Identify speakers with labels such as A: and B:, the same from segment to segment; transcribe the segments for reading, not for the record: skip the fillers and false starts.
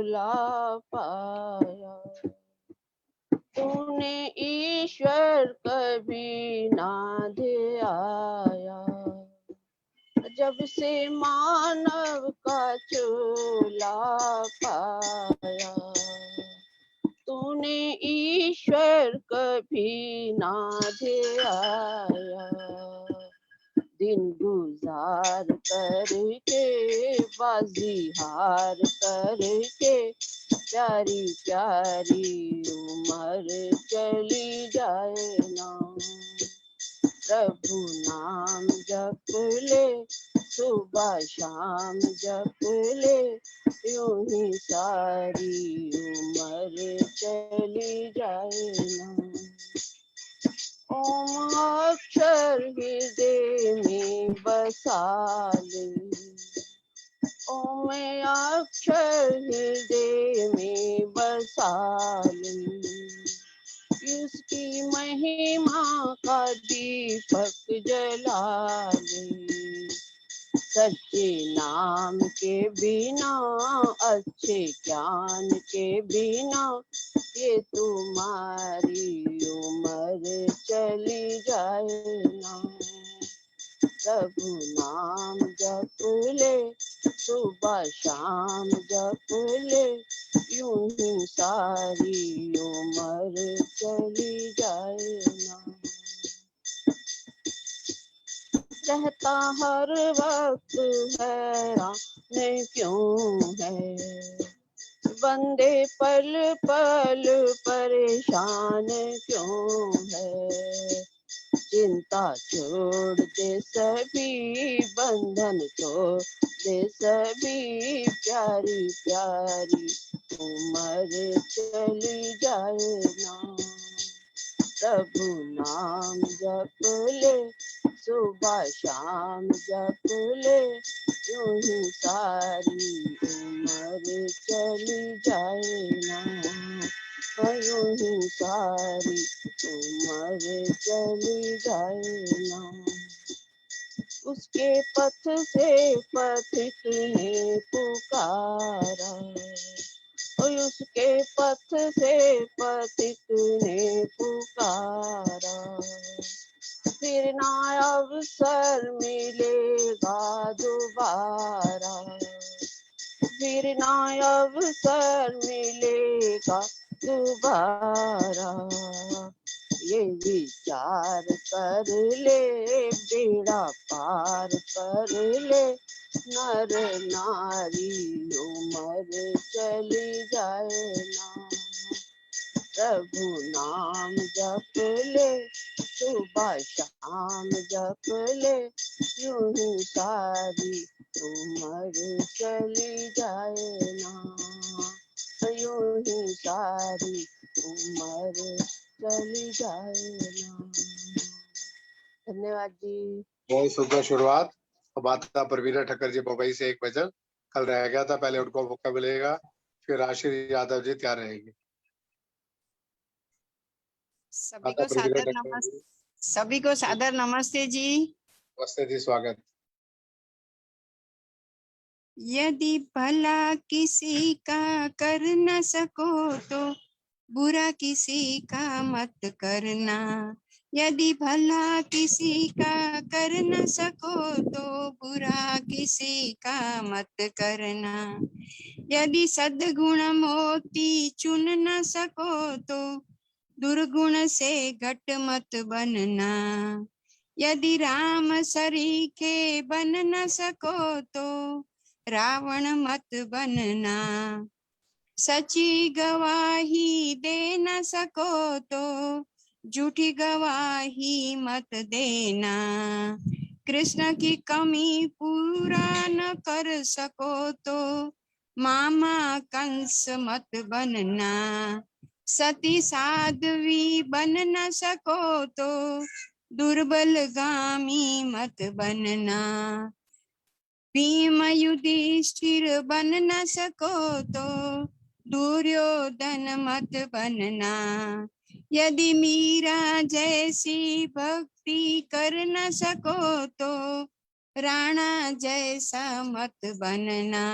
A: झूला पाया। तूने ईश्वर कभी ना ध्याया, जब से मानव का झूला पाया। तूने ईश्वर कभी ना ध्याया, दिन गुजार करके बाजी हार करके प्यारी प्यारी उम्र चली जाए ना। प्रभु नाम जप ले सुबह शाम जप ले, यूं ही सारी उम्र चली जाए ना। ओम अक्षर हृदय में बसा ले, ओम अक्षर हृदय में बसा ले, उसकी महिमा का दीपक जला ले। सच्चे नाम के बिना, अच्छे ज्ञान के बिना, ये तुम्हारी उम्र चली जाए ना। प्रभु नाम जप ले सुबह शाम जप ले, यूं ही सारी उम्र चली जाए ना। रहता हर वक्त हैरान क्यों है, बंदे पल पल परेशान क्यों है। चिंता छोड़ दे सभी, बंधन छोड़ दे सभी, प्यारी प्यारी उम्र चली जाए ना। प्रभु नाम जप ले सुबह शाम जप ले, यूं ही सारी उम्र चली जाए ना। यूं ही सारी उम्र चली जाए ना। उसके पथ से पथिक ने पुकारा, उसके पथ से पथिक ने पुकारा। फिर ना अवसर मिलेगा दोबारा, फिर ना अवसर मिलेगा दोबारा। ये विचार कर ले, बेड़ा पार कर ले, नर नारी उम्र चली जाए ना। प्रभु नाम जप ले सुबह शाम जप ले, यूं ही सारी उम्र चली जाए ना। यूं ही सारी उम्र चली जाए ना। धन्यवाद जी।
B: बहुत सुंदर शुरुआत। अब आता प्रवीणा ठक्कर जी बम्बई से एक भजन, कल रह गया था, पहले उनको मौका मिलेगा, फिर आशीष यादव जी तैयार रहेंगे।
C: सभी को सादर नमस्ते जी।
B: नमस्ते जी, स्वागत।
C: यदि भला किसी का कर न सको तो बुरा किसी का मत करना। यदि भला किसी का कर न सको तो बुरा किसी का मत करना। यदि सद्गुण मोती चुन न सको तो दुर्गुण से घट मत बनना। यदि राम सरीखे बन न सको तो रावण मत बनना। सच्ची गवाही दे न सको तो झूठी गवाही मत देना। कृष्ण की कमी पूरा न कर सको तो मामा कंस मत बनना। सती साध्वी बन न सको तो दुर्बलगामी मत बनना। भीम युधिष्ठिर बन न सको तो दुर्योधन मत बनना। यदि मीरा जैसी भक्ति कर न सको तो राणा जैसा मत बनना।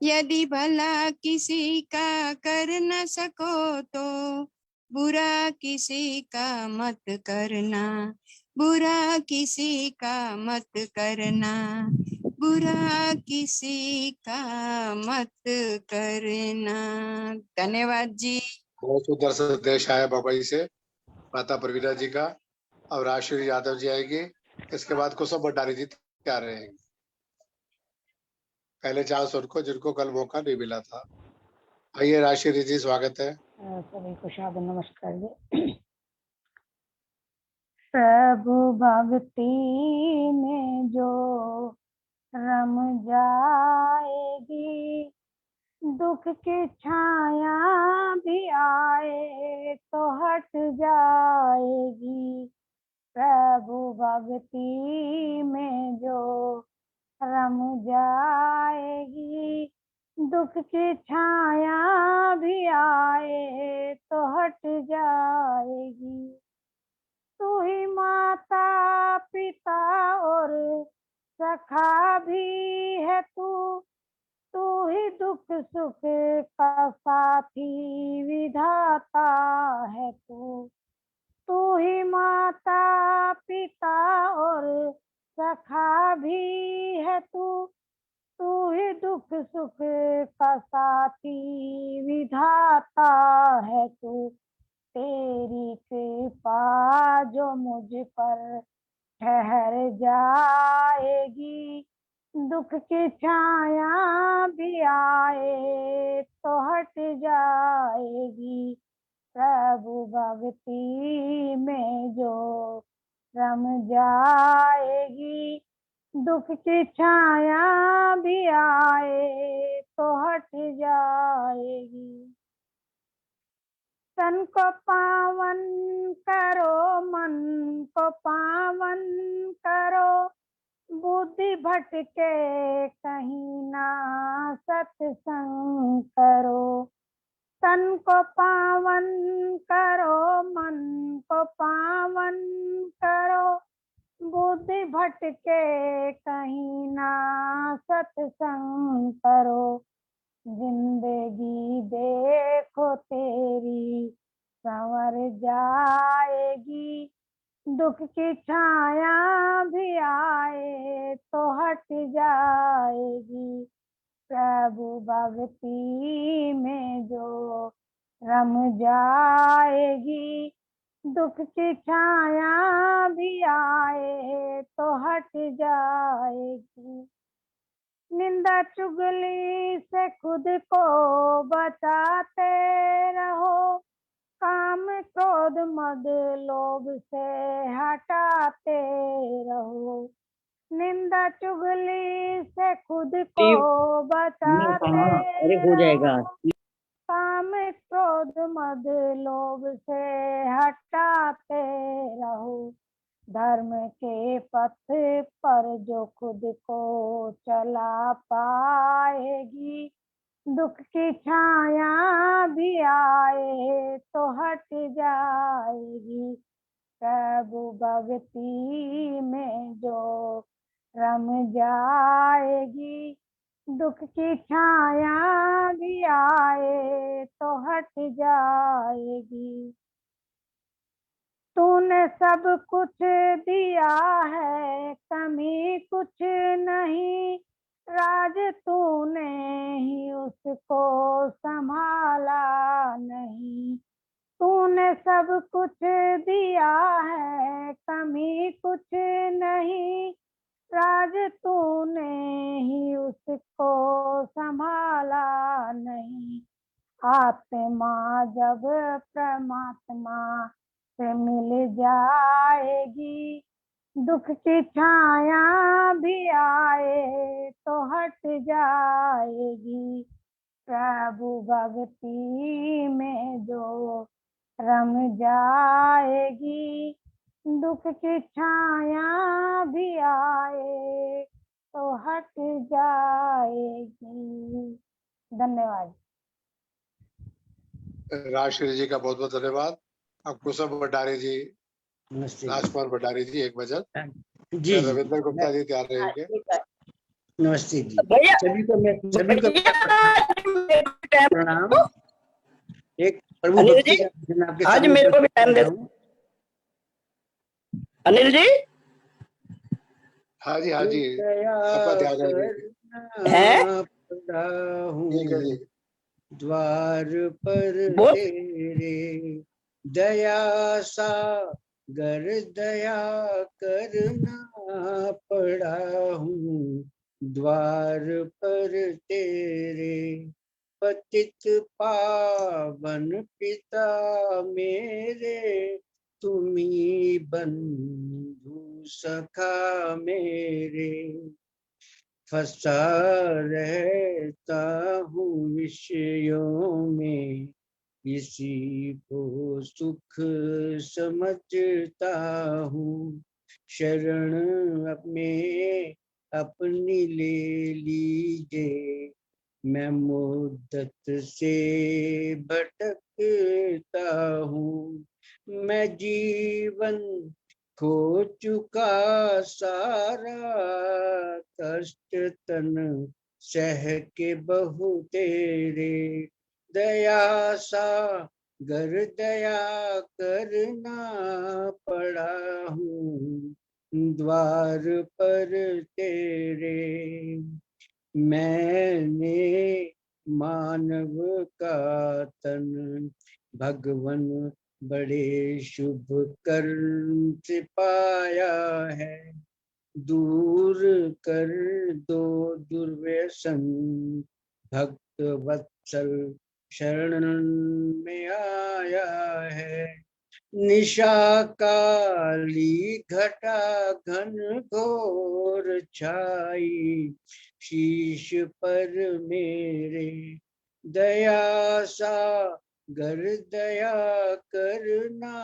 C: यदि भला किसी का कर न सको तो बुरा किसी का मत करना, बुरा किसी का मत करना, बुरा किसी का मत करना। धन्यवाद जी।
B: बहुत सुंदर संदेश आया बाबा जी से, माता प्रवीणा जी का। अब राजश्री यादव जी आएगी, इसके बाद कुसुम भंडारी जी तैयार रहेंगे। पहले चांस उनको जिनको कल मौका नहीं मिला था। आइए राजश्री जी, स्वागत है।
D: सभी को शाद नमस्कार जी। प्रभु भक्ति में जो रम जाएगी, दुख की छाया भी आए तो हट जाएगी। प्रभु भक्ति में जो रम जाएगी, दुख की छाया भी आए तो हट जाएगी। तू ही माता पिता और सखा भी है तू, तू ही दुख सुख का साथी विधाता है तू। तू ही माता पिता और सखा भी है तू, तू ही दुख सुख का साथी विधाता है तू। तेरी कृपा जो मुझ पर ठहर जाएगी, दुख की छाया भी आए तो हट जाएगी। प्रभु भक्ति में जो रम जाएगी, दुख की छाया भी आए तो हट जाएगी। तन को पावन करो, मन को पावन करो, बुद्धि भटके कहीं ना सत्संग करो। तन को पावन करो, मन को पावन करो, बुद्धि भटके कहीं ना सत्संग करो। जिंदगी देखो तेरी संवर जाएगी, दुख की छाया भी आए तो हट जाएगी। प्रभु भक्ति में जो रम जाएगी, दुख की छाया भी आए तो हट जाएगी। निंदा चुगली से खुद को बचाते रहो, काम क्रोध मद लोभ से हटाते रहो। निंदा चुगली से खुद को बचाते रहो, काम क्रोध मद लोभ से हटाते रहो। धर्म के पथ पर जो खुद को चला पाएगी, दुख की छाया भी आए तो हट जाएगी। प्रभु भक्ति में जो रम जाएगी, दुख की छाया भी आए तो हट जाएगी। तूने सब कुछ दिया है, कमी कुछ नहीं, राज तूने ही उसको संभाला नहीं। तूने सब कुछ दिया है, कमी कुछ नहीं, राज तूने ही उसको संभाला नहीं। आत्मा जब परमात्मा से मिल जाएगी, दुख की छाया भी आए तो हट जाएगी। प्रभु भक्ति में जो रम जाएगी, दुख की छाया भी आए तो हट जाएगी। धन्यवाद।
B: राजश्री जी का बहुत बहुत धन्यवाद। अब कुसुम भंडारी जी, राजकुमार भंडारी जी एक भजन,
E: जी
B: रविंद्र गुप्ता जी तैयार रहेंगे।
E: नमस्ते जी।
F: भैया
E: सभी को प्रणाम। एक प्रभु
F: अनिल
E: भक्ति
F: जी,
E: का भजन आपके
F: आज
E: सामने
F: मेरे को भी
E: प्रस्तुत
F: टाइम
E: कर
F: दे
E: रहा हूँ।
F: अनिल जी।
B: हाँ जी, हाँ जी,
E: दया
B: आपका ध्यान है जी।
F: है
E: पड़ा हूँ
B: ठीक है जी।
E: द्वार पर
F: बोल।
E: तेरे, दया सागर दया करना पड़ा हूँ द्वार पर तेरे, पतित पावन पिता मेरे, तुम्ही बंधु सखा मेरे, फंसा रहता हूँ विषयों में, इसी को सुख समझता हूँ, शरण में अपनी ले लीजिए, मैं मुद्दत से भटकता हूँ, मैं जीवन खो चुका सारा, कष्ट तन सह के बहु तेरे, दया सागर दया करना पड़ा हूँ द्वार पर तेरे, मैंने मानव का तन भगवन बड़े शुभ कर्म से पाया है, दूर कर दो दुर्व्यसन, भक्त वत्सल शरण में आया है, निशा काली घटा घन घोर छाई, शीश पर मेरे, दया सागर दया करना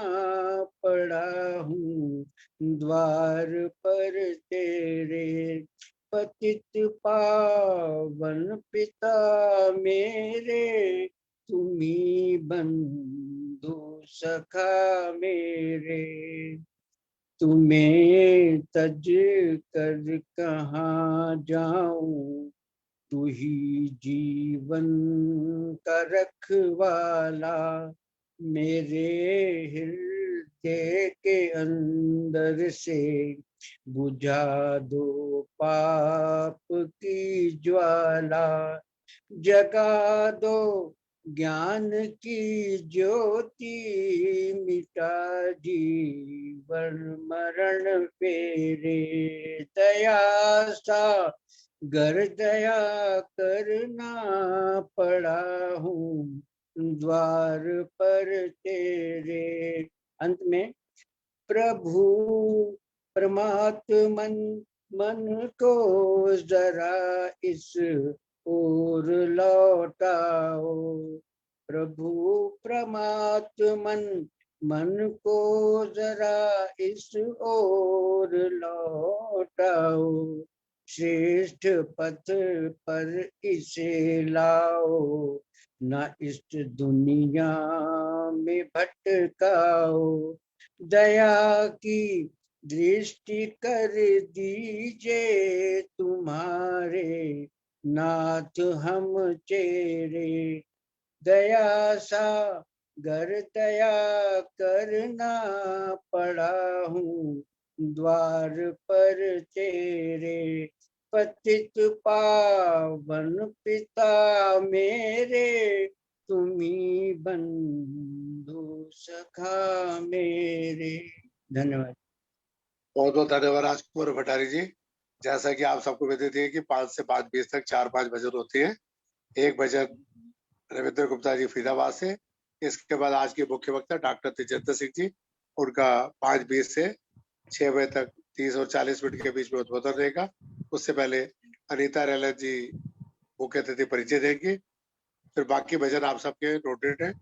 E: पड़ा हूँ द्वार पर तेरे, पतित पावन पिता मेरे, तुम्ही बंधु सखा मेरे, तुम्हें तज कर कहाँ जाऊं, तू ही जीवन का रखवाला, मेरे हृदय के अंदर से बुझा दो पाप की ज्वाला, जगा दो ज्ञान की ज्योति, मिटा जीवन मरण फेरे, दया सागर दया करना पड़ा हूँ द्वार पर तेरे। अंत में प्रभु परमात्मन मन को जरा इस ओर लौटाओ, प्रभु परमात्मन मन को जरा इस ओर लौटाओ, श्रेष्ठ पथ पर इसे लाओ, न इस दुनिया में भटकाओ, दया की दृष्टि कर दीजिए तुम्हारे नाथ हम चेरे, दया सागर दया करना पड़ा हूँ द्वार पर तेरे, पतित पावन पिता मेरे, तुम्ही बंधु सखा मेरे। धन्यवाद।
B: बहुत बहुत धन्यवाद राजकुमार भट्टारी जी। जैसा कि आप सबको विदित है कि 5 से 5:20 तक 4-5 भजन होते हैं। एक भजन रविंद्र गुप्ता जी फरीदाबाद से, इसके बाद आज के मुख्य वक्ता डॉक्टर तेजेंद्र सिंह जी, उनका 5:20 से 6 बजे तक 30 और 40 मिनट के बीच में उद्बोधन रहेगा। उससे पहले अनीता रेलत जी मुख्य अतिथि परिचय देंगे। फिर बाकी भजन आप सबके नोटेड है,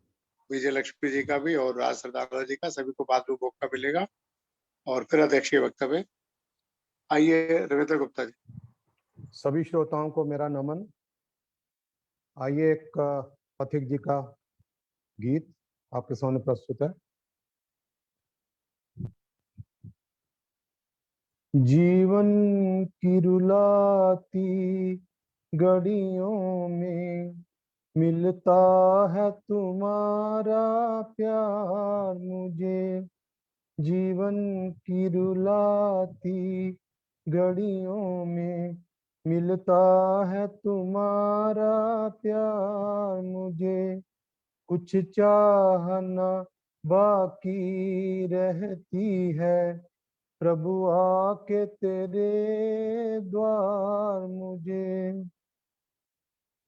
B: विजय लक्ष्मी जी का भी और राज सरदारा जी का, सभी को बाद में मौका मिलेगा। और फिर अध्यक्षीय वक्तव्य। आइए रविंद्र गुप्ता जी।
G: सभी श्रोताओं को मेरा नमन। आइए एक पथिक जी का गीत आपके सामने प्रस्तुत है। जीवन की रुलाती घड़ियों में मिलता है तुम्हारा प्यार मुझे। जीवन की रुलाती घड़ियों में मिलता है तुम्हारा प्यार मुझे। कुछ चाहना बाकी रहती है प्रभु आके तेरे द्वार मुझे।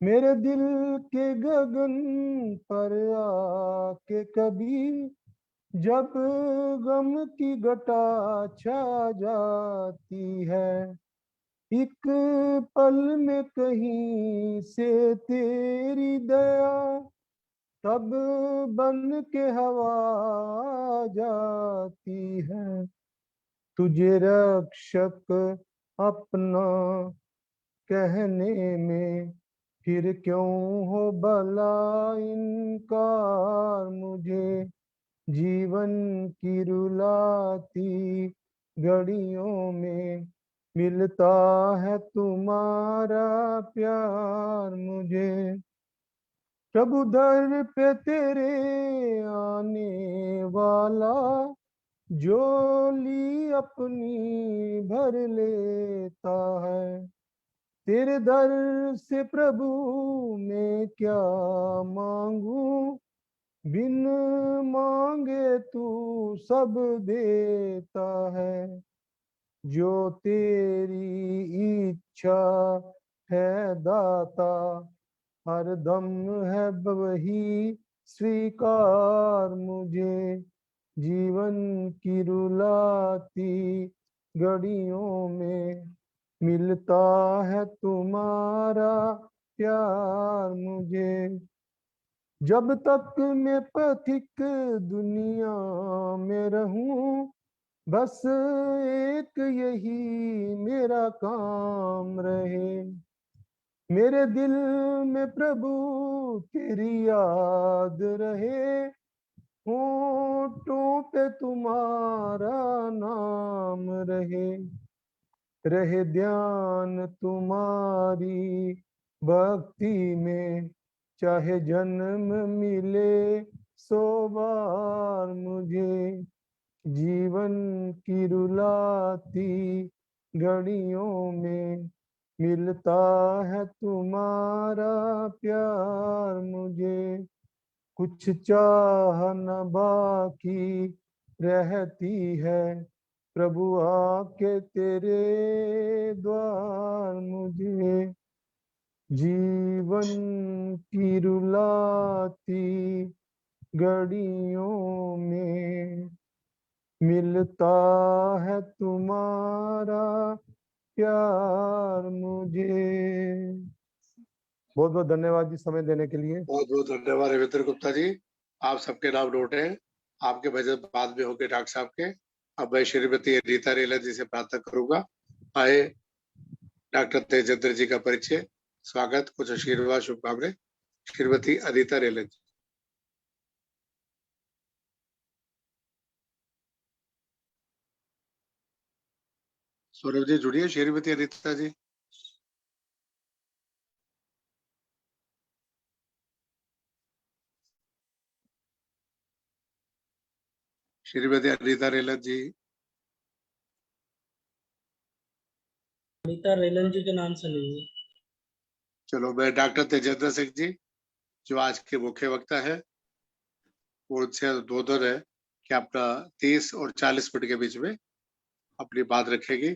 G: मेरे दिल के गगन पर आके कभी जब गम की घटा छा जाती है, एक पल में कहीं से तेरी दया तब बन के हवा जाती है। तुझे रक्षक अपना कहने में फिर क्यों हो भला इनकार मुझे। जीवन की रुलाती घड़ियों में मिलता है तुम्हारा प्यार मुझे। प्रभु दर पे तेरे आने वाला झोली अपनी भर लेता है। तेरे दर से प्रभु मैं क्या मांगू, बिन मांगे तू सब देता है। जो तेरी इच्छा है दाता हर दम है वही स्वीकार मुझे। जीवन की रुलाती घड़ियों में मिलता है तुम्हारा प्यार मुझे। जब तक मैं पथिक दुनिया में रहूं बस एक यही मेरा काम रहे। मेरे दिल में प्रभु तेरी याद रहे, होठों पे तुम्हारा नाम रहे ध्यान तुम्हारी भक्ति में चाहे जन्म मिले 100 बार मुझे। जीवन की रुलाती घड़ियों में मिलता है तुम्हारा प्यार मुझे। कुछ चाह न बाकी रहती है प्रभु आके तेरे द्वार मुझे। जीवन की रुलाती घड़ियों में मिलता है तुम्हारा प्यार मुझे। बहुत बहुत धन्यवाद जी समय देने के लिए।
B: बहुत बहुत धन्यवाद रविंद्र गुप्ता जी। आप सबके नाम नोट हैं, आपके भजन बाद में होंगे डॉक्टर साहब के। अब मैं श्रीमती अनीता रेलन जी से प्रार्थना करूंगा। आए डॉक्टर तेजेंद्र जी का परिचय, स्वागत, कुछ आशीर्वाद शुभकामनाएं। श्रीमती अनीता रेलन जी। सौरभ जी जुड़िए, श्रीमती अनीता जी। श्रीमती अनीता रेलन जी।
F: अनीता रेलन जी के नाम से नहीं है।
B: चलो, मैं डॉक्टर तेजेंद्र सिंह जी जो आज के मुख्य वक्ता है, उनसे अनुरोधन है कि अपना 30 और 40 मिनट के बीच में अपनी बात रखेगी।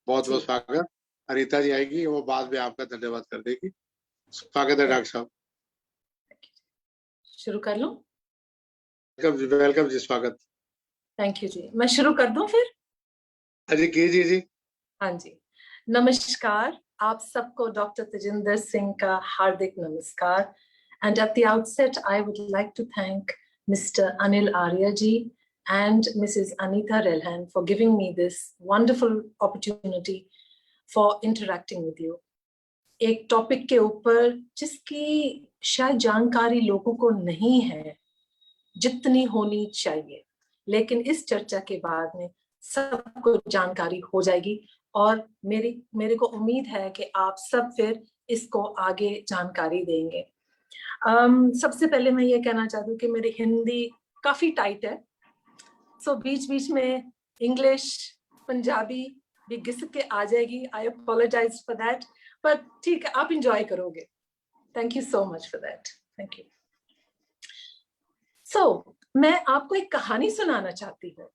B: बहुत बहुत स्वागत। अनीता जी आएगी, वो बाद में आपका धन्यवाद कर देगी। स्वागत है डॉक्टर साहब।
H: शुरू कर लूं?
B: वेलकम जी, स्वागत।
H: थैंक यू जी। मैं शुरू कर दूं फिर?
B: अजी कीजिए जी।
H: हाँ जी, नमस्कार आप सबको। डॉक्टर तेजिंदर सिंह का हार्दिक नमस्कार। And at the outset, I would like to thank Mr. Anil Arya ji and Mrs. Anita Relhan for giving me this wonderful opportunity for interacting with you. एक टॉपिक के ऊपर जिसकी शायद जानकारी लोगों को नहीं है जितनी होनी चाहिए, लेकिन इस चर्चा के बाद में सबको जानकारी हो जाएगी और मेरे को उम्मीद है कि आप सब फिर इसको आगे जानकारी देंगे। सबसे पहले मैं ये कहना चाहती हूँ कि मेरी हिंदी काफी टाइट है, सो बीच बीच में इंग्लिश पंजाबी भी घिसक के आ जाएगी। आई अपोलोजाइज फॉर दैट, पर ठीक है, आप इंजॉय करोगे। Thank you so much for that, thank you. So मैं आपको एक कहानी सुनाना चाहती हूँ,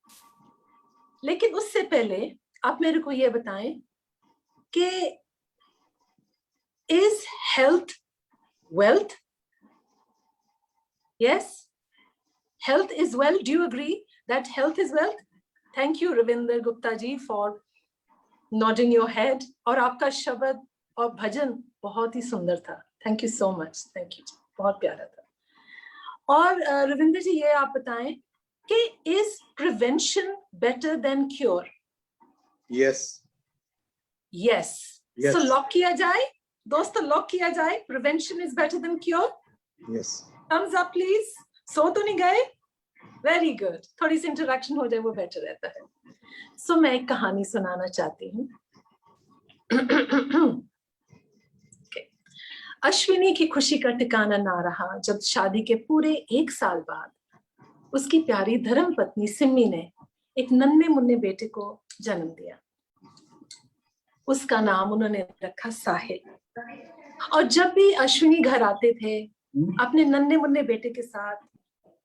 H: लेकिन उससे पहले आप मेरे को ये बताएं कि is health wealth? Yes, health is wealth. Do you agree that health is wealth? Thank you, Ravinder Gupta ji, for nodding your head. और आपका शब्द और भजन बहुत ही सुंदर था। Thank you so much. Thank you. बहुत प्यारा था। और रविंदर जी, ये आप बताएं कि is prevention better than cure?
I: Yes.
H: Yes.
I: Yes.
H: So lock किया जाए दोस्तों, lock किया जाए, prevention is better than cure?
I: Yes.
H: Thumbs up please. सो तो नहीं गए? वेरी गुड, थोड़ी सी इंटरेक्शन हो जाए वो बेटर रहता है। सो मैं एक कहानी सुनाना चाहती हूँ। अश्विनी की खुशी का ठिकाना ना रहा जब शादी के पूरे 1 साल बाद उसकी प्यारी धर्म पत्नी सिम्मी ने एक नन्हे मुन्ने बेटे को जन्म दिया। उसका नाम उन्होंने रखा साहिल। और जब भी अश्विनी घर आते थे अपने नन्हे मुन्ने बेटे के साथ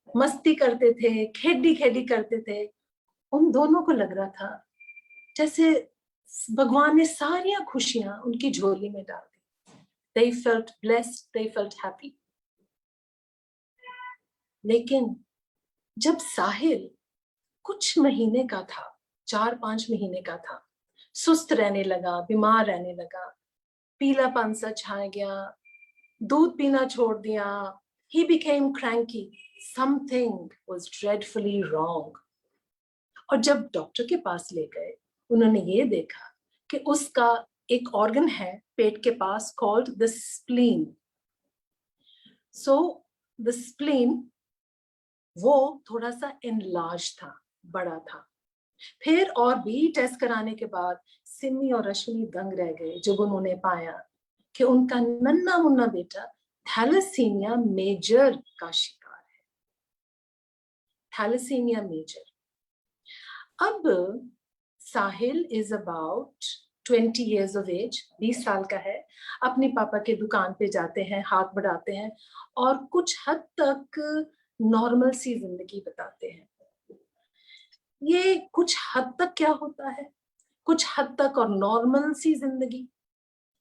H: मस्ती करते थे, खेडी खेडी करते थे, उन दोनों को लग रहा था जैसे भगवान ने सारी खुशियां उनकी झोली में डाल दी। They felt blessed, they felt happy. लेकिन जब साहिल कुछ महीने का था, 4-5 महीने का था, सुस्त रहने लगा, बीमार रहने लगा, पीलापन सा छा गया, दूध पीना छोड़ दिया, he became cranky. Something was dreadfully wrong. और जब डॉक्टर के पास ले गए, उन्होंने ये देखा कि उसका एक ऑर्गन है पेट के पास called the spleen. So the spleen वो थोड़ा सा enlarged था, बड़ा था। फिर और भी टेस्ट कराने के बाद सिमी और अश्विनी दंग रह गए जब उन्होंने पाया कि उनका नन्हा मुन्ना बेटा थैलेसीमिया मेजर का शिकार है। Thalassaemia major. अब Sahil is about 20 years of age, 20 साल का है। अपने पापा के दुकान पे जाते हैं, हाथ बढ़ाते हैं और कुछ हद तक नॉर्मल सी जिंदगी बताते हैं। ये कुछ हद तक क्या होता है? कुछ हद तक और नॉर्मल सी जिंदगी,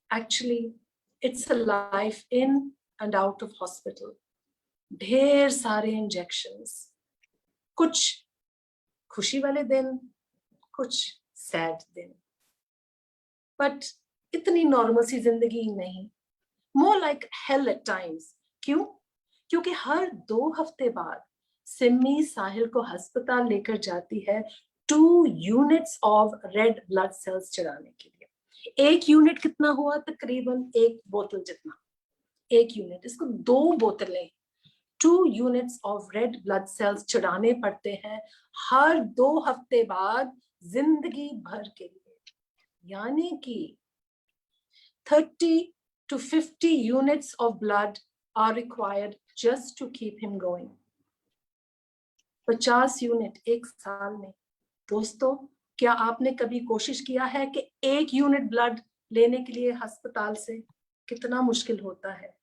H: actually it's a life in and out of hospital. ढेर सारे इंजेक्शंस, कुछ खुशी वाले दिन, कुछ सैड दिन, बट इतनी नॉर्मल सी जिंदगी नहीं, more like hell at times. क्यों? क्योंकि हर 2 हफ्ते बाद सिम्मी साहिल को अस्पताल लेकर जाती है 2 units of red blood cells चढ़ाने के लिए। 1 यूनिट कितना हुआ? तकरीबन 1 बोतल जितना। 1 यूनिट, इसको 2 बोतलें, 2 units of red blood cells चढ़ाने पड़ते हैं हर 2 हफ्ते बाद जिंदगी भर के लिए। यानी कि 30 to 50 units of blood are required just to keep him going. 50 unit 1 साल में। दोस्तों, क्या आपने कभी कोशिश किया है कि 1 यूनिट ब्लड लेने के लिए अस्पताल से कितना मुश्किल होता है?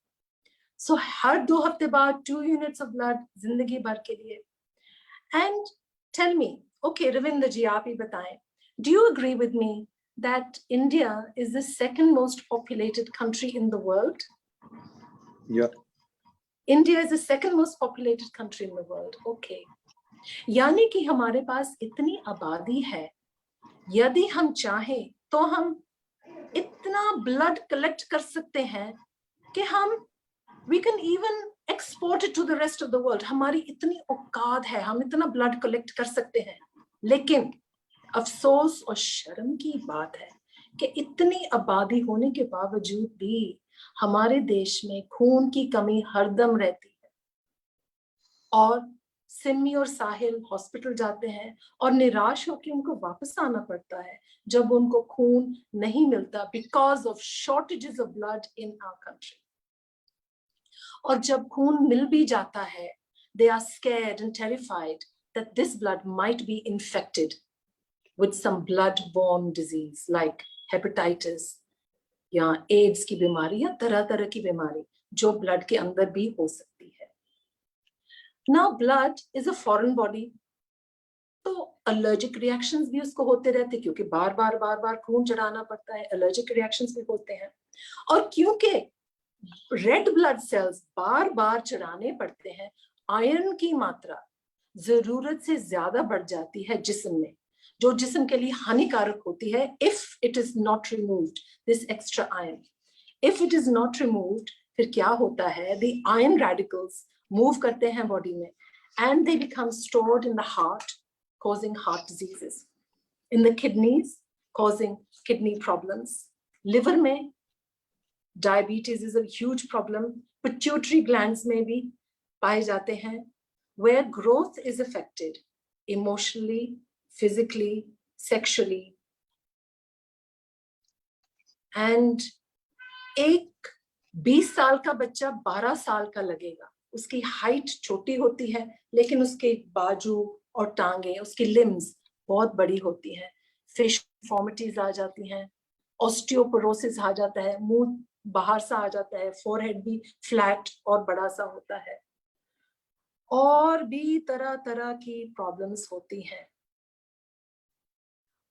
H: सो हर 2 हफ्ते बाद 2 units of blood जिंदगी भर के लिए। And tell me, okay Ravindra ji आप ही बताएं, do you agree with me that India is the 2nd most populated country in the world?
I: Yeah.
H: India is the 2nd most populated country in the world. Okay. यानी कि हमारे पास इतनी आबादी है, यदि हम चाहें तो हम इतना ब्लड कलेक्ट कर सकते हैं कि हम we can even export it to the rest of the world. हमारी इतनी औकात है, हम इतना ब्लड कलेक्ट कर सकते हैं। लेकिन अफसोस और शर्म की बात है कि इतनी आबादी होने के बावजूद भी हमारे देश में खून की कमी हरदम रहती है और सिमी और साहिल हॉस्पिटल जाते हैं और निराश होकर उनको वापस आना पड़ता है जब उनको खून नहीं मिलता because of shortages of blood in our country. और जब खून मिल भी जाता है, they are scared and terrified that this blood might be infected with some blood-borne disease like hepatitis या एड्स की बीमारी या तरह तरह की बीमारी जो ब्लड के अंदर भी हो सकती है। Now blood is a foreign body, तो allergic reactions भी उसको होते रहते हैं क्योंकि बार बार खून चढ़ाना पड़ता है, allergic reactions भी होते हैं। और क्योंकि रेड ब्लड सेल्स बार बार चढ़ाने पड़ते हैं, आयरन की मात्रा जरूरत से ज्यादा बढ़ जाती है जिस्म में, जो जिस्म के लिए हानिकारक होती है if it is not removed, this extra iron. If it is not removed, फिर क्या होता है, the iron radicals move करते हैं बॉडी में and they become stored in the heart, causing heart diseases, in the kidneys, causing kidney problems, liver में diabetes is a huge problem, pituitary glands में भी पाए जाते हैं, where growth is affected emotionally, physically, sexually. And एक 20 साल का बच्चा 12 साल का लगेगा, उसकी हाइट छोटी होती है लेकिन उसके बाजू और टांगे, उसकी लिम्स बहुत बड़ी होती हैं, फिश फॉर्मिटीज आ जाती हैं, ऑस्टियोपोरोसिस आ जाता है, मुंह बाहर सा आ जाता है, फोरहेड भी फ्लैट और बड़ा सा होता है, और भी तरह तरह की प्रॉब्लम्स होती हैं।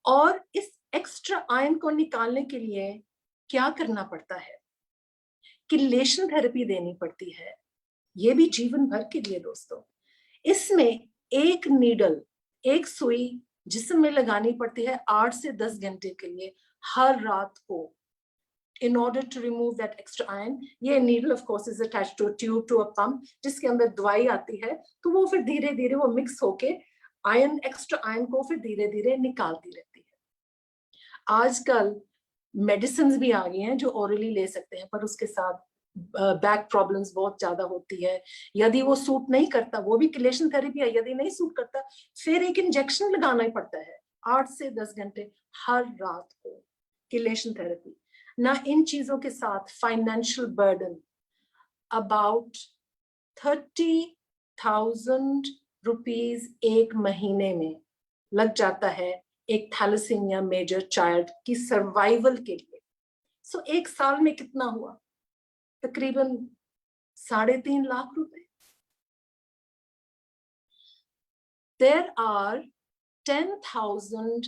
H: और इस एक्स्ट्रा आयरन को निकालने के लिए क्या करना पड़ता है, किलेशन थेरेपी देनी पड़ती है, ये भी जीवन भर के लिए दोस्तों। इसमें एक नीडल, एक सुई जिस्म में लगानी पड़ती है 8 से 10 घंटे के लिए हर रात को, in order to remove that extra iron. ये needle of course is attached to a tube, to a pump, जिसके अंदर दवाई आती है, तो वो फिर धीरे धीरे वो मिक्स होके आयरन, एक्स्ट्रा आयरन को फिर धीरे धीरे निकालती रहती है। आजकल मेडिसिन भी आ गई हैं जो ओरली ले सकते हैं, पर उसके साथ बैक प्रॉब्लम्स बहुत ज्यादा होती है। यदि वो सूट नहीं करता, वो भी किलेशन थेरेपी है, यदि नहीं सूट करता फिर एक इंजेक्शन लगाना ही पड़ता है 8 से 10 घंटे हर रात को, किलेशन थेरेपी ना। इन चीजों के साथ फाइनेंशियल बर्डन अबाउट 30,000 रुपीज एक महीने में लग जाता है एक थैलेसीमिया मेजर चाइल्ड की सर्वाइवल के लिए। सो एक साल में कितना हुआ, तकरीबन 3.5 लाख रुपए। There are 10,000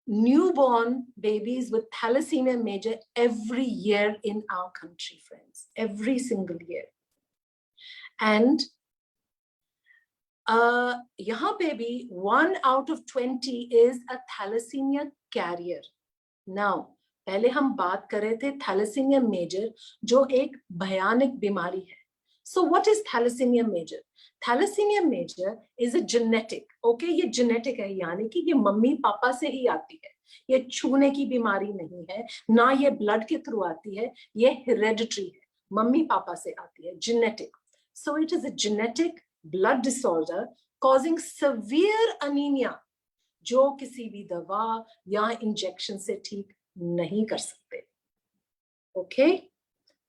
H: newborn babies with thalassemia major every year in our country, friends, every single year. And यहाँ पे भी 1 out of 20 is a thalassemia carrier. Now, पहले हम बात कर रहे थे thalassemia major, जो एक भयानक बीमारी है। So what is thalassemia major? Thalassemia major is a genetic, okay, ये genetic है, यानी कि ये मम्मी पापा से ही आती है, ये छूने की बीमारी नहीं है, ना ये ब्लड के थ्रू आती है, ये hereditary है, मम्मी पापा से आती है, genetic. So it is a genetic blood disorder causing severe anemia, जो किसी भी दवा या इंजेक्शन से ठीक नहीं कर सकते। Okay,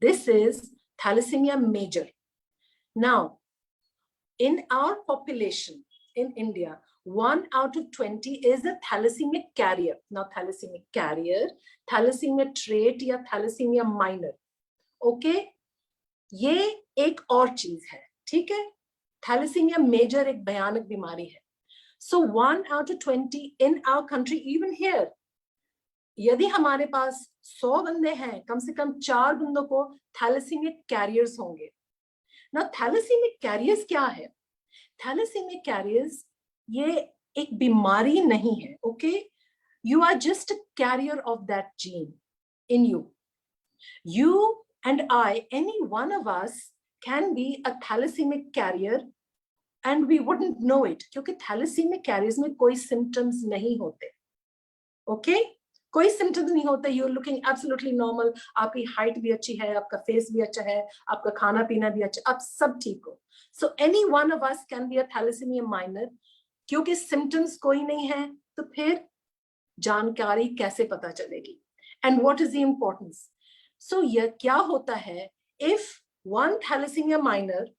H: this is thalassemia major. Now, in our population in India, 1 out of 20 is a thalassemia carrier. Now, thalassemia carrier, thalassemia trait या thalassemia minor. Okay, ये एक और चीज है, ठीक है। Thalassemia major एक भयानक बीमारी है। So 1 out of 20 in our country, even here, यदि हमारे पास 100 बंदे हैं, कम से कम 4 बंदों को thalassemia carriers होंगे। Now, thalassemia carriers क्या है? Thalassemia carriers ये एक बीमारी नहीं है, okay? You are just a carrier of that gene in you. You and I, any one of us can be a thalassemia carrier and we wouldn't know it, क्योंकि thalassemia carriers में कोई symptoms नहीं होते, okay? कोई symptoms नहीं होते, you are looking absolutely normal, आपकी height भी अच्छी है, आपका फेस भी अच्छा है, आपका खाना पीना भी अच्छा, आप सब ठीक हो. So any one of us can be a thalassemia minor. क्योंकि सिम्टम्स कोई नहीं है तो फिर जानकारी कैसे पता चलेगी? And what is the importance? So ये क्या होता है, इफ वन थैलेसीमिया माइनर,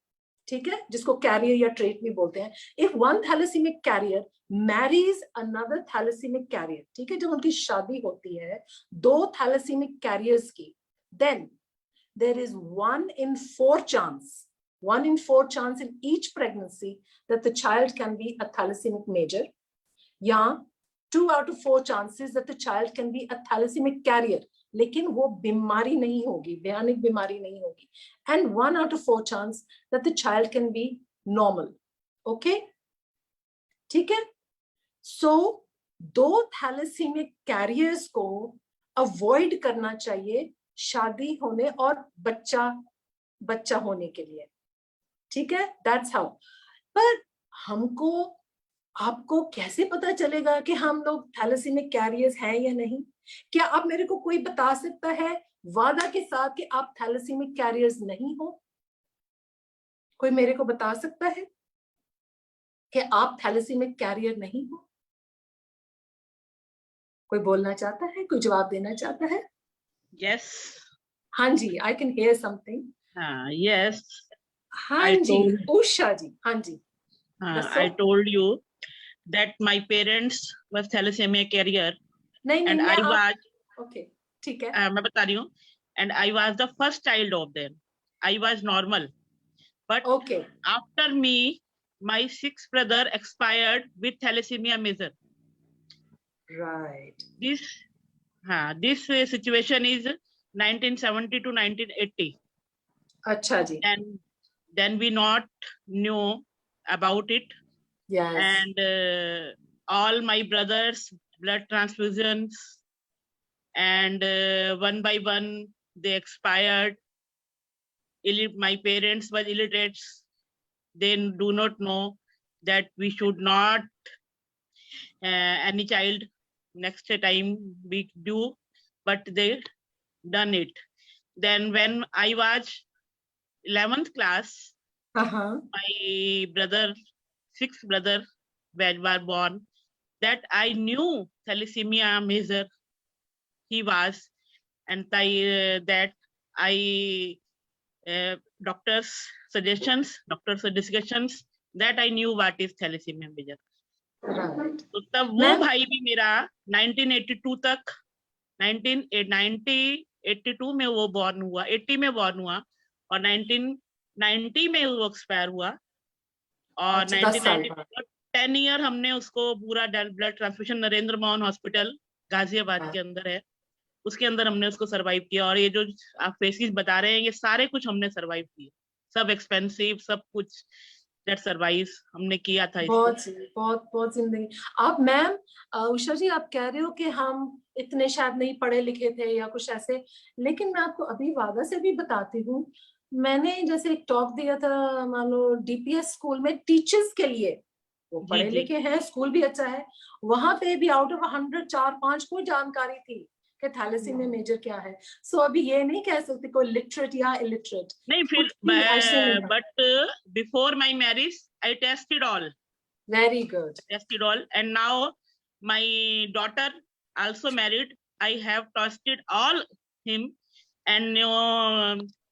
H: ठीक है, जिसको कैरियर या ट्रेट भी बोलते हैं, if one thalassaemic carrier marries another thalassaemic carrier, ठीक है, जब उनकी शादी होती है दो थैलेसीमिक कैरियर्स की, then there is 1 in 4 chance in each pregnancy that the child can be a thalassaemic major, या 2 out of 4 chances that the child can be a thalassaemic carrier, लेकिन वो बीमारी नहीं होगी, भयानक बीमारी नहीं होगी, and 1 out of 4 chance that the child can be normal. Okay, ठीक है. So दो थैलेसीमिक कैरियर्स को अवॉइड करना चाहिए शादी होने और बच्चा होने के लिए, ठीक है. That's how. पर हमको आपको कैसे पता चलेगा कि हम लोग थैलेसीमिक कैरियर्स हैं या नहीं? क्या आप मेरे को कोई बता सकता है वादा के साथ कि आप थैलेसीमिक कैरियर्स नहीं हो? कोई मेरे को बता सकता है कि आप थैलेसीमिक कैरियर नहीं हो? कोई बोलना चाहता है, कोई जवाब देना चाहता है?
J: Yes.
H: हाँ जी, I can hear something.
J: Yes.
H: हाँ जी, उषा जी, हाँ जी.
J: I told you that my parents was thalassemia carrier.
H: नहीं,
J: and I was.
H: Okay, ठीक है.
J: मैं बता रही हूँ. And I was the first child of them. I was normal. But
H: okay,
J: after me, my 6th brother expired with thalassemia major.
H: Right.
J: This situation is 1970 to 1980.
H: अच्छा जी.
J: And then we not knew about it.
H: Yes.
J: And all my brothers blood transfusions, and one by one they expired. My parents were illiterate. They do not know that we should not any child next time we do, but they done it. Then when I was 11th class, my brother, 6th brother were born. That I knew thalassemia major he was, and that I doctors' suggestions, discussions, that I knew what is thalassemia major.
H: Right.
J: तो तब वो भाई भी मेरा 1982 तक 1982 में वो born हुआ, 80 में बॉर्न हुआ, और 1990 में वो एक्सपायर हुआ, और 1990 10 ईयर हमने उसको पूरा blood transfusion Narendra Mohan hospital Ghaziabad के अंदर है, उसके अंदर हमने उसको सरवाइव किया. और ये जो आप फेसिस बता रहे हैं ये सारे कुछ हमने सरवाइव किए, सब एक्सपेंसिव, सब कुछ दैट सर्वाइव हमने किया था.
H: बहुत जिंदगी. आप मैम उषा जी, आप कह रहे हो कि हम इतने शायद नहीं पढ़े लिखे थे या कुछ ऐसे, लेकिन मैं आपको अभी वादा से भी बताती हूँ, मैंने जैसे एक टॉक दिया था, मान लो डीपीएस स्कूल में टीचर्स के लिए, वो पढ़े लिखे हैं, स्कूल भी अच्छा है, वहां पे भी आउट ऑफ 100 4-5 कोई जानकारी थी कि थैलेसीमिया मेजर क्या है. सो अभी ये नहीं कह सकते कोई लिटरेट या इलिटरेट
J: नहीं. फिर but before my marriage I tasted all.
H: Very good.
J: Tested all, and now my daughter also married, I have tested all him. And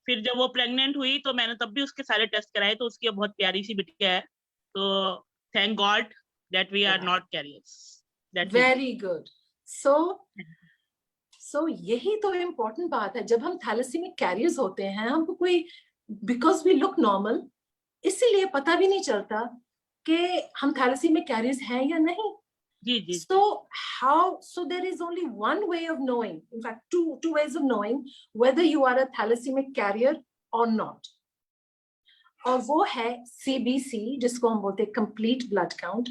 J: फिर जब वो प्रेग्नेंट हुई तो मैंने तब भी उसके सारे टेस्ट कराए, तो उसकी बहुत प्यारी सी बिटिया है. तो thank God that we are not carriers.
H: Very good. So यही तो इम्पोर्टेंट बात है. जब हम थैलेसीमिक कैरियर्स होते हैं, हमको कोई because we look normal, इसीलिए पता भी नहीं चलता कि हम थैलेसीमिक कैरियर्स हैं या नहीं. So there is only one way of knowing, in fact two ways of knowing whether you are a thalassaemic carrier or not. और वो है CBC, जिसको हम बोलते हैं complete blood count,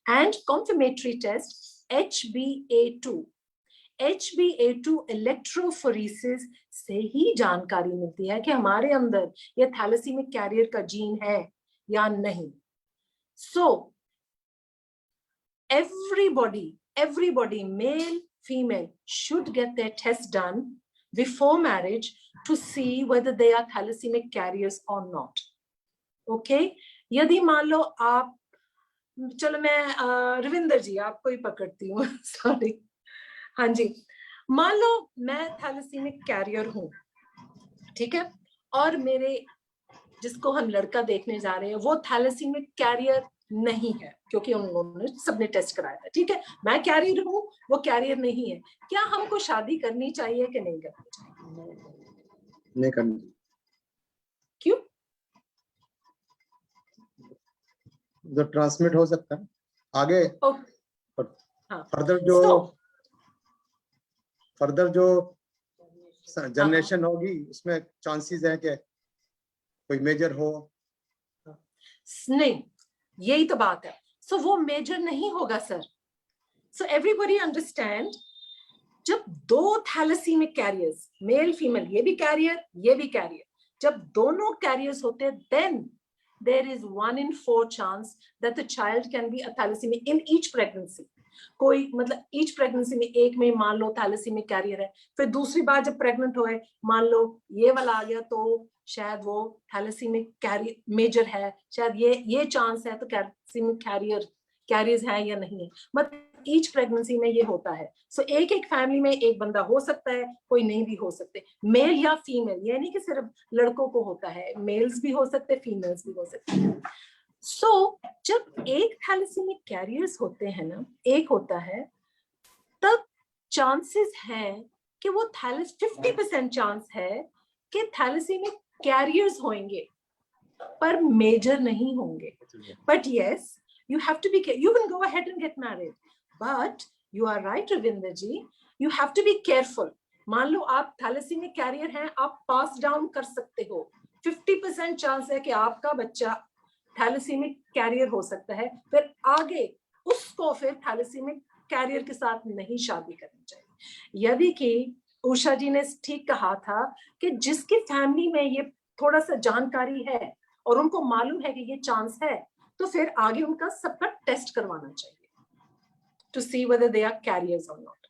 H: and confirmatory test HbA2. HbA2 electrophoresis से ही जानकारी मिलती है कि हमारे अंदर ये थैलेसीमिक कैरियर का जीन है या नहीं. सो everybody, male, female should get their test done before marriage to see whether they are thalassaemic carriers or not. Okay? यदि मान लो आप, चलो मैं रविंदर जी आपको ही पकड़ती हूँ, सॉरी, हाँ जी, मान लो मैं थैलेसीमिक कैरियर हूँ, ठीक है, और मेरे जिसको हम लड़का देखने जा रहे हैं वो थैलेसीमिक कैरियर नहीं है, क्योंकि उन्होंने सबने टेस्ट कराया था, ठीक है, मैं कैरियर हूँ, वो कैरियर नहीं है, क्या हमको शादी करनी चाहिए कि नहीं करनी चाहिए?
I: नहीं करनी।
H: क्यों?
I: जो ट्रांसमिट हो सकता है आगे,
H: हाँ,
I: फर्दर जो जनरेशन होगी उसमें चांसेस है कि कोई मेजर हो।
H: नहीं, यही तो बात है। सो वो मेजर नहीं होगा सर। सो एवरीबॉडी अंडरस्टैंड, जब दो थैलेसीमिक कैरियर्स, मेल फीमेल, ये भी कैरियर, जब दोनों कैरियर्स होते हैं, then there is 1 in 4 chance that the child can be a thalassaemic in each pregnancy. कोई मतलब each pregnancy में एक में मान लो thalassaemic carrier है, फिर दूसरी बार जब pregnant होए मान लो ये वाला आ गया तो शायद वो thalassaemic carrier major है, शायद ये chance है तो thalassaemic carriers है या नहीं है, मतलब each pregnancy में ये होता है। So एक फैमिली में एक बंदा हो सकता है, कोई नहीं भी हो सकते, मेल या फीमेल, ये नहीं कि सिर्फ लड़कों को होता है, मेल्स भी हो सकते, फीमेल्स भी हो सकते हैं। So जब एक थैलेसीमिक कैरियर्स होते हैं ना, एक होता है, तब चांसेस हैं कि वो 50% चांस है कि थैलेसीमिक कैरियर्स होंगे पर मेजर नहीं होंगे। But yes, you have to be, you can go ahead and get married, but you are right Ravinder ji, you have to be careful। मान लो आप थैलेसीमिक कैरियर हैं, आप पास डाउन कर सकते हो, 50% चांस है कि आपका बच्चा थैलेसीमिक कैरियर हो सकता है, फिर आगे उसको फिर थैलेसीमिक कैरियर के साथ नहीं शादी करनी चाहिए। यदि कि उषा जी ने ठीक कहा था कि जिसकी फैमिली में ये थोड़ा सा जानकारी है और उनको मालूम है कि ये चांस है, तो फिर आगे उनका सबका टेस्ट करवाना चाहिए to see whether they are carriers or not.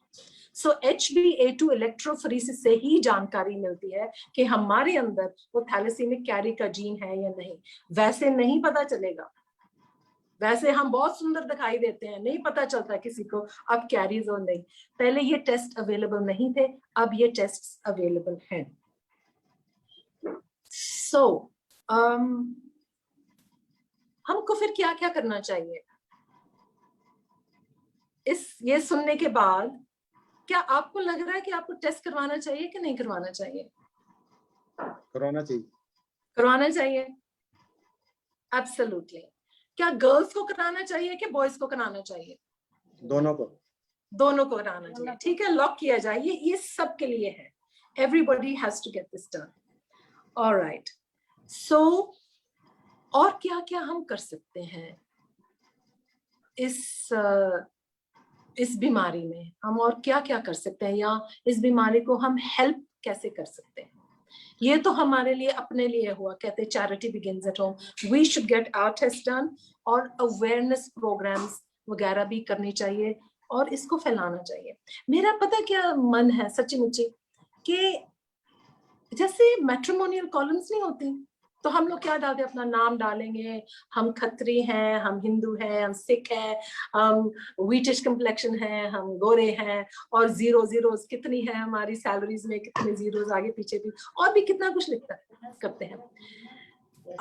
H: So HbA2 electrophoresis से ही जानकारी मिलती है कि हमारे अंदर वो थैलेसीमिक कैरियर का जीन है या नहीं, वैसे नहीं पता चलेगा। वैसे हम बहुत सुंदर दिखाई देते हैं, नहीं पता चलता किसी को अब कैरियर्स और नहीं। पहले ये टेस्ट अवेलेबल नहीं थे, अब ये टेस्ट अवेलेबल हैं। So हमको फिर क्या क्या करना चाहिए? ये सुनने के बाद क्या आपको लग रहा है कि आपको टेस्ट करवाना चाहिए कि नहीं करवाना चाहिए?
I: करवाना चाहिए।
H: करवाना चाहिए, एब्सोल्युटली। क्या गर्ल्स को कराना चाहिए कि बॉयज को कराना चाहिए?
I: दोनों को
H: कराना चाहिए। ठीक है, लॉक किया जाए, ये सब के लिए है। Everybody has to get this done. Alright, so और क्या क्या हम कर सकते हैं इस बीमारी में? हम और क्या क्या कर सकते हैं, या इस बीमारी को हम हेल्प कैसे कर सकते हैं? ये तो हमारे लिए अपने लिए हुआ, कहते हैं charity begins at home. We should get our test done, और अवेयरनेस प्रोग्राम्स वगैरह भी करनी चाहिए और इसको फैलाना चाहिए। मेरा पता क्या मन है सच्ची मुच्ची, कि जैसे मैट्रिमोनियल कॉलम्स नहीं होती, तो हम लोग क्या डालते हैं, अपना नाम डालेंगे, हम खत्री हैं, हम हिंदू हैं, हम सिख हैं, हम व्हीटिश कम्प्लेक्शन हैं, हम गोरे हैं, और जीरोज कितनी है हमारी सैलरीज में, कितने जीरोज आगे पीछे भी, और भी कितना कुछ करते हैं।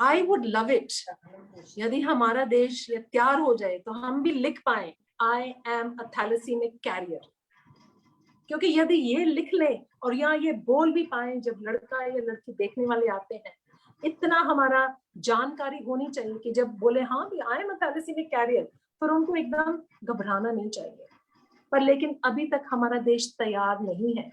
H: आई वुड लव इट यदि हमारा देश ये तैयार हो जाए तो हम भी लिख पाए I am a thalassaemic carrier, क्योंकि यदि ये लिख लें और यहाँ ये बोल भी पाए जब लड़का या लड़की देखने वाले आते हैं, इतना हमारा जानकारी होनी चाहिए कि जब बोले हाँ भी I am a thalassaemic carrier, फिर उनको एकदम घबराना नहीं चाहिए। पर लेकिन अभी तक हमारा देश तैयार नहीं है,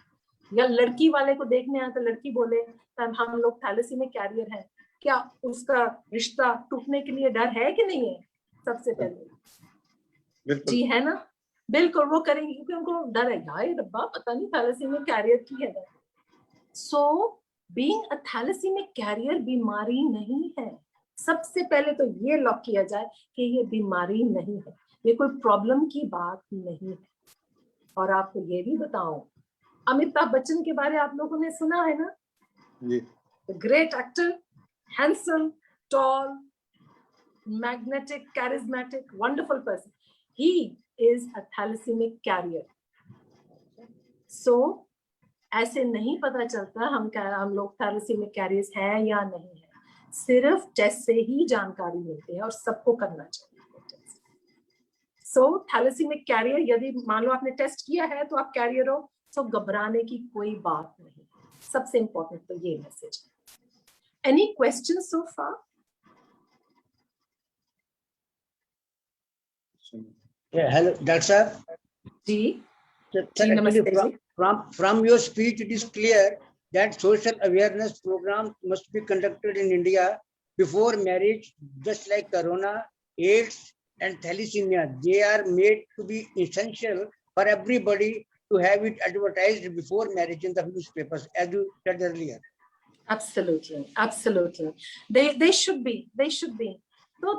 H: या लड़की वाले को देखने आए तो लड़की बोले हम लोग थैलेसीमिक कैरियर हैं, क्या उसका रिश्ता टूटने के लिए डर है कि नहीं है? सबसे पहले जी है ना, बिल्कुल वो करेंगे क्योंकि उनको डर है, यार रब्बा पता नहीं थैलेसीमिक कैरियर की है। So being a thalassaemic carrier बीमारी नहीं है। सबसे पहले तो ये लॉक किया जाए कि ये बीमारी नहीं है, ये कोई प्रॉब्लम की बात नहीं है। और आपको ये भी बताऊं, अमिताभ बच्चन के बारे आप लोगों ने सुना है ना?
I: जी।
H: Great actor, handsome, tall, magnetic, charismatic, wonderful person. He is a thalassaemic carrier. So ऐसे नहीं पता चलता हम लोग थैलेसीमिक कैरियर्स हैं या नहीं है, सिर्फ टेस्ट से ही जानकारी मिलती है और सबको करना चाहिए। सो थैलेसीमिक कैरियर, यदि मान लो आपने टेस्ट किया है तो आप कैरियर हो, तो घबराने की कोई बात नहीं। सबसे इंपॉर्टेंट तो ये मैसेज है। एनी क्वेश्चन सो फार?
E: Hello, Dr. Sir.
H: जी
E: Sir,
H: जी,
E: actually
H: नमस्ते जी।
E: from your speech, it is clear that social awareness programs must be conducted in India before marriage, just like Corona, AIDS, and thalassemia. They are made to be essential for everybody to have it advertised before marriage in the newspapers, as you said earlier.
H: Absolutely, absolutely. They should be. They should be. तो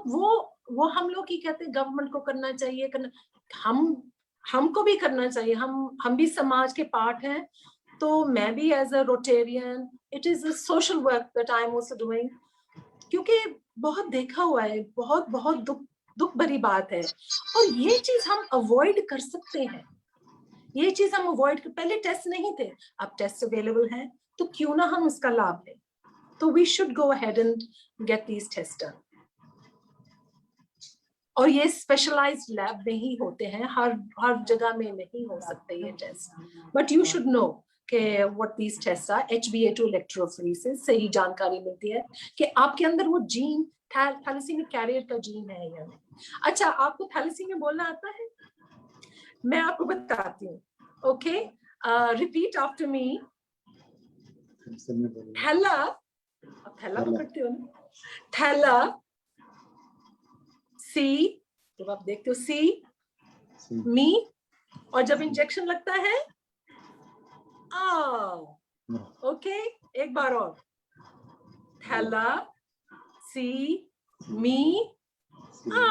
H: वो हम लोग ही कहते हैं government को करना चाहिए, हमको भी करना चाहिए। हम भी समाज के पार्ट हैं, तो मैं भी as a Rotarian, it is a social work that I am also doing, क्योंकि बहुत देखा हुआ है, बहुत दुख भरी बात है, और ये चीज हम अवॉइड कर सकते हैं। ये चीज हम अवॉइड कर, पहले टेस्ट नहीं थे, अब टेस्ट अवेलेबल है, तो क्यों ना हम उसका लाभ लें। तो we should go ahead and get these test done. और ये स्पेशलाइज्ड लैब में ही होते हैं, हर जगह में नहीं हो सकते ये test, but you should know कि what these test are. HbA2 electrophoresis से ही जानकारी मिलती है कि आपके अंदर वो जीन थैलेसीमिक कैरियर का जीन है या नहीं। अच्छा, आपको थैलेसीमिया बोलना आता है? मैं आपको बताती हूँ। Okay, repeat after me. थैला, आप थैला पकड़ते हो ना? थैला, सी, जब आप देखते हो सी, मी, और जब इंजेक्शन लगता है आ। ओके, एक बार और। थैला, सी, मी, आ।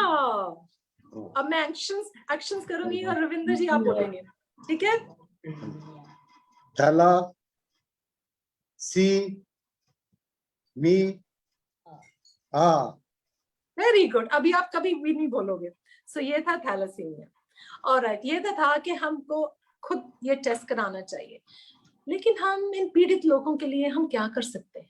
H: अब मैं एक्शंस करूंगी और रविंद्र जी आप बोलेंगे, ठीक है?
I: थैला, सी, मी, आ।
H: Very good. अभी आप कभी भी नहीं बोलोगे। सो ये था थैलेसीमिया। ऑलराइट, ये था कि हमको खुद ये टेस्ट कराना चाहिए, लेकिन हम इन पीड़ित लोगों के लिए हम क्या कर सकते हैं?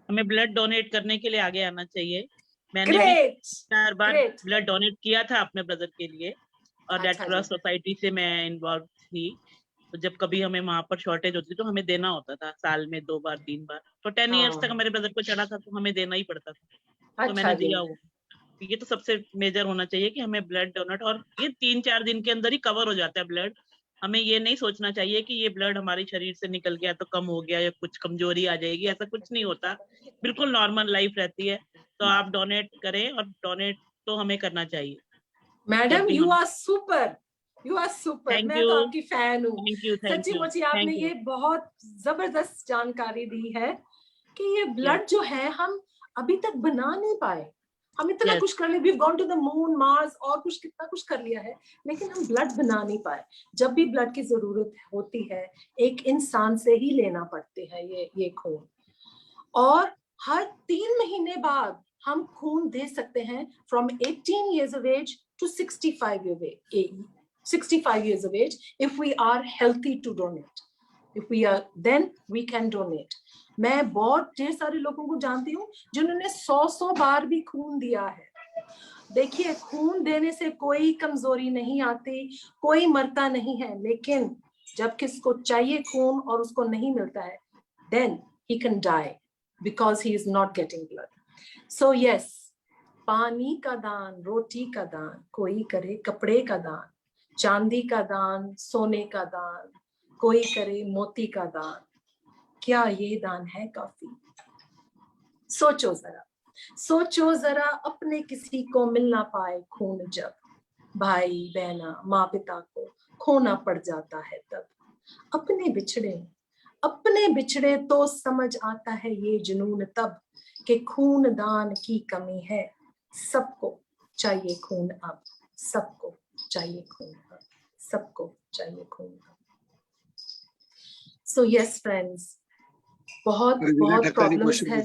J: हमें ब्लड डोनेट करने के लिए आगे आना चाहिए। मैंने भी 4 बार ब्लड डोनेट किया था अपने ब्रदर के लिए, और रेड क्रॉस सोसाइटी से मैं इन्वॉल्व थी। तो जब कभी हमें वहां पर शॉर्टेज होती तो हमें देना होता था, साल में 2 बार 3 बार। तो 10 इयर्स तक हमारे ब्रदर को चढ़ा था, तो हमें देना ही पड़ता था। तो मैंने दिया वो। ये तो सबसे मेजर होना चाहिए कि हमें ब्लड डोनेट, और ये 3-4 दिन के अंदर ही कवर हो जाता है ब्लड। हमें ये नहीं सोचना चाहिए कि ये ब्लड हमारे शरीर से निकल गया तो कम हो गया या कुछ कमजोरी आ जाएगी, ऐसा कुछ नहीं होता। बिल्कुल नॉर्मल लाइफ रहती है। तो आप डोनेट करें, और डोनेट तो हमें करना चाहिए।
H: Madam, you are super, you are super. मैं तो आपकी फैन हूँ। सच्ची मुच्ची आपने ये बहुत जबरदस्त जानकारी दी है कि ये ब्लड जो है हम अभी तक बना नहीं पाए। हम इतना कुछ कर लिया, we've gone to the moon, Mars, और कुछ कितना कुछ कर लिया है, लेकिन हम ब्लड बना नहीं पाए। जब भी ब्लड की जरूरत होती है, एक इंसान से ही लेना पड़ते हैं ये खून, और हर 3 महीने बाद हम खून दे सकते हैं from 18 years of age to 65 years of age if we are healthy to donate. If we are, then we can donate. मैं बहुत ढेर सारे लोगों को जानती हूँ जिन्होंने 100 बार भी खून दिया है। देखिए, खून देने से कोई कमजोरी नहीं आती, कोई मरता नहीं है, लेकिन जब किसको चाहिए खून और उसको नहीं मिलता है, then he can die because he is not getting blood. So yes, पानी का दान, रोटी का दान, कोई करे कपड़े का दान, चांदी का दान, सोने का दान, कोई करे मोती का दान। क्या ये दान है काफी? सोचो जरा अपने किसी को मिल ना पाए खून, जब भाई बहना माँ पिता को खोना पड़ जाता है, तब अपने बिछड़े तो समझ आता है ये जुनून, तब कि खून दान की कमी है, सबको चाहिए खून, अब सबको चाहिए खून, सबको चाहिए खून। सो यस फ्रेंड्स, बहुत प्रॉब्लम्स है।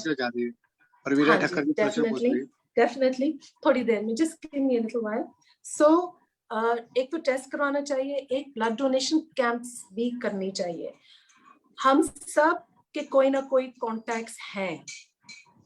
B: परवीना ठक्कर जी क्वेश्चन पूछ रही है।
H: डेफिनेटली थोड़ी देर में, just give me a little while. So एक तो टेस्ट करवाना चाहिए, एक ब्लड डोनेशन कैंप्स भी करनी चाहिए। हम सब के कोई ना कोई कॉन्टैक्ट्स हैं,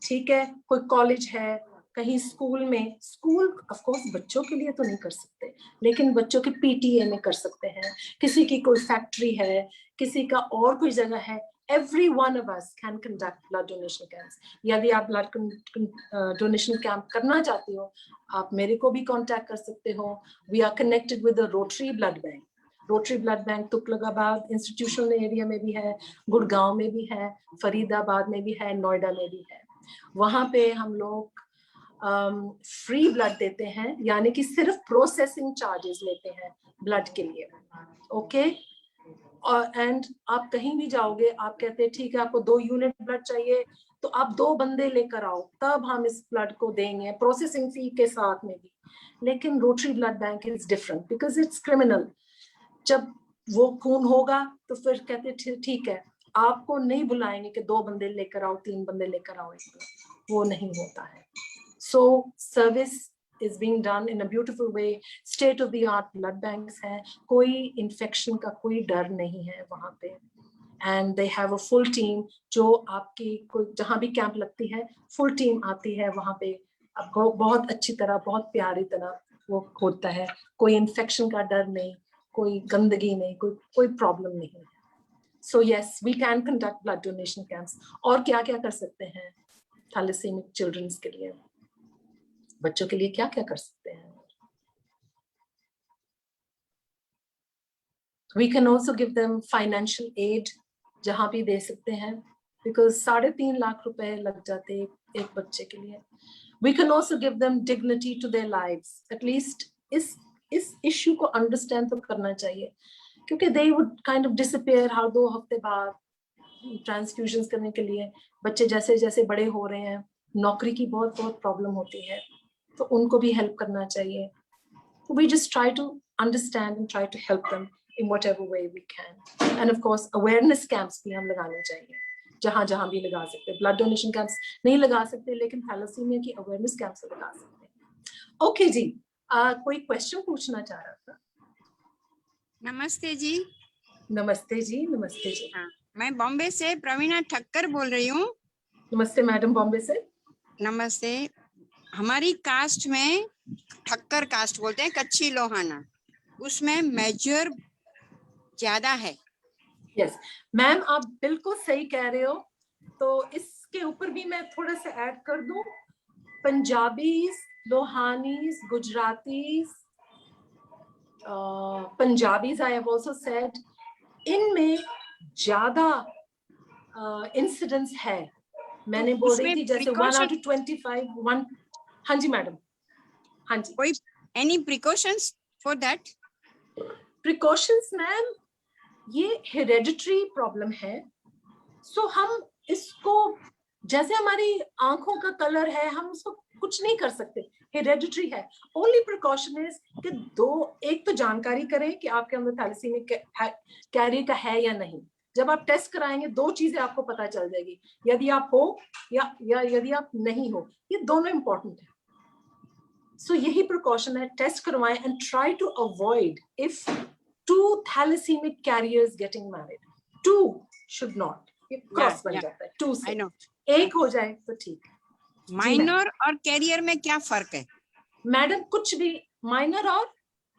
H: ठीक है, कोई कॉलेज है, कहीं स्कूल में, स्कूल ऑफ कोर्स बच्चों के लिए तो नहीं कर सकते, लेकिन बच्चों के पीटीए में कर सकते हैं, किसी की कोई फैक्ट्री है, किसी का और कोई जगह है। Every one of us can conduct blood donation camps. यदि आप ब्लड डोनेशन कैंप करना चाहते हो, आप मेरे को भी कांटेक्ट कर सकते हो। We are connected with the Rotary Blood Bank. Rotary Blood Bank Tughlakabad institutional area में भी है, गुड़गांव में भी है, फरीदाबाद में भी है, नोएडा में भी है। वहाँ पे हम लोग फ्री ब्लड देते हैं, यानी कि सिर्फ प्रोसेसिंग चार्जेस लेते हैं ब्लड के लिए। ओके, और एंड आप कहीं भी जाओगे, आप कहते हैं ठीक है आपको 2 यूनिट ब्लड चाहिए, तो आप 2 बंदे लेकर आओ, तब हम इस ब्लड को देंगे, प्रोसेसिंग फी के साथ में भी। लेकिन rotary blood bank is different because it's criminal. जब वो खून होगा तो फिर कहते ठीक है, आपको नहीं बुलाएंगे कि 2 बंदे लेकर आओ, 3 बंदे लेकर आओ, वो नहीं होता है। So service is being done in a beautiful way. State of the art blood banks हैं, कोई infection का कोई डर नहीं है वहाँ पे, and they have a full team जो आपकी कोई जहाँ भी कैंप लगती है full team आती है वहाँ पे, आपको बहुत अच्छी तरह, बहुत प्यारी तरह वो होता है, कोई infection का डर नहीं, कोई गंदगी नहीं, कोई प्रॉब्लम नहीं है। So yes, we can conduct blood donation camps. और क्या क्या कर सकते हैं थैलेसीमिक चिल्ड्रंस के लिए, बच्चों के लिए क्या क्या कर सकते हैं? We can also give them financial aid, जहाँ भी दे सकते हैं, because 3.5 लाख रुपए लग जाते एक बच्चे के लिए। We can also give them dignity to their lives. At least इस issue को understand तो करना चाहिए, क्योंकि they would kind of disappear हर 2 हफ्ते बाद transfusions करने के लिए। बच्चे जैसे जैसे बड़े हो रहे हैं, नौकरी की बहुत प्रॉब्लम होती है, तो उनको भी हेल्प करना चाहिए। We just try to understand and try to help them in whatever way we can. And of course awareness camps भी हम लगाने चाहिए, जहाँ जहाँ भी लगा सकते हैं। ब्लड डोनेशन कैंप्स नहीं लगा सकते, लेकिन थैलेसीमिया की अवेयरनेस कैंप्स लगा सकते हैं। ओके जी, कोई क्वेश्चन पूछना चाह रहा था?
C: नमस्ते जी।
H: नमस्ते जी, नमस्ते जी।
C: हाँ, मैं बॉम्बे से प्रवीणा ठक्कर बोल रही हूँ।
H: नमस्ते मैडम, बॉम्बे से।
C: नमस्ते। हमारी कास्ट में ठक्कर कास्ट बोलते हैं, कच्ची लोहाना, उसमें मेजर ज्यादा है।
H: यस मैम, आप बिल्कुल सही कह रहे हो। तो इसके ऊपर भी मैं थोड़ा सा ऐड कर दूं, Punjabis, Lohanis, Gujaratis, Punjabis I have also said, इनमें ज्यादा इंसिडेंट्स है। मैंने बोल रही थी जैसे 1 out of 25। हाँ जी मैडम, हाँ जी।
C: कोई any precautions for that?
H: Precautions ma'am, ये हेरेडिटरी प्रॉब्लम है। सो हम इसको, जैसे हमारी आंखों का कलर है, हम उसको कुछ नहीं कर सकते, हेरेडिटरी है। ओनली प्रिकॉशन इज कि एक तो जानकारी करें कि आपके अंदर थैलेसीमिया कैरियर का है या नहीं। जब आप टेस्ट कराएंगे 2 चीजें आपको पता चल जाएगी, यदि आप हो या यदि आप नहीं हो, ये दोनों इंपॉर्टेंट है। सो यही प्रिकॉशन है, टेस्ट करवाएं and try to avoid if 2 thalassaemic carriers getting married. 2 should not. ये क्रॉस बन जाता है 2 से। एक हो जाए तो ठीक है।
C: माइनर और कैरियर में क्या फर्क है
H: मैडम? कुछ भी, माइनर और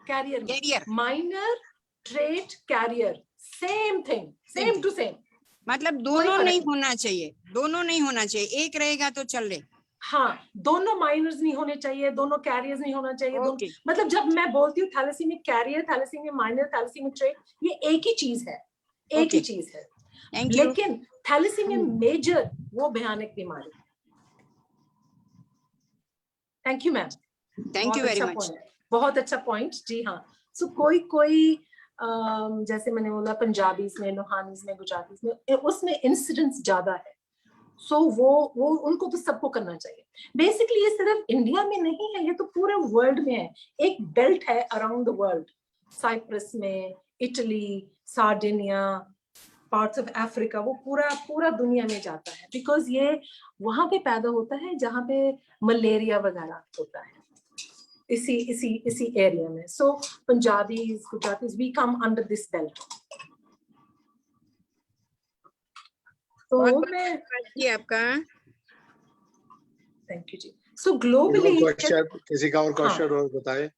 H: carrier, minor trait carrier, same thing, same to same.
C: मतलब दोनों नहीं होना चाहिए, दोनों नहीं होना चाहिए, एक रहेगा तो चल ले।
H: हाँ, दोनों माइनर्स नहीं होने चाहिए, दोनों कैरियर्स नहीं होना चाहिए। मतलब जब मैं बोलती हूँ thalassaemic carrier, thalassaemic minor, thalassaemic trait, ये एक ही चीज है, एक ही चीज है। लेकिन थैलेसीमिया मेजर वो भयानक बीमारी। Thank you ma'am,
C: thank you very much,
H: बहुत अच्छा पॉइंट जी। हाँ, सो कोई जैसे मैंने बोला पंजाबीज में, लोहानीज में, गुजरातीज में, उसमें इंसिडेंट्स ज्यादा है। सो वो उनको तो सबको करना चाहिए। बेसिकली ये सिर्फ इंडिया में नहीं है, ये तो पूरे वर्ल्ड में है। एक बेल्ट है अराउंड द वर्ल्ड, साइप्रस में, Italy, Sardinia, parts of Africa, वो पूरा दुनिया में जाता है, बिकॉज ये वहां पे पैदा होता है जहाँ पे मलेरिया वगैरह होता है, इसी एरिया में। So Punjabis, Gujaratis, we come under this belt. तो मैं
C: आपका
H: thank you ji. So globally
B: किसी का और क्वेश्चन और बताएं।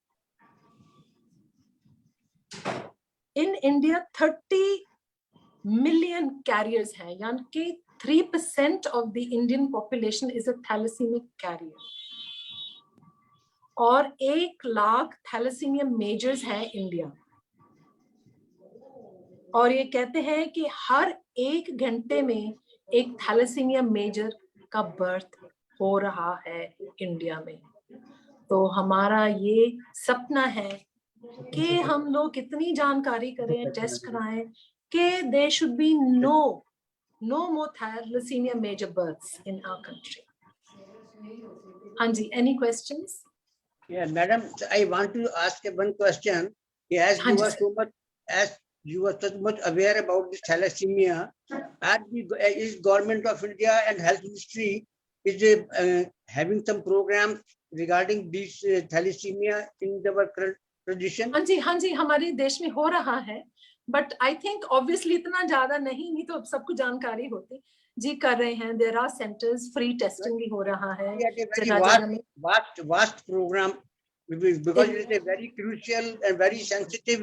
H: इन इंडिया 30 मिलियन कैरियर्स हैं, यानी कि 3% of the Indian population is a thalassaemic carrier, और 1 लाख थैलेसीमिया मेजर्स हैं इंडिया। और ये कहते हैं कि हर 1 घंटे में एक थैलेसीमिया मेजर का बर्थ हो रहा है इंडिया में। तो हमारा ये सपना है कि हम लोग इतनी जानकारी करें, टेस्ट कराएं कि there should be no more thalassemia major births in our country. हाँ जी, any questions?
E: Yeah, madam, I want to ask one question. As you were so much aware about this thalassemia, is Government of India and Health Ministry is having some programs regarding this thalassemia in our current tradition?
H: हाँ जी, हमारे देश में हो रहा है, but I think obviously इतना ज्यादा नहीं तो अब सबको जानकारी होती जी, कर रहे हैं। There are centres, free testing भी हो रहा है।
E: Vast program, because it is a very crucial and very sensitive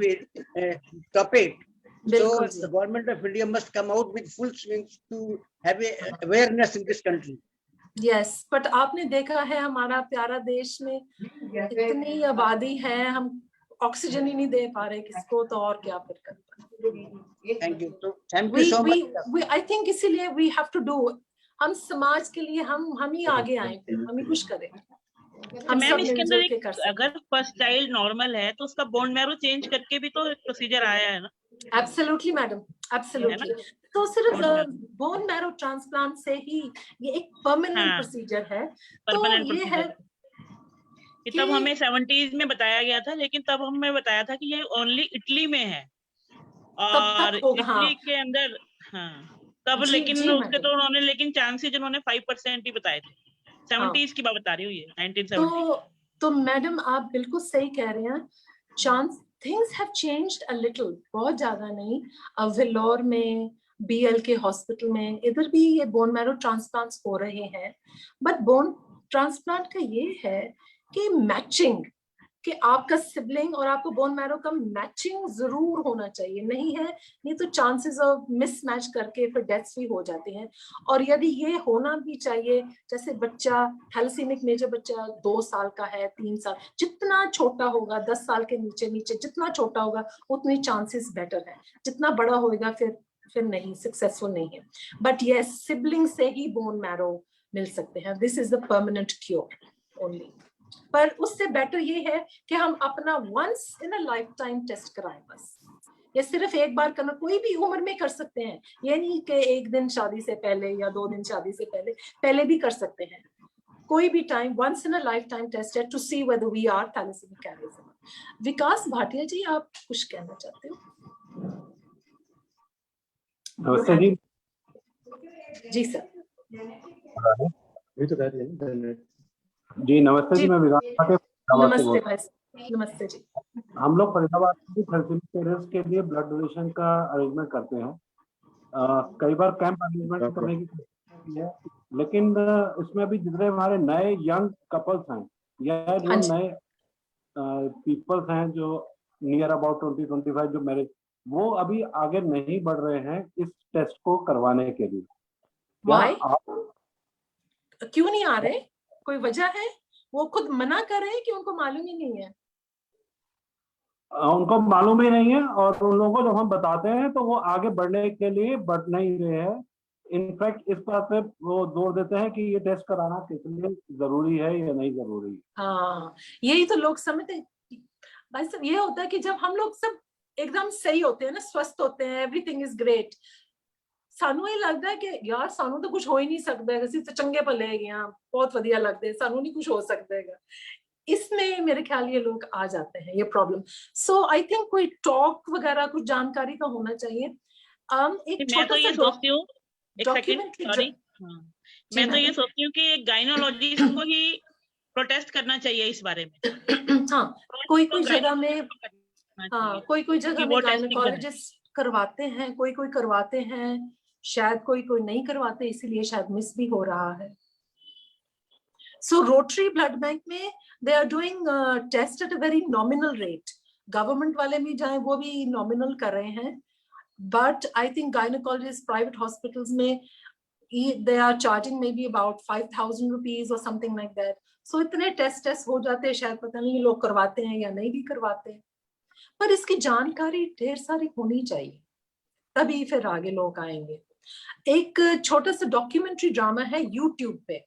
E: topic. So the Government of India must come out with full swings to have a awareness in this country.
H: Yes, but आपने देखा है हमारा प्यारा देश में इतनी आबादी है, हम ऑक्सीजन ही नहीं दे पा रहे किसको, तो और क्या फिर करना।
E: Thank you. So thank you so much.
H: I think इसीलिए we have to do, हम समाज के लिए हम ही आगे आए, हम ही कुछ करें।
J: मैम इसके अंदर अगर फर्स्ट चाइल्ड नॉर्मल है तो उसका बोन मैरो चेंज करके भी तो प्रोसीजर आया है ना।
H: Absolutely madam, absolutely. तो सिर्फ बोन मैरो ट्रांसप्लांट से ही ये एक परमानेंट प्रोसीजर है। तो ये है
J: कि तब हमें 70s में बताया गया था, लेकिन तब हमें बताया था कि ये ओनली इटली में है, और इटली के अंदर तब लेकिन उसके तो उन्होंने लेकिन चांसेस उन्होंने 5% ही बताए थे। 70s की बात बता रही हूँ, ये 1970।
H: तो मैडम आप बिल्कुल सही कह रहे हैं, chance things have changed a little, बहुत ज्यादा नहीं। वेल्लोर में, BLK हॉस्पिटल में, इधर भी ये बोन मैरो ट्रांसप्लांट्स हो रहे हैं। बट बोन ट्रांसप्लांट का ये है कि मैचिंग, कि आपका सिबलिंग और आपको बोन मैरो का मैचिंग जरूर होना चाहिए, नहीं तो चांसेस ऑफ मिसमैच करके फिर डेथ्स भी हो जाते हैं। और यदि ये होना भी चाहिए, जैसे बच्चा थैलेसीमिक मेजर बच्चा 2 साल का है, 3 साल, जितना छोटा होगा, 10 साल के नीचे जितना छोटा होगा उतनी चांसेस बेटर है। जितना बड़ा होगा फिर नहीं, सक्सेसफुल नहीं है। बट यस, सिबलिंग से ही बोन मैरो मिल सकते हैं। This is the permanent cure only. पर उससे बेटर ये है कि हम अपना once in a lifetime test कराएं बस। ये सिर्फ एक बार करना, कोई भी उम्र में कर सकते हैं, ये नहीं कि 1 दिन शादी से पहले या 2 दिन शादी से पहले भी कर सकते हैं। कोई भी time, once in a lifetime test है to see whether we are thalassemic carriers. Vikas Bhatia ji, आप कुछ कहना चाहते हो?
K: नमस्ते जी।
H: जी सर।
K: जी नमस्ते जी, मैं विकास
H: नमस्ते भाई, नमस्ते जी।
K: हम लोग फरीदाबाद में थैलेसीमिक कैरियर्स के लिए ब्लड डोनेशन का अरेंजमेंट करते हैं। कई बार कैंप अरेंजमेंट करने की कोशिश की है, लेकिन इसमें अभी जितने हमारे नए यंग कपल्स हैं या जो नए पीपल्स हैं जो नियर अबाउट 20-25 जो मैरिज, वो अभी आगे नहीं बढ़ रहे हैं इस टेस्ट को करवाने के लिए।
H: क्यों नहीं आ रहे? कोई वजह है? वो खुद मना कर रहे हैं कि उनको मालूम ही नहीं है?
K: उनको मालूम ही नहीं है, और उन लोगों को जब हम बताते हैं तो वो आगे बढ़ने के लिए बढ़ नहीं रहे हैं। इनफैक्ट इस बात पे वो जोर देते हैं कि ये टेस्ट कराना कितने जरूरी है या नहीं जरूरी।
H: हाँ, यही तो लोग समझते हैं भाई साहब। ये होता है कि जब हम लोग सब एकदम सही होते हैं ना, स्वस्थ होते हैं, एवरीथिंग इज ग्रेट, ਸਾਨੂੰ ਇਹ ਲੱਗਦਾ ਹੈ ਕਿ ਯਾਰ ਸਾਨੂੰ ਤਾਂ ਕੁਝ ਹੋ ਹੀ ਨਹੀਂ ਸਕਦਾ ਹੈ, ਅਸੀਂ ਤਾਂ ਚੰਗੇ ਭਲੇ ਹੈਗੇ ਆ, बहुत ਵਧੀਆ लगते हैं, ਸਾਨੂੰ नहीं कुछ हो सकता है। इसमें मेरे ख्याल ये लोग आ जाते हैं, ये प्रॉब्लम। सो आई थिंक कोई टॉक वगैरह कुछ जानकारी का होना चाहिए। एक
J: मैं तो ये सोचती हूँ, एक सेकंड,
H: डॉक्यूमेंट्री
J: सॉरी, मैं तो ये सोचती हूँ कि गायनोलॉजिस्ट को ही प्रोटेस्ट करना चाहिए इस बारे में।
H: हाँ, कोई कोई जगह में, हाँ, कोई कोई जगह में गायनोकोलॉजिस्ट करवाते हैं, कोई कोई करवाते हैं, शायद कोई कोई नहीं करवाते, इसीलिए शायद मिस भी हो रहा है। So Rotary Blood Bank में they are doing test at a very nominal rate. Government वाले भी जाए वो भी nominal कर रहे हैं, but I think gynecologists private hospitals में they are charging maybe about 5,000 rupees or something like that. So इतने टेस्ट हो जाते हैं, शायद पता नहीं लोग करवाते हैं या नहीं भी करवाते हैं, पर इसकी जानकारी ढेर सारी होनी चाहिए, तभी फिर आगे लोग आएंगे। एक छोटा सा डॉक्यूमेंट्री ड्रामा है यूट्यूब पे,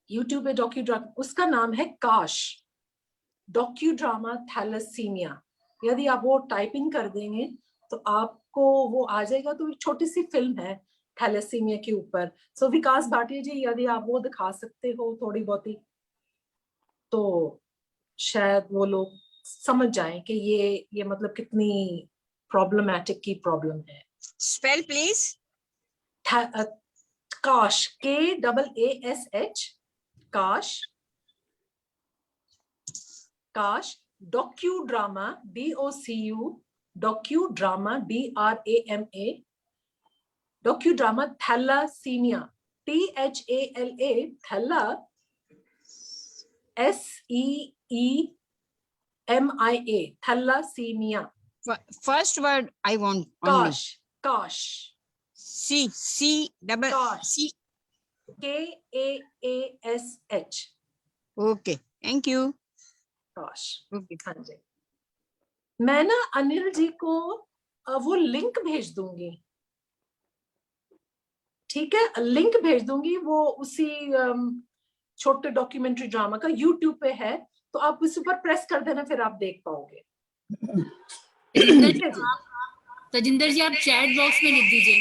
H: यूट्यूब पे डॉक्यू ड्रामा, उसका नाम है काश, डॉक्यू ड्रामा थैलेसीमिया। यदि आप वो टाइपिंग कर देंगे तो आपको वो आ जाएगा। तो एक छोटी सी फिल्म है थैलेसीमिया के ऊपर। सो विकास भाटिया जी, यदि आप वो दिखा सकते हो थोड़ी बहुती, तो शायद वो लोग समझ जाएं कि ये मतलब कितनी प्रॉब्लमैटिक की प्रॉब्लम है।
C: Spell please.
H: काश, KAASH, काश, काश, docu drama, DOCU, docu drama, DRAMA, docu drama thalassaemia, THALA, थैला, SEEMIA, thalassaemia.
C: First word I want.
H: काश, काश,
C: C
H: KAASH।
C: Okay, thank you.
H: काश, हाँ जी। मैं ना अनिल जी को वो लिंक भेज दूंगी, ठीक है, लिंक भेज दूंगी, वो उसी छोटे डॉक्यूमेंट्री ड्रामा का यूट्यूब पे है, तो आप उस पर प्रेस कर देना, फिर आप देख पाओगे।
L: तजिंदर जी, आप चैट बॉक्स में लिख दीजिए,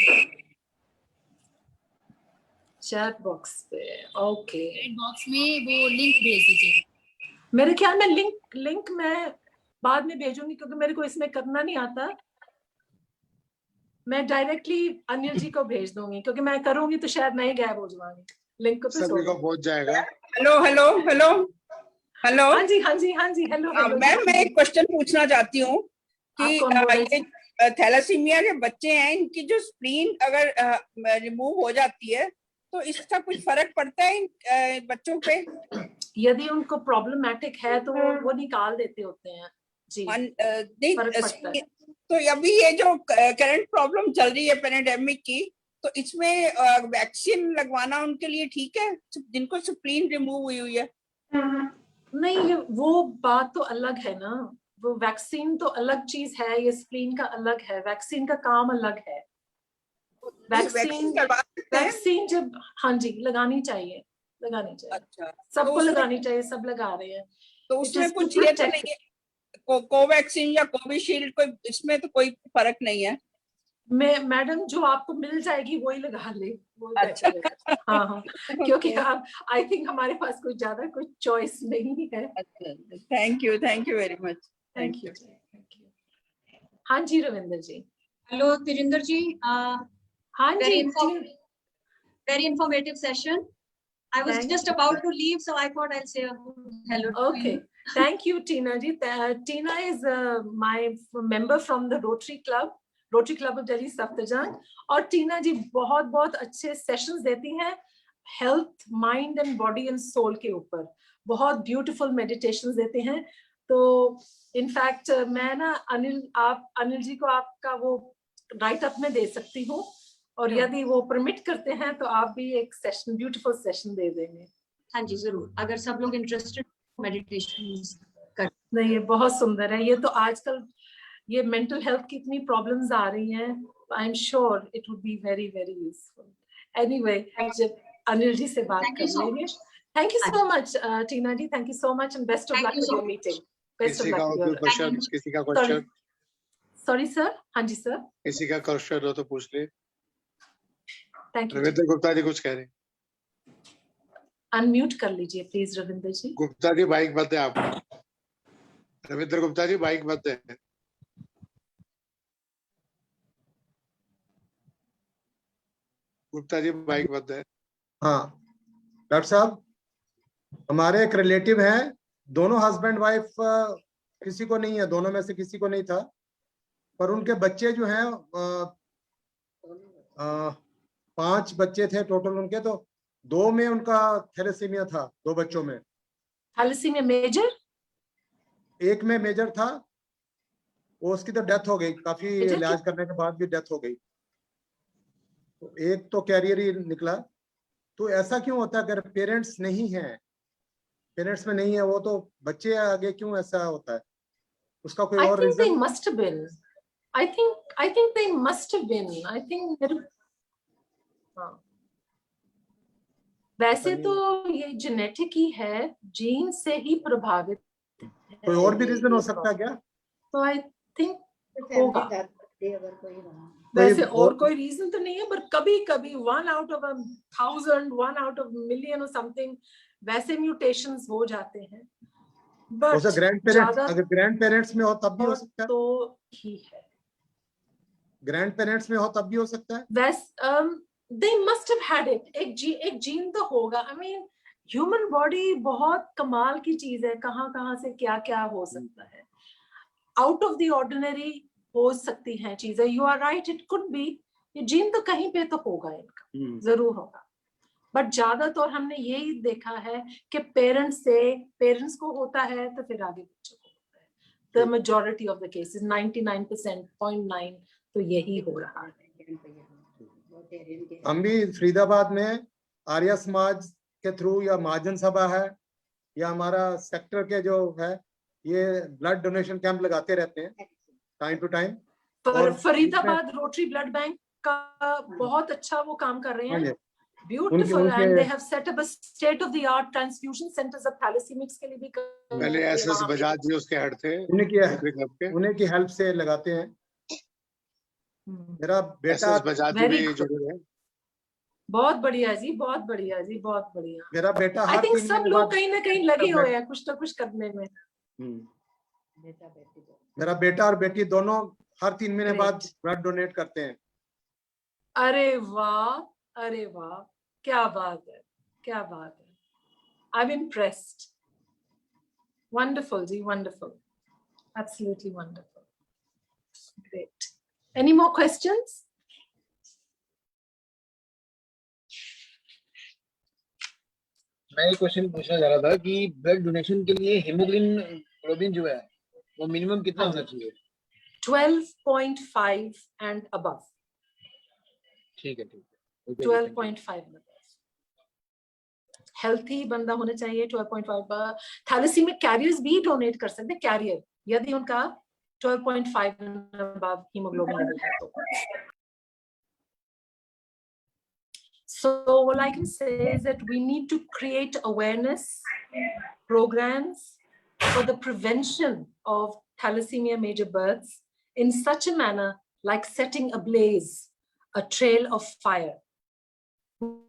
H: चैट बॉक्स पे, ओके,
L: चैट बॉक्स में वो लिंक भेज दीजिएगा।
H: मेरे ख्याल में लिंक मैं बाद में भेजूंगी, क्योंकि मेरे को इसमें करना नहीं आता। मैं डायरेक्टली अनिल जी को भेज दूंगी, क्योंकि मैं करूंगी तो शायद नहीं गायब हो जाऊंगी। लिंक को
B: सभी को पहुंच जाएगा।
M: हेलो हेलो हेलो हेलो,
H: हाँ जी हाँ जी हाँ जी, हेलो।
M: मैम, मैं एक क्वेश्चन पूछना चाहती हूँ कि ये थैलासीमिया के बच्चे हैं, इनकी जो स्प्लीन अगर रिमूव हो जाती है तो इसका कुछ फर्क पड़ता है इन बच्चों पे?
H: यदि उनको प्रॉब्लमैटिक है तो वो निकाल देते होते हैं जी।
M: नहीं, तो अभी ये जो करंट प्रॉब्लम चल रही है पेंडेमिक की, तो इसमें वैक्सीन लगवाना उनके लिए ठीक है, जिनको स्प्लीन रिमूव हुई है?
H: नहीं, वो बात तो अलग है ना, वो वैक्सीन तो अलग चीज है, ये स्प्लीन का अलग है, वैक्सीन का काम अलग है। वैक्सीन जब, हाँ जी, लगानी चाहिए।
M: अच्छा,
H: सबको लगानी चाहिए, सब लगा रहे हैं।
M: तो उसमें कुछ ये तो नहीं है, कोवैक्सीन या कोविशील्ड, कोई इसमें तो कोई फर्क नहीं है?
H: मैडम, जो आपको मिल जाएगी वही लगा ले।
M: अच्छा,
H: हाँ हाँ, क्योंकि आप, आई थिंक हमारे पास कोई ज्यादा कोई चॉइस नहीं है।
M: Thank you very much,
H: thank you. हाँ जी, रविंदर जी।
N: हेलो तेजिंदर जी,
H: हाँ जी,
N: very informative session. I was just about to leave, so I thought I'll say a hello.
H: Okay, thank you, Tina ji. Tina is my member from the Rotary Club of Delhi Safdarjung, और टीना जी बहुत बहुत अच्छे sessions देती हैं health, mind and body and soul के ऊपर, बहुत beautiful meditations देते हैं। तो इनफैक्ट मैं ना अनिल जी को आपका वो राइट अप में दे सकती हूँ, और यदि वो परमिट करते हैं तो आप भी एक सेशन, ब्यूटीफुल सेशन दे देंगे।
N: हाँ जी, जरूर, अगर सब लोग इंटरेस्टेड मेडिटेशन कर।
H: नहीं, ये बहुत सुंदर है। ये तो आजकल ये मेंटल हेल्थ की इतनी प्रॉब्लम्स आ रही हैं, I am sure it would be very very useful. Anyway, जब अनिल जी से बात कर लेंगे। Thank you so much Tina ji, thank you so much and best of luck with your meeting. Best of luck.
B: किसी का क्वेश्चन?
H: सॉरी सर, हाँ जी sir,
B: किसी का क्वेश्चन हो तो पूछ ले।
H: Thank you.
B: रविंद्र गुप्ता जी कुछ कह रहे हैं।
H: अनम्यूट कर लीजिए प्लीज रविंद्र जी।
B: गुप्ता जी माइक बंद है आपका। रविंद्र गुप्ता जी माइक बंद है। गुप्ता जी माइक बंद है।
I: हाँ डॉक्टर साहब, हमारे एक रिलेटिव हैं, दोनों हस्बैंड वाइफ, किसी को नहीं है, दोनों में से किसी को नहीं था, पर उनके बच्चे जो हैं 5 बच्चे थे टोटल उनके, तो 2 में उनका थैलेसीमिया था, 2 बच्चों में।
H: Thalassaemia major?
I: एक में मेजर था, वो उसकी तो डेथ हो गई, काफी इलाज करने के बाद भी डेथ हो गई। तो एक तो कैरियर ही निकला। तो ऐसा क्यों होता है अगर पेरेंट्स नहीं है, पेरेंट्स में नहीं है वो, तो बच्चे आगे क्यों ऐसा होता है? उसका कोई और reason?
H: I think they must have been. I think they must have been. I think हाँ। वैसे तो ये जेनेटिक ही है, जीन से ही प्रभावित है।
I: कोई और भी रीजन हो सकता है क्या?
H: तो आई थिंक होगा। वैसे और कोई रीजन तो नहीं है, पर कभी कभी 1 out of 1,000, 1 out of million और समथिंग वैसे म्यूटेशंस हो जाते हैं। बट
I: अगर ग्रैंड पेरेंट्स में हो तब भी हो सकता है,
H: तो ही है।
I: ग्रैंड पेरेंट्स में हो तब भी हो सकता है।
H: वैसे they must have had it. एक जीन तो होगा। I mean, ह्यूमन बॉडी बहुत कमाल की चीज है, कहाँ से क्या क्या हो सकता है। आउट ऑफ द ऑर्डिनरी हो सकती हैं चीजें। You are right, it could be. ये जीन तो कहीं पे तो होगा, इनका जरूर होगा। बट ज्यादातर हमने यही देखा है कि पेरेंट्स को होता है तो फिर आगे बच्चों को होता है। The majority of the cases 99% 0.9 तो यही हो रहा है।
I: हम भी फरीदाबाद में आर्य समाज के थ्रू, या महाजन सभा है, या हमारा सेक्टर के जो है, ये ब्लड डोनेशन कैंप लगाते रहते हैं टाइम टू टाइम।
H: पर फरीदाबाद रोटरी ब्लड बैंक का बहुत अच्छा वो काम कर रहे हैं। Beautiful, and they have set up a state of the art transfusion centres of thalassemics के लिए भी।
B: पहले एसएस बजाज जी उसके हेड थे,
I: उन्हीं की हेल्प से लगाते हैं। मेरा बेटा
B: बजाज जी भी जुड़े हैं।
H: बहुत बढ़िया जी, बहुत बढ़िया जी, बहुत बढ़िया।
I: मेरा बेटा
H: आई थिंक सब लोग कहीं ना कहीं लगे हुए हैं कुछ ना कुछ करने में।
I: मेरा बेटा और बेटी दोनों हर 3 महीने बाद ब्लड डोनेट करते हैं।
H: अरे वाह, अरे वाह, क्या बात है, क्या बात है। I am impressed. वंडरफुल जी, wonderful, absolutely wonderful, great. Any more questions?
O: मैं एक क्वेश्चन पूछना चाह रहा था कि ब्लड डोनेशन के लिए हीमोग्लोबिन जो है वो मिनिमम कितना होना चाहिए?
H: 12.5 एंड अबव।
O: ठीक है, ठीक है।
H: 12.5 हेल्थी बंदा होना चाहिए। 12.5 थैलेसीमिया कैरियर्स भी डोनेट कर सकते हैं, कैरियर, यदि उनका 12.5 अबव हीमोग्लोबिन लेवल है तो। So all I can say is that we need to create awareness programs for the prevention of thalassemia major births in such a manner like setting ablaze a trail of fire.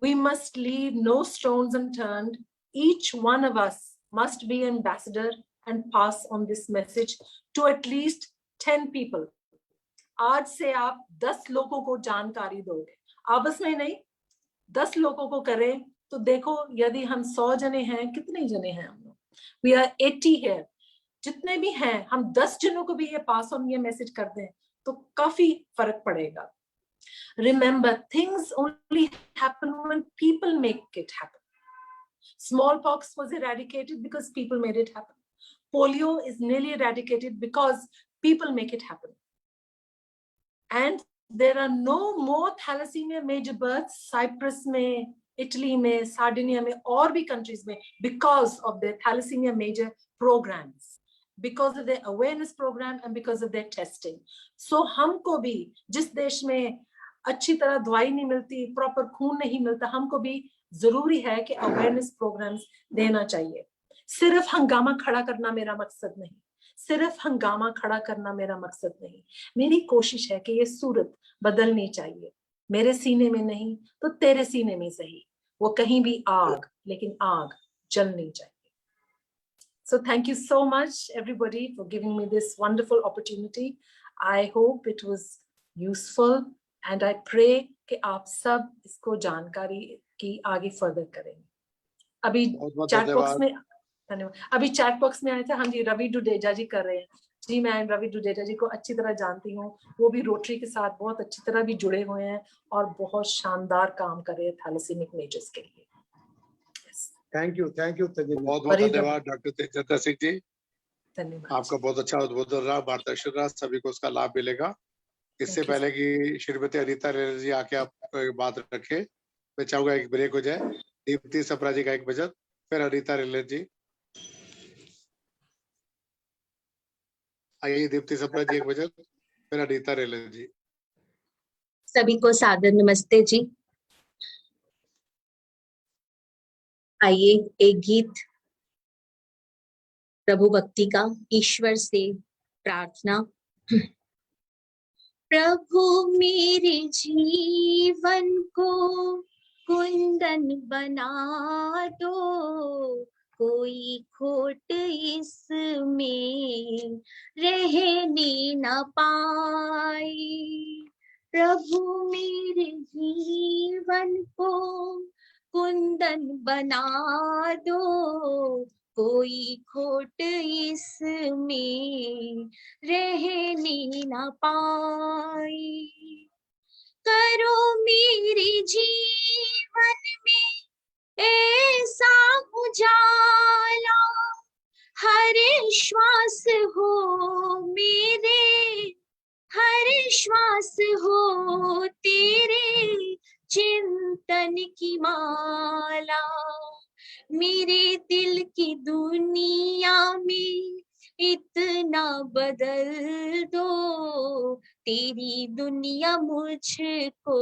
H: We must leave no stones unturned. Each one of us must be an ambassador and pass on this message to at least 10 people. आज से आप 10 लोगों को जानकारी दोगे, आपस में नहीं, 10 लोगों को करें तो देखो, यदि हम 100 जने हैं, कितने जने हैं हम लोग? We are 80 here. जितने भी हैं, हम 10 जनों को भी ये पास ऑन ये मैसेज कर दें तो काफी फर्क पड़ेगा। Remember, things only happen when people make it happen. Smallpox was eradicated because people made it happen. Polio is nearly eradicated because people make it happen. And there are no more thalassemia major births Cyprus में, Italy में, Sardinia में, और भी countries में, because of their thalassemia major programs, because of their awareness program and because of their testing. So हमको भी, जिस देश में अच्छी तरह दवाई नहीं मिलती, प्रॉपर खून नहीं मिलता, हमको भी जरूरी है कि अवेयरनेस प्रोग्राम्स देना चाहिए। सिर्फ हंगामा खड़ा करना मेरा मकसद नहीं, सिर्फ हंगामा खड़ा करना मेरा मकसद नहीं। मेरी कोशिश है कि ये सूरत बदलनी चाहिए, मेरे सीने में नहीं तो तेरे सीने में सही, वो कहीं भी आग, लेकिन आग जलनी चाहिए। So thank you so much everybody for giving me this wonderful opportunity. I hope it was useful and I pray कि आप सब इसको जानकारी की आगे फर्दर करेंगे। अभी चैट बॉक्स में, धन्यवाद, अभी चैट बॉक्स में आए थे, हाँ जी रवि डुडेजा जी कर रहे हैं जी। मैं रवि डुडेजा जी को अच्छी तरह जानती हूँ, वो भी रोटरी के साथ बहुत अच्छी तरह भी जुड़े हुए हैं और बहुत शानदार काम कर रहे हैं थैलेसीमिक मेजर्स के लिए।
I: Thank you Tajinder.
B: बहुत बहुत धन्यवाद डॉक्टर तेजिंदर सिंह जी,
H: धन्यवाद।
B: आपका बहुत अच्छा उद्बोधन रहा, मार्गदर्शन रहा, सभी को उसका लाभ मिलेगा। इससे पहले कि श्रीमती अनीता रेलर जी आके आप बात रखे, मैं चाहूंगा एक ब्रेक हो जाए। दीप्ति सप्रा जी का 1 बजे, फिर अनीता रेलर जी। आइए दीप्ति सप्रा जी 1 बजे, फिर अनीता रेलर जी।
P: सभी को सादर नमस्ते जी। आइए एक गीत प्रभु भक्ति का, ईश्वर से प्रार्थना। प्रभु मेरे जीवन को कुंदन बना दो, कोई खोट इसमें रहने न पाए। प्रभु मेरे जीवन को कुंदन बना दो, कोई खोट इसमें रहने न पाए। करो मेरे जीवन में ऐसा उजाला, हर श्वास हो मेरे, हर श्वास हो तेरे चिंतन की माला। मेरे दिल की दुनिया में इतना बदल दो, तेरी दुनिया मुझको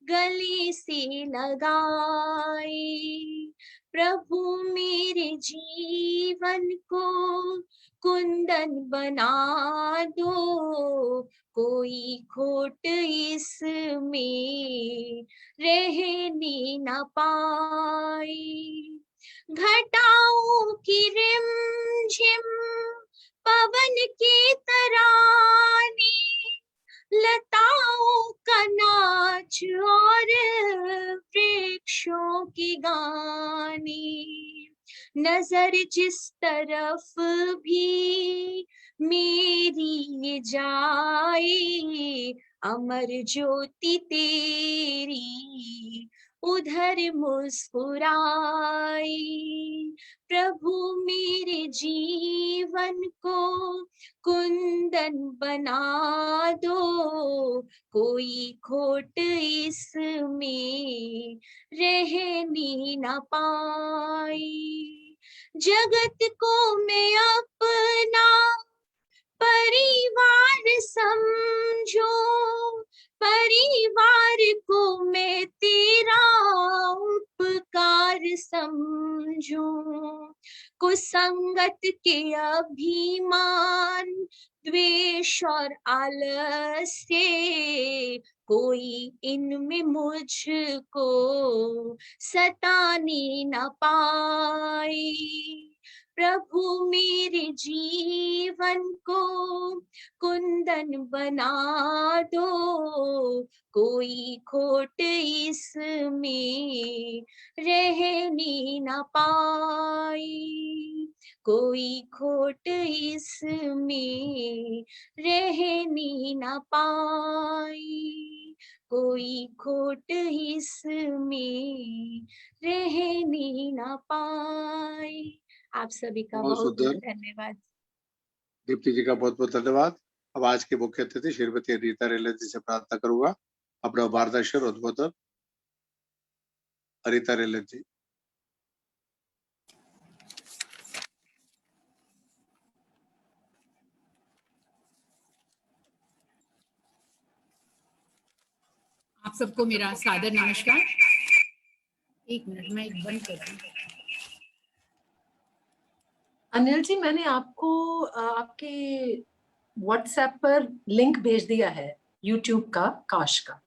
P: गले से लगाए। प्रभु मेरे जीवन को कुंदन बना दो, कोई खोट इसमें रहने न पाए। घटाओं की रिमझिम पवन के तराने, लताओं का नाच और वृक्षों के गाने, नजर जिस तरफ भी मेरी जाए, अमर ज्योति तेरी उधर मुस्कुराए। प्रभु मेरे जीवन को कुंदन बना दो, कोई खोट इसमें रहने न पाए। जगत को मैं अपना परिवार समझो, परिवार को मैं तेरा उपकार समझूं। कुसंगत के अभिमान, द्वेष और आलस्य, कोई इनमें मुझको सताने न पाए। प्रभु मेरे जीवन को कुंदन बना दो, कोई खोट इसमें रहने न पाए। कोई खोट इसमें रहने न पाए, कोई खोट इसमें रहने न पाए। आप सभी का
B: बहुत
P: बहुत बहुत
B: सुंदर।
P: धन्यवाद।
B: दीप्ति जी का बहुत बहुत धन्यवाद। अब आज के मुख्य अतिथि श्रीमती अनीता रेलर जी से प्रार्थना करूंगा अपना मार्गदर्शन उद्बोधन। अनीता रेलर जी।
L: आप सबको मेरा सादर नमस्कार। एक मिनट मैं एक बंद कर दूं।
H: अनिल जी, मैंने आपको आपके व्हाट्सएप पर लिंक भेज दिया है यूट्यूब का, काश का।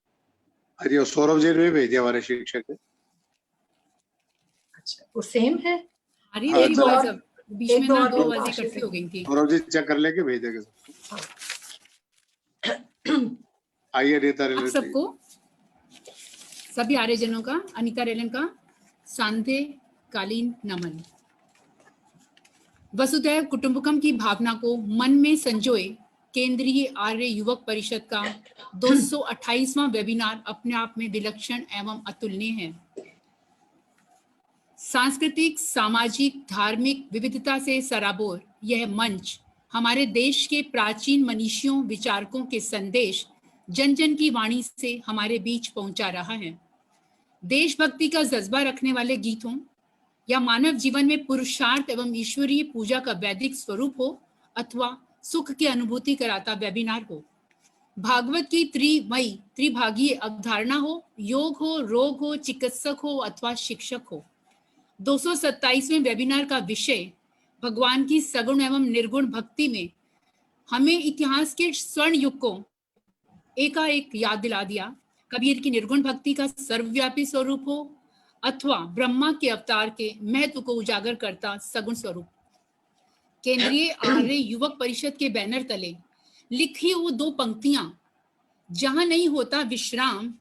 B: अरे वो सौरभ जी ने भी भेज दिया, हमारे शिक्षक ने।
H: अच्छा, वो सेम है?
L: अरे
B: हाँ,
L: मेरी
B: चलो।
L: आवाज अब बीच में ना 2 आवाजें
H: काश
L: इकट्ठी हो गई थी।
B: सौरभ जी चेक कर लेके भेज देंगे सबको। आइए रीता
L: आप
B: रेलवे।
L: सबको, सभी आर्यजनों का, अनिता रेलन का सांध्य कालीन नमन। वसुधैव कुटुंबकम की भावना को मन में संजोए केंद्रीय आर्य युवक परिषद का 228वां वेबिनार अपने आप में विलक्षण एवं अतुलनीय है। सांस्कृतिक, सामाजिक, धार्मिक विविधता से सराबोर यह मंच हमारे देश के प्राचीन मनीषियों, विचारकों के संदेश जन जन की वाणी से हमारे बीच पहुंचा रहा है। देशभक्ति का जज्बा रखने वाले गीतों या मानव जीवन में पुरुषार्थ एवं ईश्वरीय पूजा का वैदिक स्वरूप हो अथवा सुख की अनुभूति कराता वेबिनार हो, भागवत की त्रिभागीय अवधारणा हो, योग हो, रोग हो, चिकित्सक हो अथवा शिक्षक हो। 227वें वेबिनार का विषय भगवान की सगुण एवं निर्गुण भक्ति में हमें इतिहास के स्वर्ण युग को एकाएक याद दिला दिया। कबीर की निर्गुण भक्ति का सर्वव्यापी स्वरूप हो अथवा ब्रह्मा के अवतार के महत्व को उजागर करता सगुण स्वरूप। केंद्रीय आर्य युवक परिषद के बैनर तले लिखी वो 2 पंक्तियां, जहां नहीं होता विश्राम,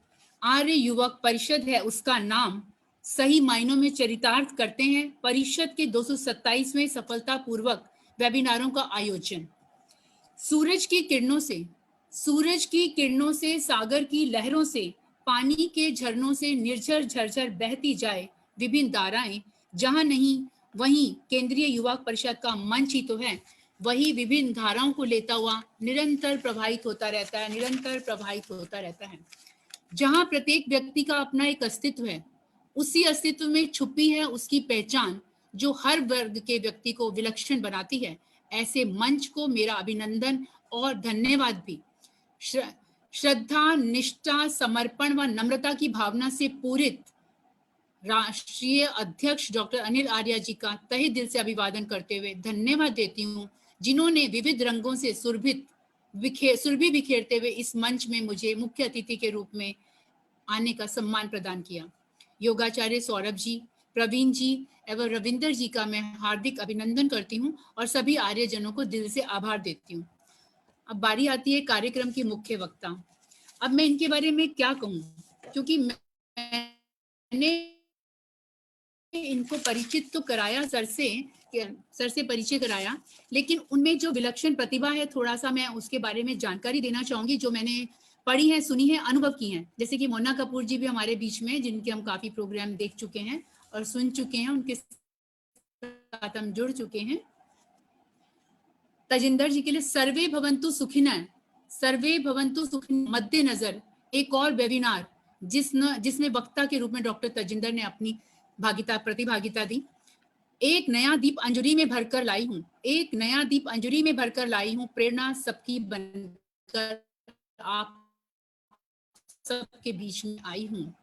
L: आर्य युवक परिषद है उसका नाम, सही मायनों में चरितार्थ करते हैं परिषद के 227वें सफलतापूर्वक वेबिनारों का आयोजन। सूरज की किरणों से, सागर की लहरों से, पानी के झरनों से निर्झर झरझर बहती जाए विभिन्न धाराएं, जहां नहीं वहीं केंद्रीय युवा परिषद का मंच ही तो है, वही विभिन्न धाराओं को लेता हुआ निरंतर प्रवाहित होता रहता है। जहां प्रत्येक व्यक्ति का अपना एक अस्तित्व है, उसी अस्तित्व में छुपी है उसकी पहचान, जो हर वर्ग के व्यक्ति को विलक्षण बनाती है। ऐसे मंच को मेरा अभिनंदन और धन्यवाद भी। श्रद्धा, निष्ठा, समर्पण व नम्रता की भावना से पूरित राष्ट्रीय अध्यक्ष डॉक्टर अनिल आर्य जी का तहे दिल से अभिवादन करते हुए धन्यवाद देती हूँ, जिन्होंने विविध रंगों से सुरभि बिखेरते हुए इस मंच में मुझे मुख्य अतिथि के रूप में आने का सम्मान प्रदान किया। योगाचार्य सौरभ जी, प्रवीण जी एवं रविंदर जी का मैं हार्दिक अभिनंदन करती हूँ और सभी आर्यजनों को दिल से आभार देती हूँ। अब बारी आती है कार्यक्रम की मुख्य वक्ता। अब मैं इनके बारे में क्या कहूँ, क्योंकि मैंने इनको परिचित तो कराया, सर से परिचय कराया, लेकिन उनमें जो विलक्षण प्रतिभा है, थोड़ा सा मैं उसके बारे में जानकारी देना चाहूंगी, जो मैंने पढ़ी है, सुनी है, अनुभव की हैं। जैसे कि मोना कपूर जी भी हमारे बीच में, जिनके हम काफी प्रोग्राम देख चुके हैं और सुन चुके हैं, उनके साथ हम जुड़ चुके हैं। तजिंदर जी के लिए सर्वे भवन्तु सुखिनः मद्देनजर एक और वेबिनार जिसमें वक्ता के रूप में डॉक्टर तजिंदर ने अपनी प्रतिभागिता दी। एक नया दीप अंजलि में भरकर लाई हूँ, प्रेरणा सबकी बनकर आप सबके बीच में आई हूँ।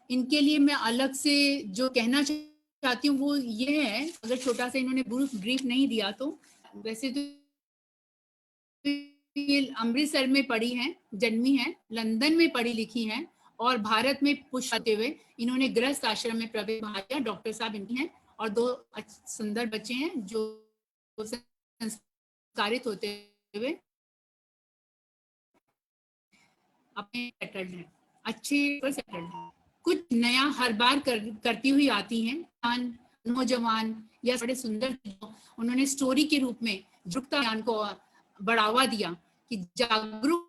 L: इनके लिए मैं अलग से जो कहना चाहती हूँ वो ये है, अगर छोटा सा इन्होंने ब्रीफ नहीं दिया तो, वैसे तो ये अमृतसर में पढ़ी हैं, जन्मी हैं, लंदन में पढ़ी लिखी हैं और भारत में पुष्प करते हुए इन्होंने गृहस्थ आश्रम में प्रवेश किया। डॉक्टर साहब इनकी हैं और 2 सुंदर बच्चे हैं जो संस्कारित होते हुए अपने सेटल्ड हैं, अच्छे पर सेटल्ड हैं। कुछ नया हर बार करती हुई आती हैं, नौजवान या बड़े सुंदर। उन्होंने स्टोरी के रूप में जागरूकता ज्ञान को बढ़ावा दिया कि जागरूक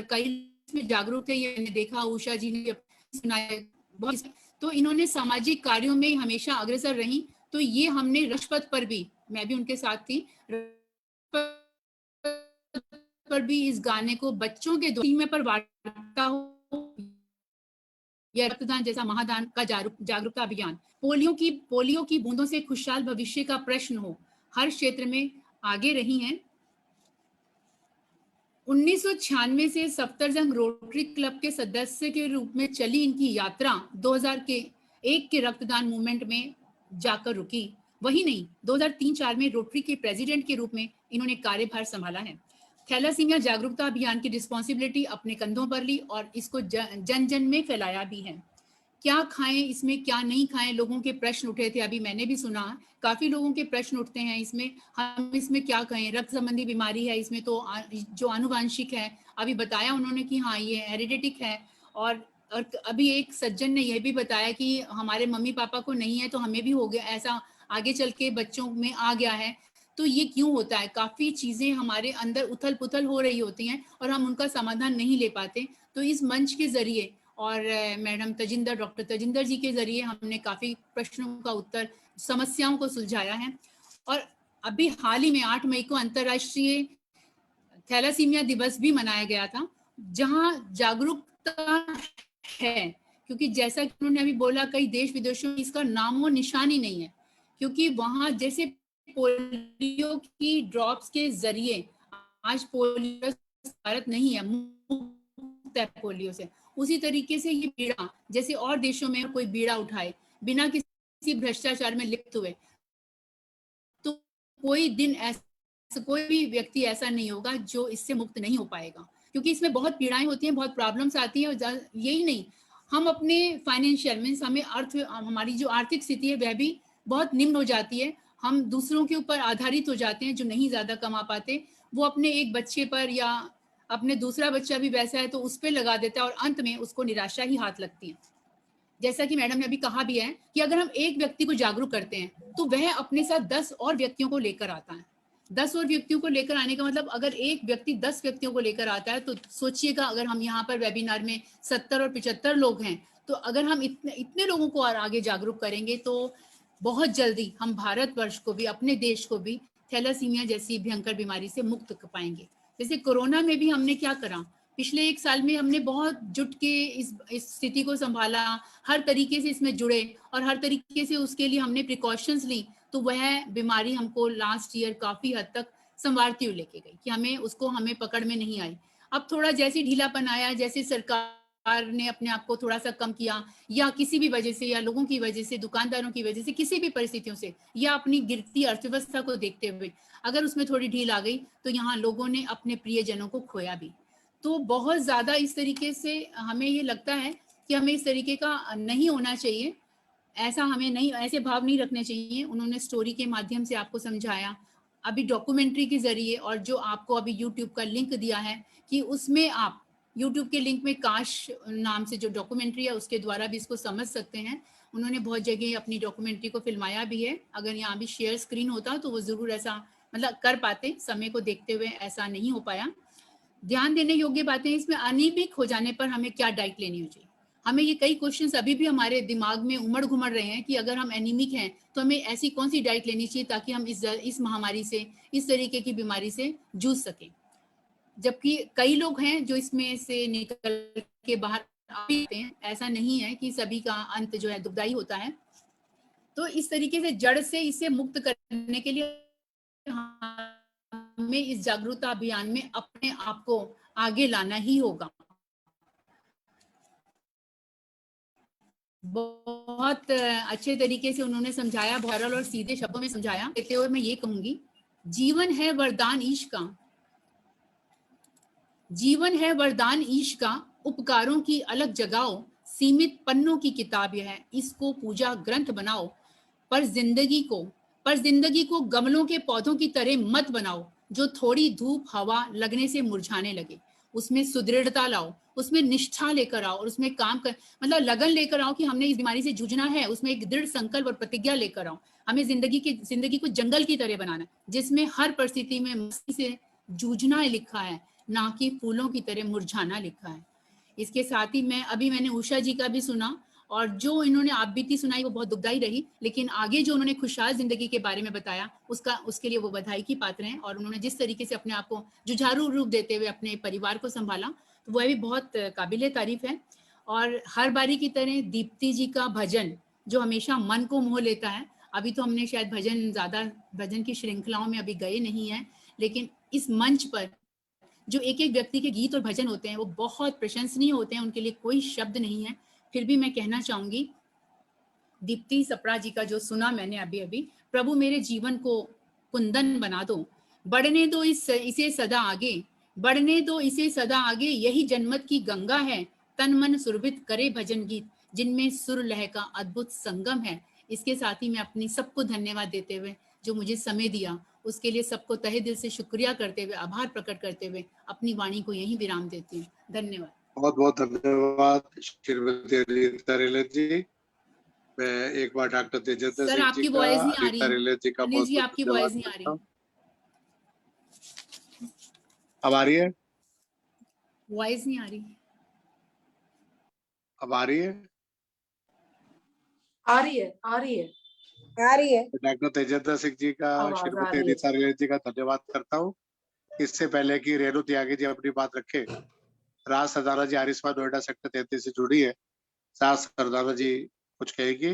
L: कई जागरूक है, ये मैंने देखा। उषा जी ने सुनाया बहुत, तो इन्होंने सामाजिक कार्यों में हमेशा अग्रसर रही। तो ये हमने रक्षपथ पर भी, मैं भी उनके साथ थी, पर भी इस गाने को बच्चों के में पर वार्ता हो या रक्तदान जैसा महादान का जागरूकता अभियान, पोलियो की बूंदों से खुशहाल भविष्य का प्रश्न हो, हर क्षेत्र में आगे रही हैं। 1996 से सफदरजंग रोटरी क्लब के सदस्य के रूप में चली इनकी यात्रा 2001 के रक्तदान मूवमेंट में जाकर रुकी। वही नहीं, 2003-4 में रोटरी के प्रेसिडेंट के रूप में इन्होंने कार्यभार संभाला है। थैलासीमिया जागरूकता अभियान की रिस्पॉन्सिबिलिटी अपने कंधों पर ली और इसको जन जन में फैलाया भी है। क्या खाएं, इसमें क्या नहीं खाएं, लोगों के प्रश्न उठे थे, अभी मैंने भी सुना, काफी लोगों के प्रश्न उठते हैं इसमें, हम इसमें क्या कहें, रक्त संबंधी बीमारी है इसमें तो जो आनुवांशिक है, अभी बताया उन्होंने कि हाँ ये हेरिडेटिक है, और अभी एक सज्जन ने यह भी बताया कि हमारे मम्मी पापा को नहीं है तो हमें भी हो गया, ऐसा आगे चल के बच्चों में आ गया है। तो ये क्यों होता है? काफी चीजें हमारे अंदर उथल पुथल हो रही होती हैं और हम उनका समाधान नहीं ले पाते। तो इस मंच के जरिए और मैडम तजिंदर, डॉक्टर तजिंदर जी के जरिए हमने काफी प्रश्नों का उत्तर, समस्याओं को सुलझाया है। और अभी हाल ही में 8 मई को अंतर्राष्ट्रीय थैलासीमिया दिवस भी मनाया गया था, जहां जागरूकता है, क्योंकि जैसा कि उन्होंने अभी बोला, कई देश विदेशों में इसका नामो निशान ही नहीं है, क्योंकि वहां जैसे पोलियो की ड्रॉप्स के जरिए आज पोलियो भारत नहीं है, मुक्त है पोलियो से, उसी तरीके से ये बीड़ा, जैसे और देशों में कोई बीड़ा उठाए बिना किसी भ्रष्टाचार में लिप्त हुए, तो कोई दिन ऐसा, कोई भी व्यक्ति ऐसा नहीं होगा जो इससे मुक्त नहीं हो पाएगा, क्योंकि इसमें बहुत पीड़ाएं होती हैं, बहुत प्रॉब्लम्स आती हैं। और यही नहीं, हम अपने फाइनेंशियल मीन्स हमें हमारी जो आर्थिक स्थिति है वह भी बहुत निम्न हो जाती है, हम दूसरों के ऊपर आधारित हो जाते हैं जो नहीं ज्यादा कमा पाते, वो अपने एक बच्चे पर या अपने दूसरा बच्चा भी वैसा है तो उस पर लगा देता है और अंत में उसको निराशा ही हाथ लगती है। जैसा कि मैडम ने अभी कहा भी है कि अगर हम एक व्यक्ति को जागरूक करते हैं तो वह अपने साथ 10 और व्यक्तियों को लेकर आता है। 10 और व्यक्तियों को लेकर आने का मतलब, अगर एक व्यक्ति 10 व्यक्तियों को लेकर आता है तो सोचिएगा, अगर हम यहाँ पर वेबिनार में 70 और 75 लोग हैं, तो अगर हम इतने लोगों को और आगे जागरूक करेंगे तो बहुत जल्दी हम भारतवर्ष को भी, अपने देश को भी थैलासीमिया जैसी भयंकर बीमारी से मुक्त कर पाएंगे। जैसे कोरोना में भी हमने क्या करा, पिछले 1 साल में हमने बहुत जुट के इस स्थिति को संभाला, हर तरीके से इसमें जुड़े और हर तरीके से उसके लिए हमने प्रिकॉशंस ली, तो वह बीमारी हमको लास्ट ईयर काफी हद तक संवारती हुई लेके गई कि हमें पकड़ में नहीं आई। अब थोड़ा जैसे ढीलापन आया, जैसे सरकार ने अपने आप को थोड़ा सा कम किया, या किसी भी वजह से, या लोगों की वजह से, दुकानदारों की वजह से, किसी भी परिस्थितियों से, या अपनी गिरती अर्थव्यवस्था को देखते हुए अगर उसमें थोड़ी ढील आ गई तो यहाँ लोगों ने अपने प्रियजनों को खोया भी। तो बहुत ज्यादा इस तरीके से हमें ये लगता है कि हमें इस तरीके का नहीं होना चाहिए, ऐसा हमें नहीं, ऐसे भाव नहीं रखने चाहिए। उन्होंने स्टोरी के माध्यम से आपको समझाया, अभी डॉक्यूमेंट्री के जरिए, और जो आपको अभी यूट्यूब का लिंक दिया है कि उसमें आप यूट्यूब के लिंक में काश नाम से जो डॉक्यूमेंट्री है उसके द्वारा भी इसको समझ सकते हैं। उन्होंने बहुत जगह अपनी डॉक्यूमेंट्री को फिल्माया भी है, अगर यहाँ भी शेयर स्क्रीन होता तो वो जरूर ऐसा मतलब कर पाते, समय को देखते हुए ऐसा नहीं हो पाया। ध्यान देने योग्य बातें इसमें, अनीमिक हो जाने पर हमें क्या डाइट लेनी चाहिए, हमें ये कई क्वेश्चंस अभी भी हमारे दिमाग में उमड़ घुमड़ रहे हैं कि अगर हम एनीमिक हैं तो हमें ऐसी कौन सी डाइट लेनी चाहिए ताकि हम इस महामारी से, इस तरीके की बीमारी से जूझ सकें। जबकि कई लोग हैं जो इसमें से निकल के बाहर आते हैं, ऐसा नहीं है कि सभी का अंत जो है दुखदाई होता है। तो इस तरीके से जड़ से इसे मुक्त करने के लिए हमें इस जागरूकता अभियान में अपने आप को आगे लाना ही होगा। बहुत अच्छे तरीके से उन्होंने समझाया, बहुत सरल और सीधे शब्दों में समझाया। कहते हुए मैं ये कहूंगी, जीवन है वरदान ईश का, जीवन है वरदान ईश का, उपकारों की अलग जगाओ, सीमित पन्नों की किताब यह है, इसको पूजा ग्रंथ बनाओ, पर जिंदगी को गमलों के पौधों की तरह मत बनाओ जो थोड़ी धूप हवा लगने से मुरझाने लगे। उसमें सुदृढ़ता लाओ, उसमें निष्ठा लेकर आओ और उसमें काम कर, मतलब लगन लेकर आओ कि हमने इस बीमारी से जूझना है, उसमें एक दृढ़ संकल्प और प्रतिज्ञा लेकर आओ। हमें जिंदगी को जंगल की तरह बनाना है जिसमें हर परिस्थिति में मस्ती से जूझना लिखा है, ना कि फूलों की तरह मुरझाना लिखा है। इसके साथ ही मैंने उषा जी का भी सुना, और जो इन्होंने आप बीती सुनाई वो बहुत दुखदाई रही, लेकिन आगे जो उन्होंने खुशहाल जिंदगी के बारे में बताया उसके लिए वो बधाई की पात्र हैं। और उन्होंने जिस तरीके से अपने आप को जुझारू रूप देते हुए अपने परिवार को संभाला, तो वह भी बहुत काबिले तारीफ है। और हर बारी की तरह दीप्ति जी का भजन जो हमेशा मन को मोह लेता है, अभी तो हमने शायद भजन की श्रृंखलाओं में अभी गए नहीं है, लेकिन इस मंच पर जो एक एक व्यक्ति के गीत और भजन होते हैं वो बहुत प्रशंसनीय होते हैं, उनके लिए कोई शब्द नहीं है। फिर भी मैं कहना चाहूंगी दीप्ति सप्रा जी का जो सुना मैंने अभी अभी, प्रभु मेरे जीवन को कुंदन बना दो, बढ़ने दो इसे सदा आगे, बढ़ने दो इसे सदा आगे, यही जनमत की गंगा है, तन मन सुरभित करे भजन गीत, जिनमें सुर लय का अद्भुत संगम है। इसके साथ ही मैं अपनी सबको धन्यवाद देते हुए, जो मुझे समय दिया उसके लिए सबको तहे दिल से शुक्रिया करते हुए, आभार प्रकट करते हुए अपनी वाणी को यहीं विराम देती हूँ। धन्यवाद।
B: बहुत बहुत धन्यवाद श्रीमती अनीता रेलत जी। मैं एक बार डॉक्टर तेजेंद्र
L: सर
B: सिंह
L: आपकी
B: जी का,
L: वॉइस नहीं आ
B: अनीता
L: रही,
B: रेलत जी का
L: अनिल
B: बहुत
L: जी
B: बहुत
L: आपकी
B: धन्यवाद
L: वॉइस नहीं आ
B: करता
L: रही।
B: हूं। अब आ रही है?
L: वॉइस नहीं आ रही।
B: अब आ रही है?
H: आ रही है, आ रही है,
M: आ रही है।
B: डॉक्टर तेजेंद्र सिंह जी का,
H: आवाज आ
B: श्रीमती
H: रही है।
B: अनीता रेलत जी का धन्यवाद करता हूँ। इससे पहले कि रेणु त्यागी जी अपनी बात रखे, राज सरदारा जी आरिस्मा नोएडा सेक्टर 33 से जुड़ी है। राज सरदारा जी कुछ कहेगी,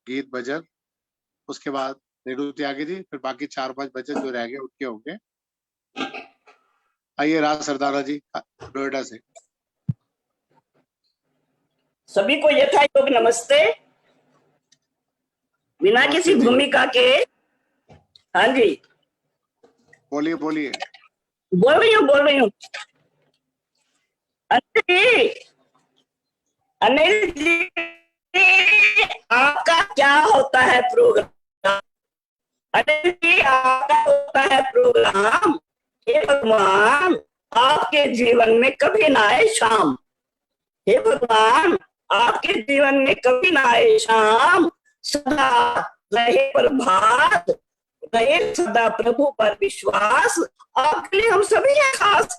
B: गीत भजन, उसके बाद रेणु त्यागी जी, फिर बाकी 4-5 भजन जो रह गए उनके होंगे। आइए राज सरदारा जी नोएडा से।
Q: सभी को यथा योग नमस्ते। बिना किसी भूमिका के, हाँ जी
B: बोलिए बोलिए।
Q: बोल रही हूँ। अनिल जी आपका क्या होता है प्रोग्राम? अनिल जी आपका होता है प्रोग्राम, हे भगवान आपके जीवन में कभी ना आए शाम, हे भगवान आपके जीवन में कभी ना आए शाम, सदा रहे प्रभात, रहे सदा प्रभु पर विश्वास, आपके लिए हम सभी हैं खास।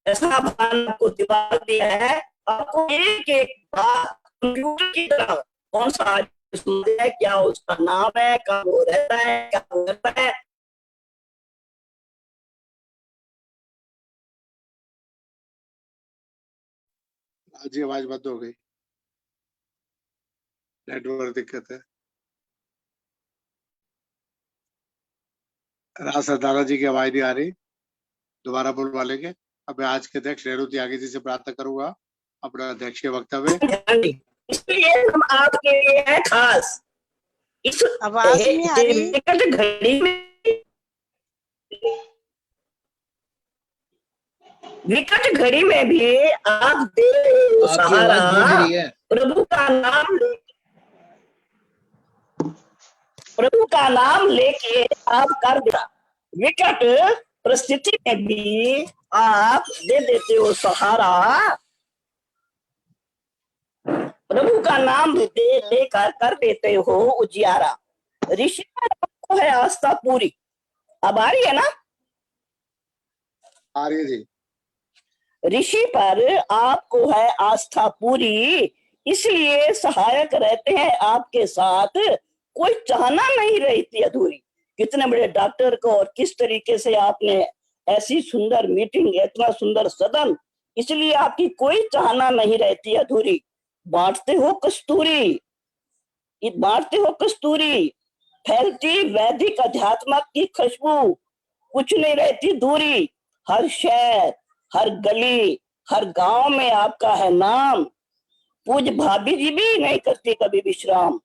Q: ऐसा भान को दिमाग दिया है, आपको एक एक बात कंप्यूटर की तरह कौन सा सुनते हैं, क्या उसका नाम है, कब वो रहता है, क्या वो रहता है।
B: जी आवाज बंद हो गई, नेटवर्क दिक्कत है। राज सरदारा जी की आवाज नहीं आ रही, दोबारा बुलवा लेंगे। अब मैं आज के अध्यक्ष रेणु त्यागी जी से प्रार्थना करूंगा अपना अध्यक्षीय वक्तव्य।
Q: इसलिए हम आपके लिए हैं खास। इस
C: आवाज नहीं आ रही।
Q: विकट घड़ी में, विकट घड़ी में भी आप दे सहारा, प्रभु का नाम लेके आप कर दिया, विकट परिस्थिति में भी आप दे देते हो सहारा, प्रभु का नाम लेकर कर देते हो उजियारा। ऋषि को है आस्था पूरी। अब आ रही है ना?
B: आ रही है जी।
Q: ऋषि पर आपको है आस्था पूरी, इसलिए सहायक रहते हैं आपके साथ, कोई चाहना नहीं रहती अधूरी। कितने बड़े डॉक्टर को और किस तरीके से आपने ऐसी सुंदर मीटिंग, इतना सुंदर सदन, इसलिए आपकी कोई चाहना नहीं रहती अधूरी। बांटते हो कस्तूरी, बांटते हो कस्तूरी, फैलती वैदिक अध्यात्मक की खुशबू, कुछ नहीं रहती दूरी। हर शहर, हर गली, हर गांव में आपका है नाम, पूज भाभी जी भी नहीं करती कभी विश्राम।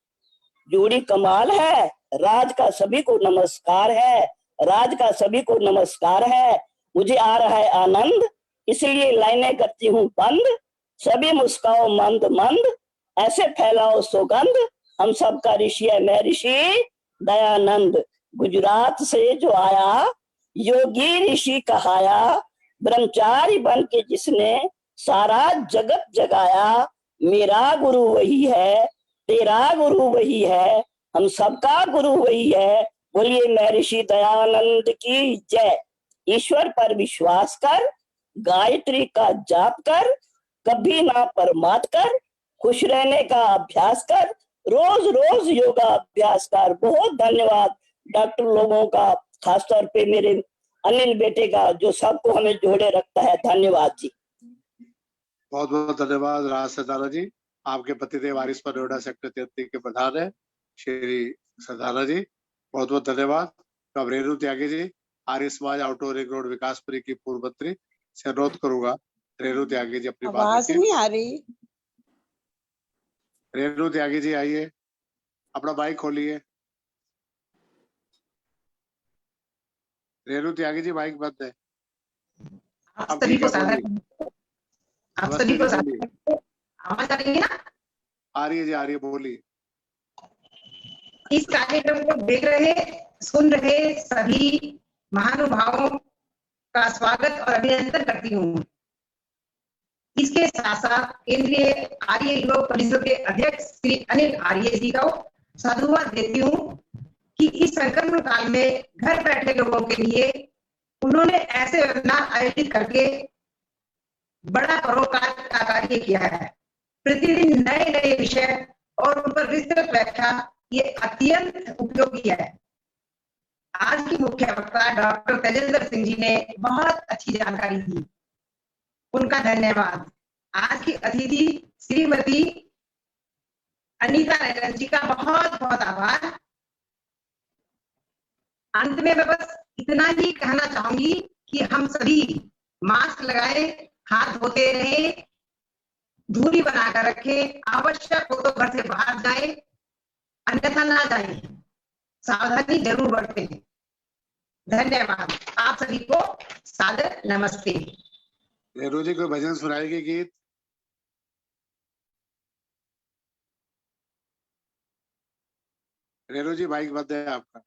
Q: जोड़ी कमाल है, राज का सभी को नमस्कार है, राज का सभी को नमस्कार है। मुझे आ रहा है आनंद, इसलिए लाइनें करती हूँ बंद, सभी मुस्काओ मंद मंद, ऐसे फैलाओ सुगंध, हम सबका ऋषि है मैं ऋषि दयानंद। गुजरात से जो आया योगी ऋषि कहाया, ब्रह्मचारी बन के जिसने सारा जगत जगाया, मेरा गुरु वही है, तेरा गुरु वही है, हम सबका गुरु वही है। बोलिए मैं ऋषि दयानंद की जय। ईश्वर पर विश्वास कर, गायत्री का जाप कर, कभी ना परमात कर, खुश रहने का अभ्यास कर, रोज रोज योगा अभ्यास कर। बहुत धन्यवाद डॉक्टर लोगों का, खासतौर पे मेरे अनिल बेटे का, जो सबको हमें जोड़े रखता है। धन्यवाद जी।
B: बहुत बहुत धन्यवाद राज सरदारा जी। आपके पतिदेव आरिस्मा नोएडा सेक्टर 33 के प्रधान है श्री सरदारा जी, बहुत बहुत धन्यवाद। अब Renu Tyagi ji Arya Samaj outer ring road Vikaspuri की पूर्व मंत्री से अनुरोध करूंगा रेणु त्यागी जी अपनी बात
A: आवाज
B: रखिए।
A: नहीं आ रही।
B: रेणु त्यागी जी आइए, अपना माइक खोलिए। रेणु त्यागी जी माइक बंद है।
R: आप सभी को सादर आप
B: नमस्ते
R: सभी
B: जी,
R: को
B: बोलिए।
R: सादर आवाज आ रही है ना?
B: आ रही है जी, आ रही है, बोलिए।
R: इस कार्यक्रम को देख रहे सुन रहे सभी महानुभावों का स्वागत और अभिनंदन करती हूँ। इसके साथ साथ केंद्रीय आर्य युवक परिषद के अध्यक्ष श्री अनिल आर्य जी को साधुवाद देती हूँ कि इस संक्रमण काल में घर बैठे लोगों के लिए उन्होंने ऐसे वेबिनार आयोजित करके बड़ा परोपकार का कार्य किया है। प्रतिदिन नए नए विषय और उन पर विस्तृत व्याख्या ये अत्यंत उपयोगी है। आज की मुख्य वक्ता डॉक्टर तेजेंद्र सिंह जी ने बहुत अच्छी जानकारी दी, उनका धन्यवाद। आज की अतिथि श्रीमती अनीता रंजन जी का बहुत बहुत आभार। अंत में मैं बस इतना ही कहना चाहूंगी कि हम सभी मास्क लगाए, हाथ धोते रहे, दूरी बनाकर रखें, आवश्यक हो तो घर से बाहर जाए, अन्यथा ना जाए, सावधानी जरूर बरतें। धन्यवाद। आप सभी को सादर नमस्ते।
B: रेणु जी कोई भजन सुनाएगी, गीत? रेणु जी माइक बंद है आपका।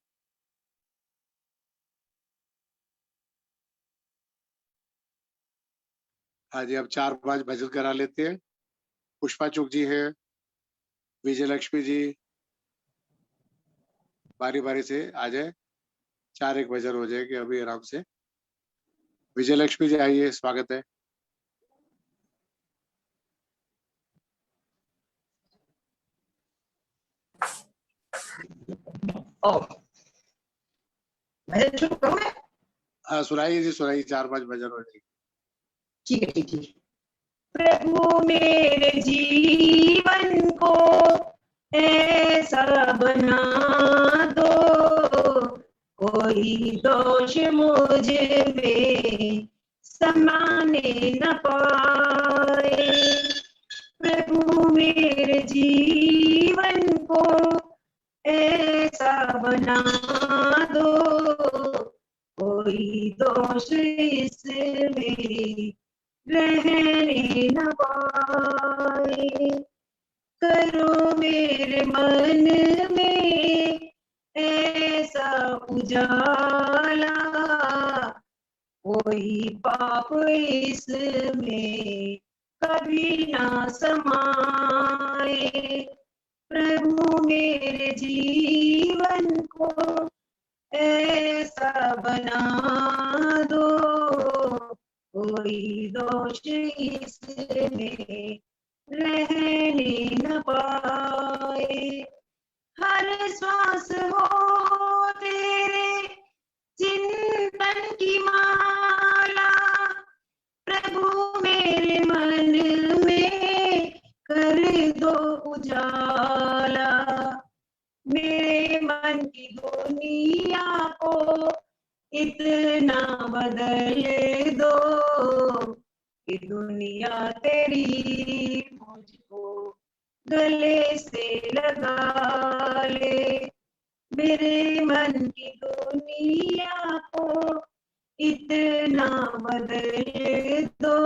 B: हाँ जी, अब 4-5 भजन करा लेते हैं। पुष्पा चुक जी हैं, विजय लक्ष्मी जी, बारी बारी से आ जाए, 4-1 भजन हो जाएंगे अभी आराम से। विजय लक्ष्मी जी आइए, स्वागत है।
R: भजन शुरू करूं मैं?
B: हाँ सुनाइए जी, सुनाइए, 4-5 भजन हो जाएंगे।
R: ठीक है, ठीक है। प्रभु मेरे जीवन को ऐसा बना दो, कोई दोष मुझ में समाने न पाए। प्रभु मेरे जीवन को ऐसा बना दो, कोई दोष इसमें रहने न पाए। करो मेरे मन में ऐसा उजाला, कोई पाप इसमें कभी ना समाए। प्रभु मेरे जीवन को ऐसा बना दो, कोई दोष इसमें रहने न पाए। हर श्वास हो तेरे चिंतन की माला, प्रभु मेरे मन में कर दो उजाला। मेरे मन की दुनिया को इतना बदल दो कि दुनिया तेरी मुझको गले से लगा ले। मेरे मन की दुनिया को इतना बदल दो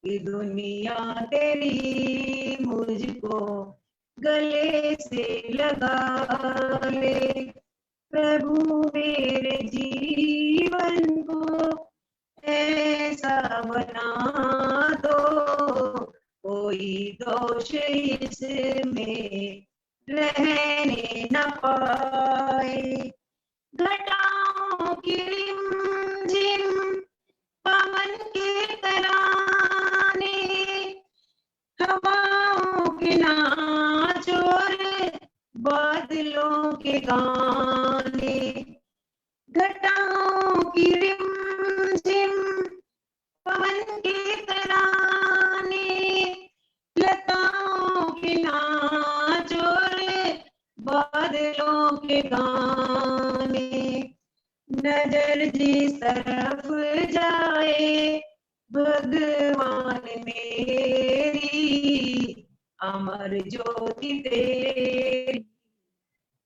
R: कि दुनिया तेरी मुझको गले से लगा ले। प्रभु मेरे जीवन को ऐसा बना दो, कोई दोष इसमें रहने न पाए। घटाओं की रिमझिम पवन के तराने, हवाओं के नाच और बादलों के गाने। घटाओं की रिमझिम पवन के तराने, लताओं के नाच और बादलों के गाने। नजर जिस तरफ जाए भगवान मेरी, अमर ज्योति तेरी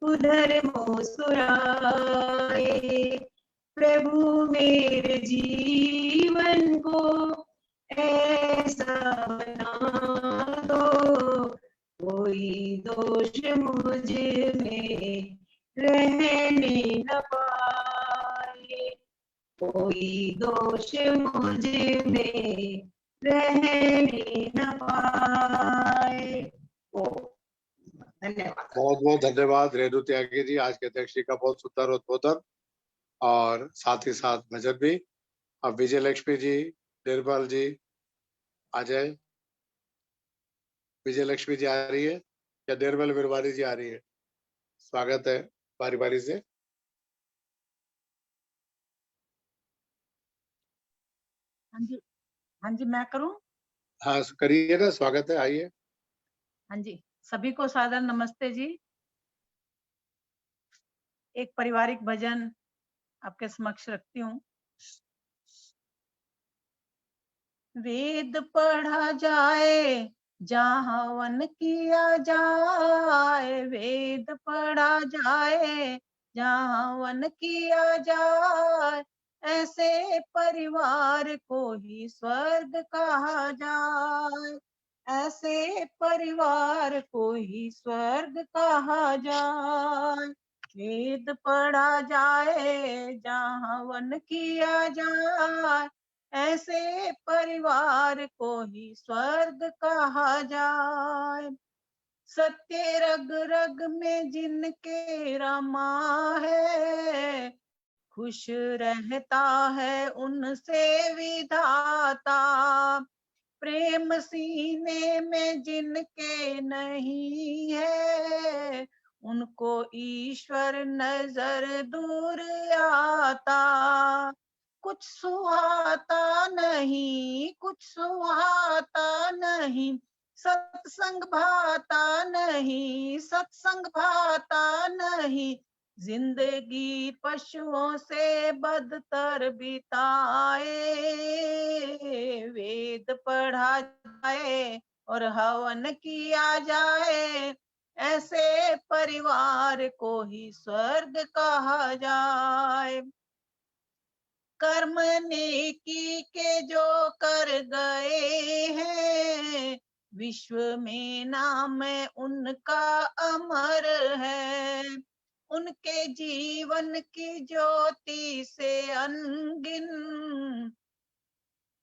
R: उधर मुस्कुराए। प्रभु मेरे जीवन को ऐसा बना दो, कोई दोष मुझ में रहने न पाए, कोई दोष मुझ में रहने न पाए। ओ धन्यवाद।
B: बहुत बहुत धन्यवाद रेणु त्यागी जी, आज के अध्यक्ष जी का बहुत सुंदर उद्बोधन और साथ ही साथ भजन भी। अब विजय लक्ष्मी जी, निर्मल जी, अजय, विजय लक्ष्मी जी आ रही है या निर्मल बिरवानी जी आ रही है? स्वागत है बारी बारी से।
S: हाँ जी मैं करूं?
B: हाँ करिए ना, स्वागत है, आइए।
S: हाँ जी, सभी को सादर नमस्ते जी। एक पारिवारिक भजन आपके समक्ष रखती हूँ। वेद पढ़ा जाए जहाँ वन किया जाए, वेद पढ़ा जाए जहाँ वन किया जाए, ऐसे परिवार को ही स्वर्ग कहा जाए, ऐसे परिवार को ही स्वर्ग कहा जाए। वेद पढ़ा जाए जहाँ वन किया जाए, ऐसे परिवार को ही स्वर्ग कहा जाए। सत्य रग रग में जिनके रमा है, खुश रहता है उनसे विधाता। प्रेम सीने में जिनके नहीं है, उनको ईश्वर नजर दूर आता। कुछ सुहाता नहीं, कुछ सुहाता नहीं, सत्संग भाता नहीं, सत्संग भाता नहीं, जिंदगी पशुओं से बदतर बिताए। वेद पढ़ा जाए और हवन किया जाए, ऐसे परिवार को ही स्वर्ग कहा जाए। कर्म नेकी के जो कर गए हैं, विश्व में नाम उनका अमर है। उनके जीवन की ज्योति से अनगिन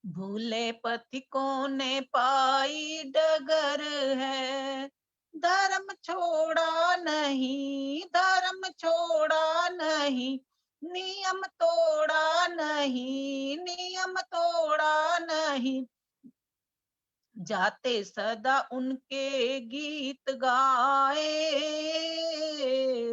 S: भूले पथिकों ने पाई डगर है। धर्म छोड़ा नहीं, धर्म छोड़ा नहीं, नियम तोड़ा नहीं, नियम तोड़ा नहीं, जाते सदा उनके गीत गाए।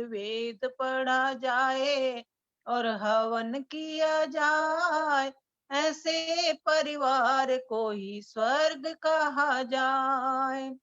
S: वेद पढ़ा जाए और हवन किया जाए, ऐसे परिवार को ही स्वर्ग कहा जाए।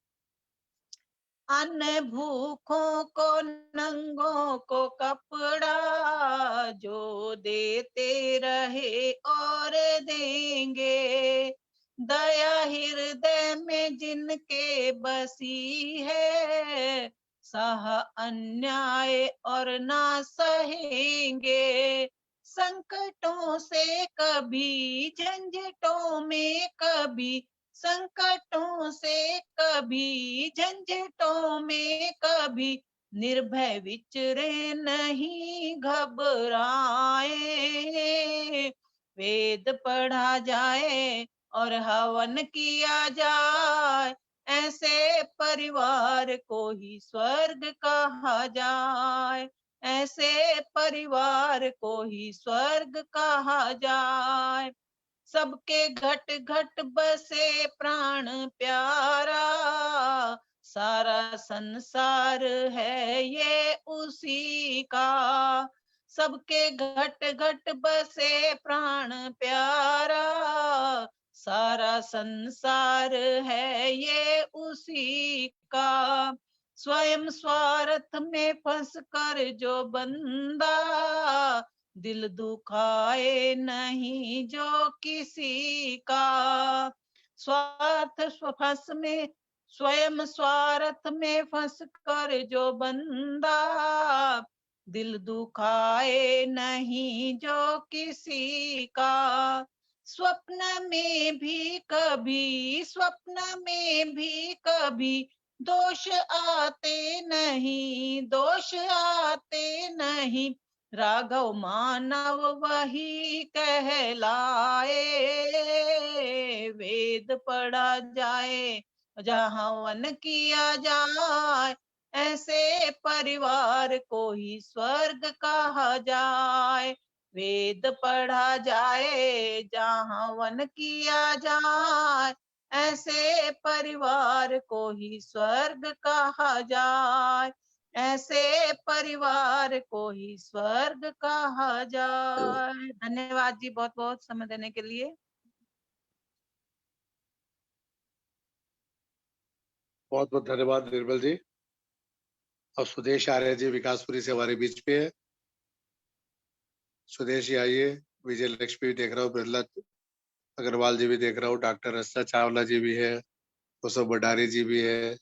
S: अन्न भूखों को नंगों को कपड़ा, जो देते रहे और देंगे। दया हृदय में जिनके बसी है, सह अन्याय और ना सहेंगे। संकटों से कभी, झंझटों में कभी, संकटों से कभी, झंझटों में कभी, निर्भय विचरे नहीं घबराए। वेद पढ़ा जाए और हवन किया जाए, ऐसे परिवार को ही स्वर्ग कहा जाए, ऐसे परिवार को ही स्वर्ग कहा जाए। सबके घट घट बसे प्राण प्यारा, सारा संसार है ये उसी का। सबके घट घट बसे प्राण प्यारा, सारा संसार है ये उसी का। स्वयं स्वार्थ में फंस कर जो बंदा दिल दुखाए नहीं जो किसी का, स्वार्थ फंस में स्वयं स्वार्थ में फंस कर जो बंदा, दिल दुखाए नहीं जो किसी का। स्वप्न में भी कभी, स्वप्न में भी कभी दोष आते नहीं, दोष आते नहीं, राघव मानव वही कहलाए। वेद पढ़ा जाए जहाँ वन किया जाए, ऐसे परिवार को ही स्वर्ग कहा जाए। वेद पढ़ा जाए जहाँ वन किया जाए, ऐसे परिवार को ही स्वर्ग कहा जाए, ऐसे परिवार को ही स्वर्ग कहा जाए। धन्यवाद जी, बहुत बहुत समय देने के लिए।
B: बहुत बहुत धन्यवाद निर्मल जी। अब सुदेश आर्य जी विकासपुरी से हमारे बीच पे है। सुदेश जी आइए। विजय लक्ष्मी भी देख रहा हूँ, बिरला अग्रवाल जी भी देख रहा हूँ, डॉक्टर रस्ता चावला जी भी है, कुसुम भंडारी जी भी है,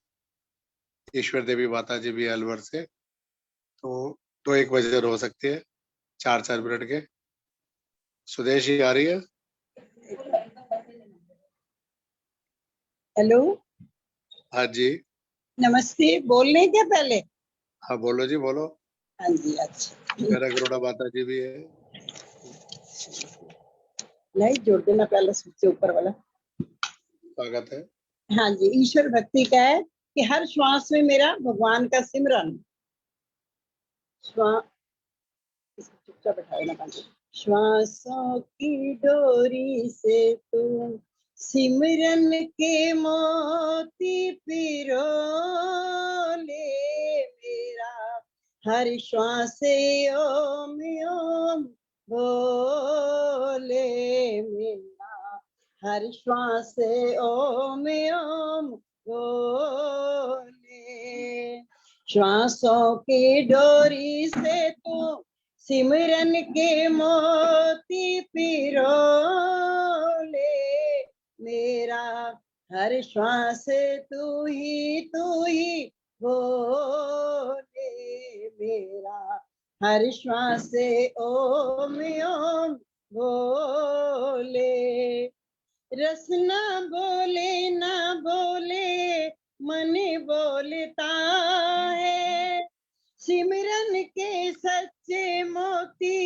B: ईश्वर देवी माता जी भी है अलवर से। तो 1 बजे हो सकती है, 4-4 मिनट के। सुदेश जी आ रही है?
T: हेलो,
B: हाँ जी।
T: नमस्ते। बोलने क्या पहले?
B: हाँ बोलो जी, बोलो।
T: हाँ जी, अच्छा।
B: मेरा गरुड़ा माता जी भी है।
T: नहीं, जोड़ देना पहले सबसे ऊपर वाला।
B: स्वागत है।
T: हाँ जी, ईश्वर भक्ति का है कि हर श्वास में मेरा भगवान का सिमरन। चुपचाप बैठाओ ना पानी। श्वासों की डोरी से तुम सिमरन के मोती पिरो ले, मेरा हर श्वास ओम ओम बोले, मेरा हर श्वास ओम ओम बोले। श्वासों की डोरी से तू सिमरन के मोती पिरो ले, मेरा हर श्वास तू ही बोले, मेरा हर श्वास ओम ओम बोले। रस ना बोले ना बोले मन बोलता है, सिमरन के सच्चे मोती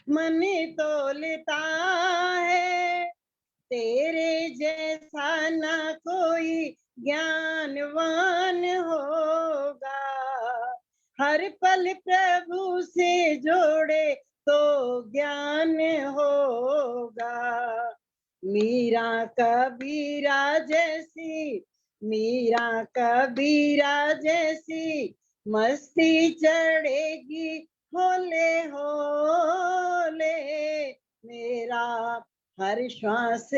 T: मन तोलता है। तेरे जैसा ना कोई ज्ञानवान होगा, हर पल प्रभु से जोड़े तो ज्ञान होगा। मीरा कबीरा जैसी, मीरा कबीरा जैसी मस्ती चढ़ेगी होले होले, मेरा हर श्वास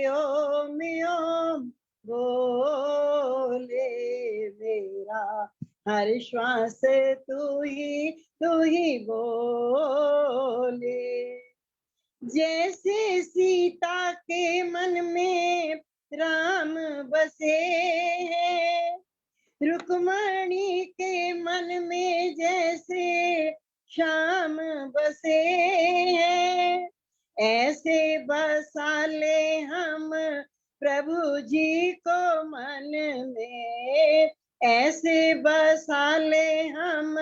T: ओम ओम बोले, मेरा हर श्वास तू ही बोले। जैसे सीता के मन में राम बसे हैं, रुक्मणी के मन में जैसे श्याम बसे हैं, ऐसे बसा ले हम प्रभु जी को मन में, ऐसे बसा ले हम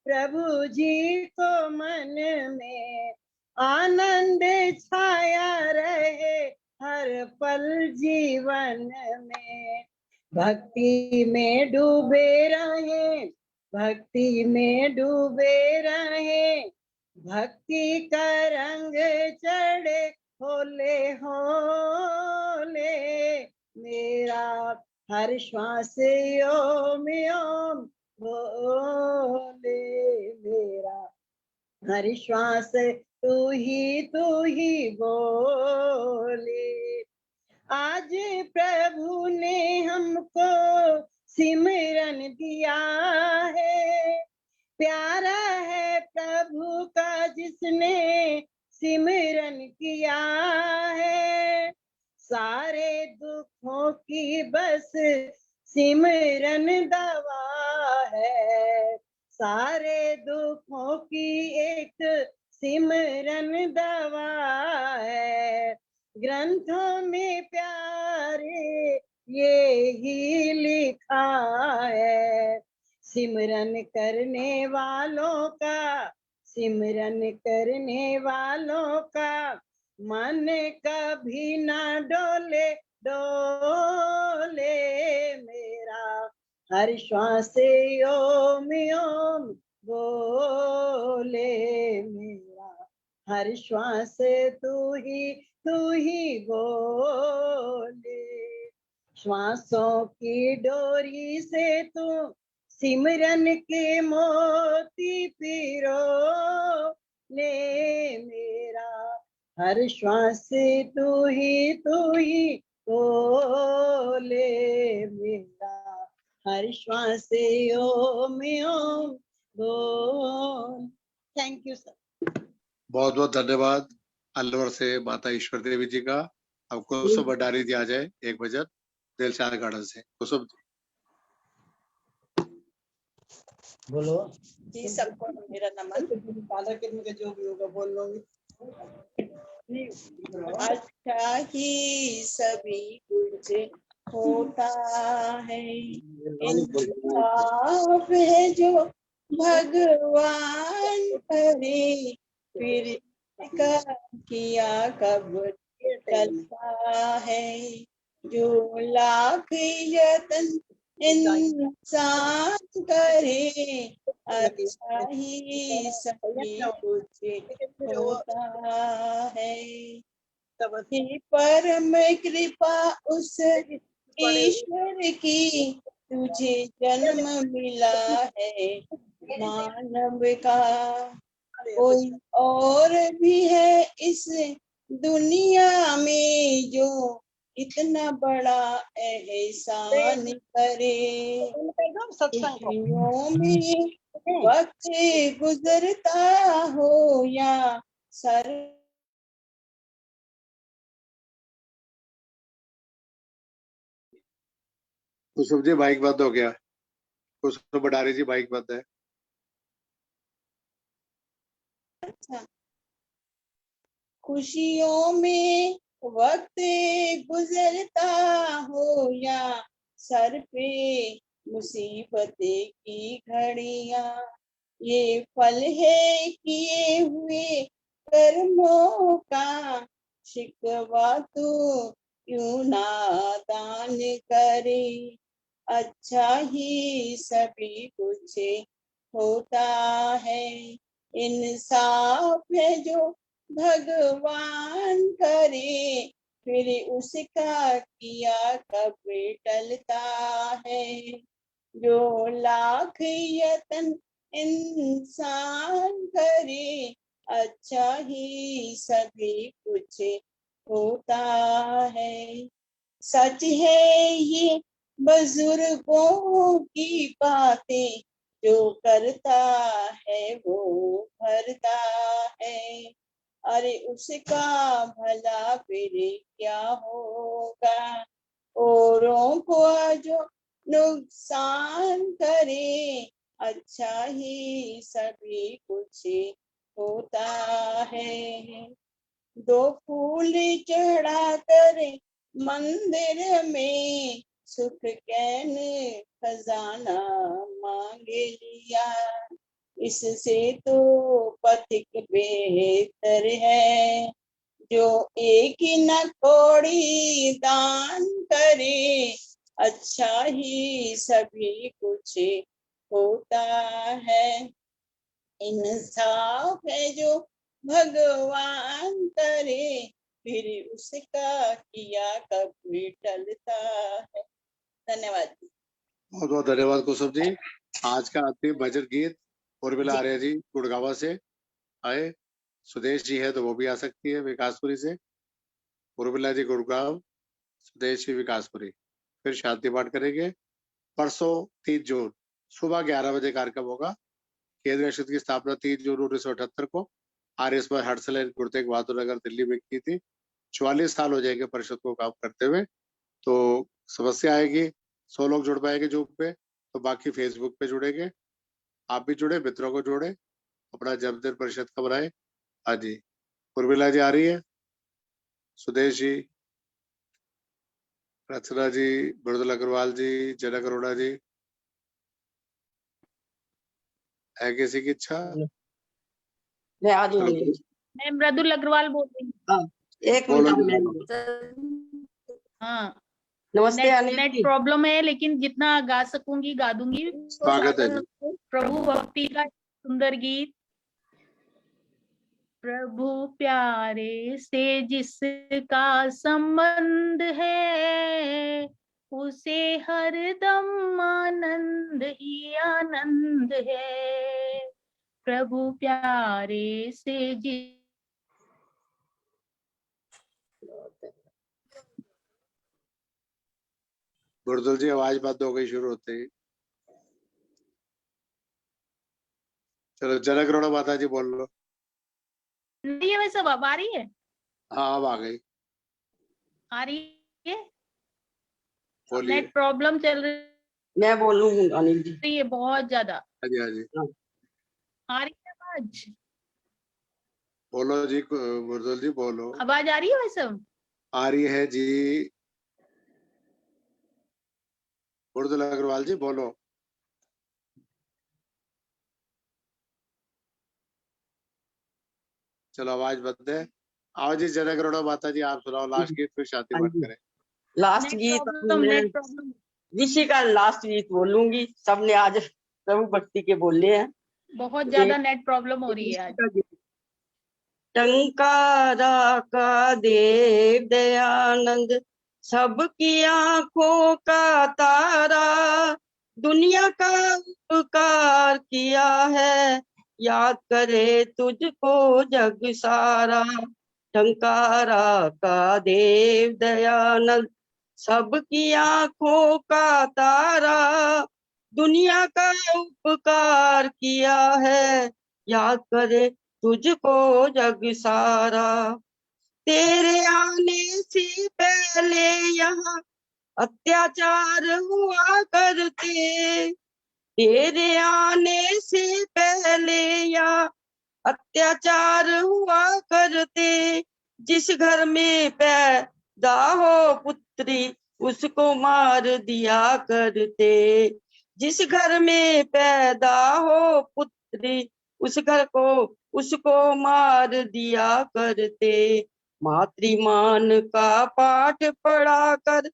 T: प्रभु जी को मन में। आनंद छाया रहे हर पल जीवन में, भक्ति में डूबे रहे, भक्ति में डूबे रहे, भक्ति का रंग चढ़े होले होले, मेरा हर श्वास ओम ओम बोले, मेरा हर श्वास तू ही बोले। आज प्रभु ने हमको सिमरन दिया है, प्यारा है प्रभु का जिसने सिमरन किया है, सारे दुखों की बस सिमरन दवा है, सारे दुखों की एक सिमरन दवा है। ग्रंथों में प्यारे ये ही लिखा है, सिमरन करने वालों का, सिमरन करने वालों का मन कभी ना डोले डोले मेरा, हर श्वास ओम ओम बोले मेरा, हर श्वास तू ही बोले। श्वासों की डोरी से तू सिमरन के मोती पिरो ले मेरा, हर श्वास तू ही बोले मेरा, हर श्वास ओम ओम बोल। Thank you sir.
B: बहुत बहुत धन्यवाद अलवर से माता ईश्वर देवी जी का। अब कुसुम भंडारी जी आ जाए 1 बजे दिलशाद गार्डन से। कुसुम जी
E: बोलो
M: जी, सबको मेरा नमन।
T: जो भी होगा बोल लूंगी।
M: अच्छा ही सभी कुछ होता है, इंसाफ है जो भगवान करे, फिर का किया कब टलता है, जो लाख यतन इंसान करे, अच्छा ही सभी कुछ होता है। ही परम कृपा उस ईश्वर की, तुझे जन्म मिला है मानव का, कोई और भी है इस दुनिया में जो इतना बड़ा एहसान करे। खुशियों में वक्त गुजरता हो या सर
B: कुसुम जी माइक बंद हो गया। कुसुम भंडारी जी माइक बंद है।
M: खुशियों में वक्त गुजरता हो या सर पे मुसीबत की घड़ियां, ये फल है किए हुए कर्मों का, शिकवा तो क्यों नादान करे, अच्छा ही सभी कुछ होता है, इंसाफ है जो भगवान करे, फिर उसका किया कब टलता है, जो लाख यतन इंसान करे, अच्छा ही सभी कुछ होता है। सच है ये बुजुर्गों की बातें, जो करता है वो भरता है, अरे उसका भला फिर क्या होगा, औरों को जो नुकसान करे, अच्छा ही सभी कुछ होता है। 2 फूल चढ़ा कर मंदिर में सुख कैन खजाना मांग लिया, इससे तो पथिक बेहतर है, जो एक न कौड़ी दान करे, अच्छा ही सभी कुछ होता है, इंसाफ है जो भगवान करे, फिर उसका किया कभी टलता है। धन्यवाद।
B: बहुत बहुत धन्यवाद कुसुम जी। आज का अंतिम भजन गीत उर्मिला आर्य जी गुड़गांव से आए। सुदेश जी है तो वो भी आ सकती है विकासपुरी से। उर्मिला जी गुड़गांव, सुदेश जी विकासपुरी। फिर शांति पाठ करेंगे। परसों 3 जून सुबह 11 बजे कार्यक्रम होगा। केंद्रीय परिषद की स्थापना 3 जून 1978 को RS पर हर्षल गुरु तेग बहादुर नगर दिल्ली में की थी। 44 साल हो जाएंगे परिषद को काम करते हुए। तो समस्या आएगी, 100 लोग जुड़ पाएंगे जूम पे, तो बाकी फेसबुक पे जुड़ेंगे। आप भी जुड़े, मित्रों को जोड़े, अपना जन्मदिन परिषद का बनाए। हाँ जी, उर्मिला जी आ रही है, सुदेश जी, रचना जी, मृदुल अग्रवाल जी, जनक अरोड़ा जी, है किसी की इच्छा?
U: मैं आ रही हूँ।
J: मैं मृदुल अग्रवाल बोल रही हूँ।
U: हाँ, एक
B: बोलो
U: मिनट
B: जी,
J: हाँ,
U: नमस्ते अनिल
J: नेट
U: जी।
J: प्रॉब्लम है, लेकिन जितना गा सकूंगी गा दूंगी।
B: स्वागत है जी।
J: प्रभु भक्ति का सुंदर गीत। प्रभु प्यारे से जिसका संबंध है, उसे हरदम आनंद ही आनंद है। प्रभु प्यारे से
B: मृदुल जी आवाज बंद हो गई शुरू होते ही। चलो जनक अरोड़ा माता जी बोल लो।
J: नहीं है वैसे, अब आ रही है?
B: हाँ अब आ गई,
J: आ रही है।
B: बोलिए।
J: नेट प्रॉब्लम चल रही
U: मैं बोलूँ अनिल जी?
J: है बहुत ज्यादा।
B: हाँ जी, हाँ जी,
J: आ रही है आवाज?
B: बोलो जी, मृदुल जी बोलो।
J: आवाज आ रही है वैसे?
B: आ रही है जी, मृदुल अग्रवाल जी बोलो। चलो आवाज बंद है। आओ जी जनक अरोड़ा माता जी, आप सुनाओ लास्ट गीत, फिर शांति पाठ करें।
U: लास्ट गीत मैं ऋषि का लास्ट गीत बोलूंगी। सबने आज प्रभु भक्ति के बोले हैं।
J: बहुत ज्यादा नेट प्रॉब्लम हो रही है आज।
U: टंकारा का देव दयानंद, सबकी आंखों का तारा, दुनिया का उपकार किया है, याद करे तुझको जग सारा। टंकारा का देव दयानंद, सबकी आंखों का तारा, दुनिया का उपकार किया है, याद करे तुझको जग सारा। तेरे आने से पहले यहाँ अत्याचार हुआ करते, तेरे आने से पहले यहाँ अत्याचार हुआ करते। जिस घर में पैदा हो पुत्री, उसको मार दिया करते। जिस घर में पैदा हो पुत्री, उस घर को उसको मार दिया करते। मातृमान का पाठ पढ़ा कर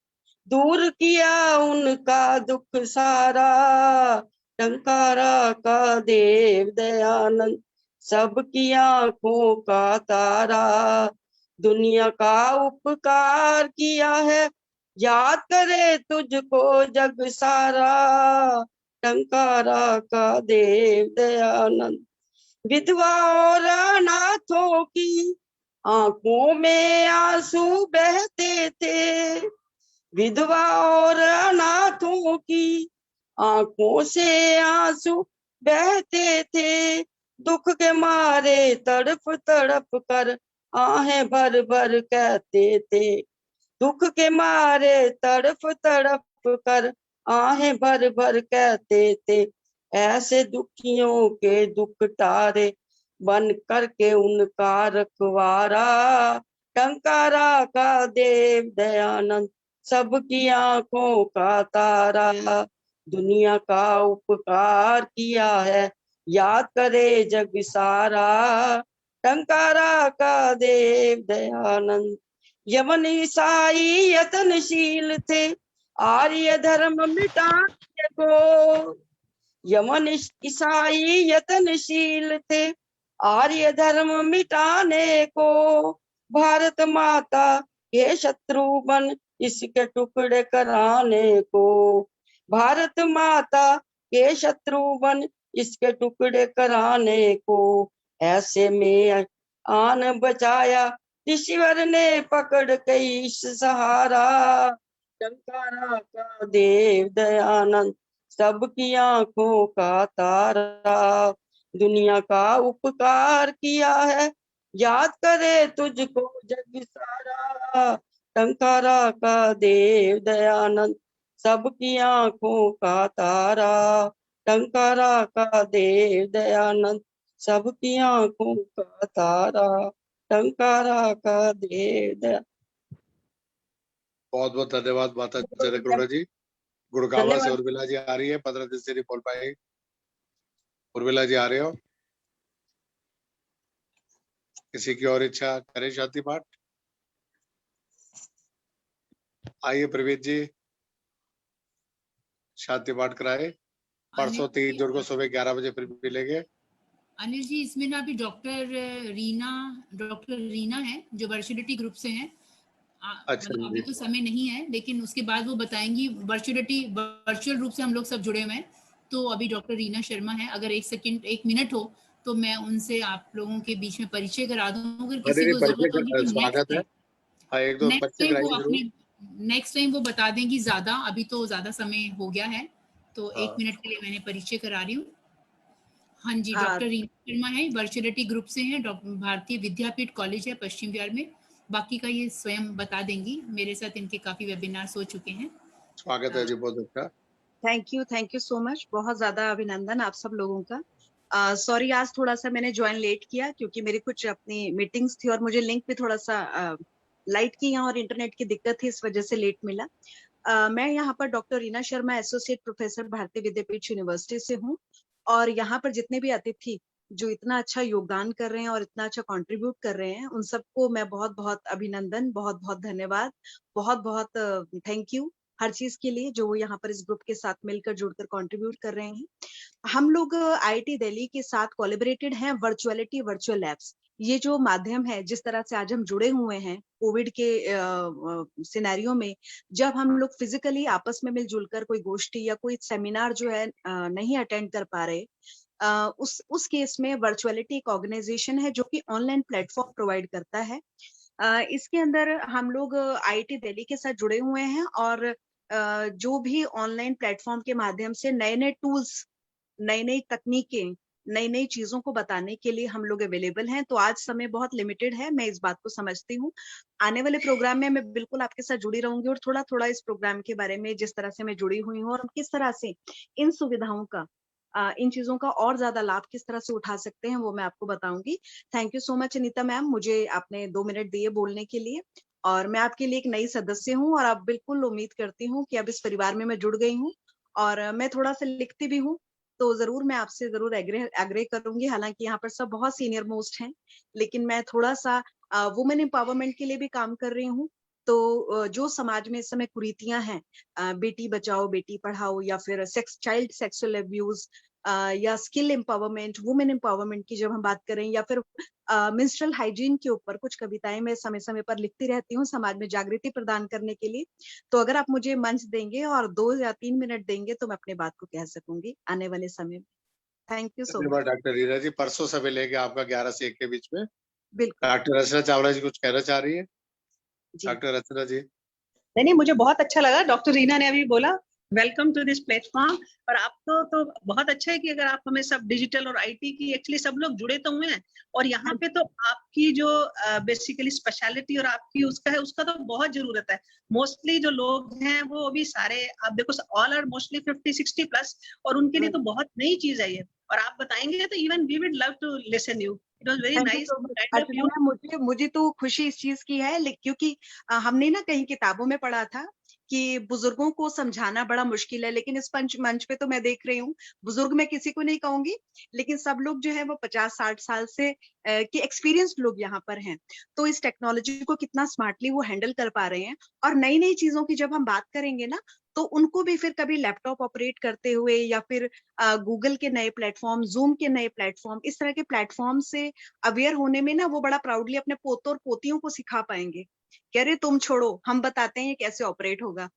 U: दूर किया उनका दुख सारा। टंकारा का देव दयानंद, सबकी आंखों का तारा, दुनिया का उपकार किया है, याद करे तुझको जग सारा। टंकारा का देव दयानंद, विधवा और अनाथों की आंखों में आंसू बहते थे। विधवा और अनाथों की आंखों से आंसू बहते थे। दुख के मारे तड़प तड़प कर आहें भर भर कहते थे। दुख के मारे तड़प तड़प कर आहें भर भर कहते थे। ऐसे दुखियों के दुख टारे, बन करके उनका रखवारा। टंकारा का देव दयानंद, सबकी आंखों का तारा, दुनिया का उपकार किया है, याद करे जग सारा। टंकारा का देव दयानंद, यमन ईसाई यत्नशील थे आर्य धर्म मिटाने को। यमन ईसाई यत्नशील थे आर्य धर्म मिटाने को। भारत माता के शत्रु बन इसके टुकड़े कराने को। भारत माता के शत्रु बन इसके टुकड़े कराने को। ऐसे में आन बचाया ईश्वर ने पकड़ के इस सहारा। टंकारा का देव दयानंद, सबकी आंखों का तारा, दुनिया का उपकार किया है, याद करे तुझको जग सारा, टंकारा का देव दयानंद सबकी आंखों का तारा, टंकारा का देव दयानंद सबकी आंखों का तारा, टंकारा का देव दया।
B: बहुत बहुत धन्यवाद माता जनकरुणा जी। गुड़गावा से उर्मिला जी आ रही है, 15 दिन से नहीं बोल पाएगी। उर्मिला जी आ रहे हो? किसी की और इच्छा करें शांति पाठ? आइए प्रवीण जी, शांति पाठ कराए। परसों 3 जून को सुबह 11 बजे फिर मिलेंगे।
L: अनिल जी, इसमें ना अभी डॉक्टर रीना है जो वर्चुअलिटी ग्रुप से हैं।
B: अच्छा,
L: मतलब अभी तो समय नहीं है, लेकिन उसके बाद वो बताएंगी। वर्चुअल रूप से हम लोग सब जुड़े हुए हैं, तो अभी डॉक्टर रीना शर्मा है। अगर 1 मिनट हो तो मैं उनसे आप लोगों के बीच में परिचय करा दूं, अगर किसी को जरूरत होगी।
B: स्वागत है। एक दो परिचय कराइए जरूर।
L: नेक्स्ट टाइम वो बता देंगी ज्यादा, अभी तो ज्यादा समय हो गया है, तो 1 मिनट के लिए मैंने परिचय करा रही हूँ। हाँ जी, डॉक्टर रीना शर्मा है, वर्चुअलिटी ग्रुप से हैं, भारतीय विद्यापीठ कॉलेज है पश्चिम बिहार में। बाकी का ये स्वयं बता देंगी। मेरे साथ इनके काफी वेबिनार्स हो चुके हैं।
B: स्वागत है जी, बहुत अच्छा।
D: Thank you so much. बहुत ज्यादा अभिनंदन आप सब लोगों का। सॉरी आज थोड़ा सा मैंने ज्वाइन लेट किया क्योंकि मेरी कुछ अपनी मीटिंग्स थी और मुझे लिंक भी थोड़ा सा लाइट की यहाँ और इंटरनेट की दिक्कत थी, इस वजह से लेट मिला। मैं यहाँ पर doctor Reena Sharma, associate professor भारतीय विद्यापीठ यूनिवर्सिटी से हूँ, और यहाँ पर जितने भी अतिथि जो इतना अच्छा योगदान कर रहे हैं और इतना अच्छा कंट्रीब्यूट कर रहे हैं, उन सबको मैं बहुत बहुत अभिनंदन, बहुत बहुत धन्यवाद, बहुत बहुत थैंक यू हर चीज के लिए जो यहाँ पर इस ग्रुप के साथ मिलकर जुड़कर कंट्रीब्यूट कर रहे हैं। हम लोग आईआईटी दिल्ली के साथ कोलैबोरेटेड हैं वर्चुअलिटी वर्चुअल लैब्स। ये जो माध्यम है, जिस तरह से आज हम जुड़े हुए हैं कोविड के सिनेरियो में, जब हम लोग फिजिकली आपस में मिलजुल कर कोई गोष्ठी या कोई सेमिनार जो है नहीं अटेंड कर पा रहे, उस केस में वर्चुअलिटी एक ऑर्गेनाइजेशन है जो कि ऑनलाइन प्लेटफॉर्म प्रोवाइड करता है। इसके अंदर हम लोग आईआईटी दिल्ली के साथ जुड़े हुए हैं और जो भी ऑनलाइन प्लेटफॉर्म के माध्यम से नए नए टूल्स, नई नई तकनीकें, नई नई चीजों को बताने के लिए हम लोग अवेलेबल हैं। तो आज समय बहुत लिमिटेड है, मैं इस बात को समझती हूँ। आने वाले प्रोग्राम में मैं बिल्कुल आपके साथ जुड़ी रहूंगी और थोड़ा थोड़ा इस प्रोग्राम के बारे में, जिस तरह से मैं जुड़ी हुई हूँ और किस तरह से इन सुविधाओं का, इन चीजों का और ज्यादा लाभ किस तरह से उठा सकते हैं, वो मैं आपको बताऊंगी। Thank you so much Anita ma'am, मुझे आपने 2 मिनट दिए बोलने के लिए। और मैं आपके लिए एक नई सदस्य हूँ और आप बिल्कुल उम्मीद करती हूँ कि अब इस परिवार में मैं जुड़ गई हूँ और मैं थोड़ा सा लिखती भी हूँ, तो जरूर मैं आपसे जरूर एग्री करूंगी। हालांकि यहाँ पर सब बहुत सीनियर मोस्ट हैं, लेकिन मैं थोड़ा सा वुमेन एम्पावरमेंट के लिए भी काम कर रही हूँ। तो जो समाज में इस समय कुरीतियां हैं, बेटी बचाओ बेटी पढ़ाओ, या फिर चाइल्ड सेक्सुअल अब्यूज, या स्किल एम्पावरमेंट, वुमेन एम्पावरमेंट की जब हम बात करें, या फिर मेंस्ट्रुअल हाइजीन के ऊपर कुछ कविताएं मैं समय समय पर लिखती रहती हूँ समाज में जागृति प्रदान करने के लिए। तो अगर आप मुझे मंच देंगे और 2 या 3 मिनट देंगे तो मैं अपनी बात को कह सकूंगी आने वाले समय में। Thank you so much.
B: Doctor Reena ji, परसों समय लेंगे आपका 11 से 1 के बीच में।
D: बिल्कुल।
B: डॉक्टर रचना चावला जी कुछ कहना चाह रही है? डॉक्टर रचना जी।
V: नहीं, मुझे बहुत अच्छा लगा डॉक्टर रीना ने अभी बोला वेलकम टू दिस प्लेटफॉर्म। और आपको तो बहुत अच्छा है कि अगर आप हमें सब डिजिटल और आईटी की, एक्चुअली सब लोग जुड़े तो हुए हैं, और यहाँ पे तो आपकी जो बेसिकली स्पेशलिटी और आपकी उसका है, उसका तो बहुत जरूरत है। मोस्टली जो लोग हैं वो अभी सारे, आप देखो ऑल आर मोस्टली 50-60 प्लस, और उनके लिए तो बहुत नई चीज है ये, और आप बताएंगे तो even we would love to listen you. It was very nice.
D: मुझे तो खुशी इस चीज की है क्योंकि हमने ना कहीं किताबों में पढ़ा था कि बुजुर्गों को समझाना बड़ा मुश्किल है, लेकिन इस मंच पे तो मैं देख रही हूँ, बुजुर्ग मैं किसी को नहीं कहूंगी, लेकिन सब लोग जो है वो 50-60 साल से के एक्सपीरियंस्ड लोग यहाँ पर हैं। तो इस टेक्नोलॉजी को कितना स्मार्टली वो हैंडल कर पा रहे हैं, और नई नई चीजों की जब हम बात करेंगे ना, तो उनको भी फिर कभी लैपटॉप ऑपरेट करते हुए, या फिर गूगल के नए प्लेटफॉर्म, जूम के नए प्लेटफॉर्म, इस तरह के प्लेटफॉर्म से अवेयर होने में ना वो बड़ा प्राउडली अपने पोतों और पोतियों को सिखा पाएंगे। कह रहे तुम छोड़ो, हम बताते हैं कैसे ऑपरेट होगा।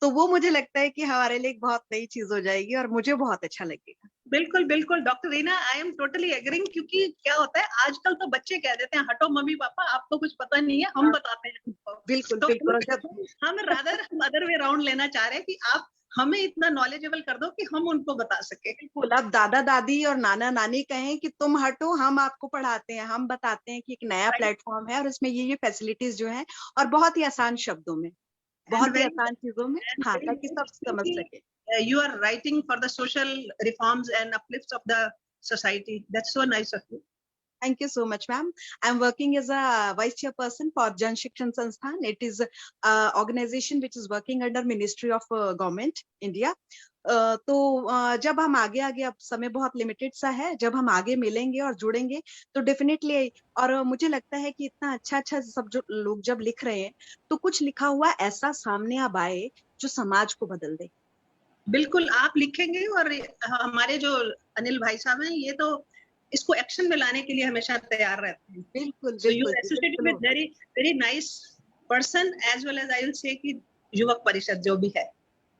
D: तो वो मुझे लगता है कि हमारे लिए एक बहुत नई चीज हो जाएगी और मुझे बहुत अच्छा लगेगा।
V: बिल्कुल बिल्कुल doctor Reena, I am totally agreeing. क्योंकि क्या होता है आजकल तो बच्चे कह देते हैं हटो मम्मी पापा, आपको कुछ पता नहीं है, हम बताते हैं।
D: बिल्कुल
V: तो
D: बिल्कुल।
V: हम अदर वे राउंड लेना चाह रहे हैं कि आप हमें इतना नॉलेजेबल कर दो कि हम उनको बता सके।
D: बिल्कुल, अब दादा दादी और नाना नानी कहें कि तुम हटो, हम आपको पढ़ाते हैं, हम बताते हैं कि एक नया प्लेटफॉर्म है और इसमें ये फैसिलिटीज जो है, और बहुत ही आसान शब्दों में, बहुत ही आसान चीजों में, हाँ, ताकि सब समझ सके।
V: You are writing for the social reforms and uplifts of the society. That's so nice of you.
D: Thank you so much, ma'am. I'm working as a vice chairperson for Jan Shikshan Sansthan. It is an organization which is working under Ministry of Government, India. तो जब हम आगे आगे, अब समय बहुत limited सा है, जब हम आगे मिलेंगे और जुड़ेंगे तो डेफिनेटली, और मुझे लगता है कि इतना अच्छा अच्छा सब जो लोग जब लिख रहे हैं तो कुछ लिखा हुआ ऐसा सामने अब आए जो समाज को बदल दे।
V: बिल्कुल, आप लिखेंगे और हमारे जो अनिल भाई साहब हैं, ये तो इसको एक्शन में लाने के लिए हमेशा तैयार रहते हैं।
D: बिल्कुल,
V: So you associated with very nice person as well as I will say कि युवक परिषद जो भी है।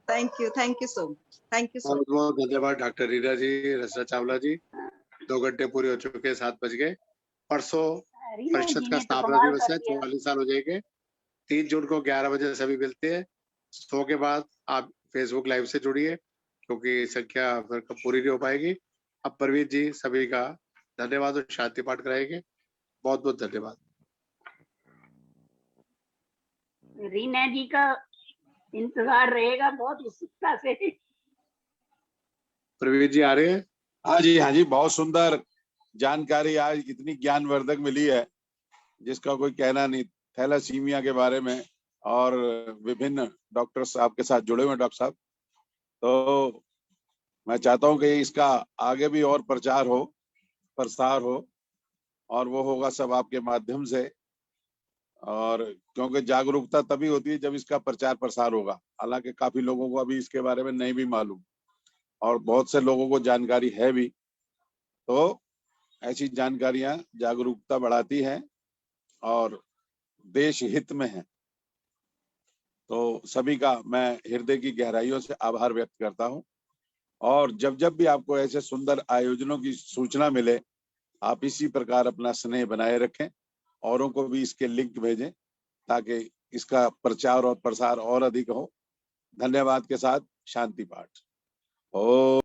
D: Thank you so much. Thank you so much.
B: बहुत बहुत धन्यवाद डॉक्टर रीना जी, रचना चावला जी। 2 घंटे पूरे हो चुके, 7 बज गए। परसों परिषद का स्थापना दिवस है, 44 साल हो जाएंगे। 3 जून को 11 बजे सभी मिलते हैं। 100 के बाद आप फेसबुक लाइव से जुड़िए, क्योंकि संख्या फिर पूरी नहीं हो पाएगी। अब परवीन जी सभी का धन्यवाद और शांति पाठ कराएंगे। बहुत बहुत धन्यवाद।
Q: रीना जी का इंतजार रहेगा बहुत उत्सुकता से।
B: प्रवीण जी आ रहे हैं?
F: हाँ जी, बहुत सुंदर जानकारी आज इतनी ज्ञानवर्धक मिली है जिसका कोई कहना नहीं। थैलासीमिया के बारे में और विभिन्न डॉक्टर्स आपके साथ जुड़े हुए डॉक्टर साहब, तो मैं चाहता हूं कि इसका आगे भी और प्रचार हो, प्रसार हो, और वो होगा सब आपके माध्यम से। और क्योंकि जागरूकता तभी होती है जब इसका प्रचार प्रसार होगा। हालांकि काफी लोगों को अभी इसके बारे में नहीं भी मालूम और बहुत से लोगों को जानकारी है भी, तो ऐसी जानकारियां जागरूकता बढ़ाती हैं और देश हित में है। तो सभी का मैं हृदय की गहराइयों से आभार व्यक्त करता हूं। और जब जब भी आपको ऐसे सुंदर आयोजनों की सूचना मिले, आप इसी प्रकार अपना स्नेह बनाए रखें, औरों को भी इसके लिंक भेजें ताकि इसका प्रचार और प्रसार और अधिक हो। धन्यवाद के साथ शांति पाठ। ओ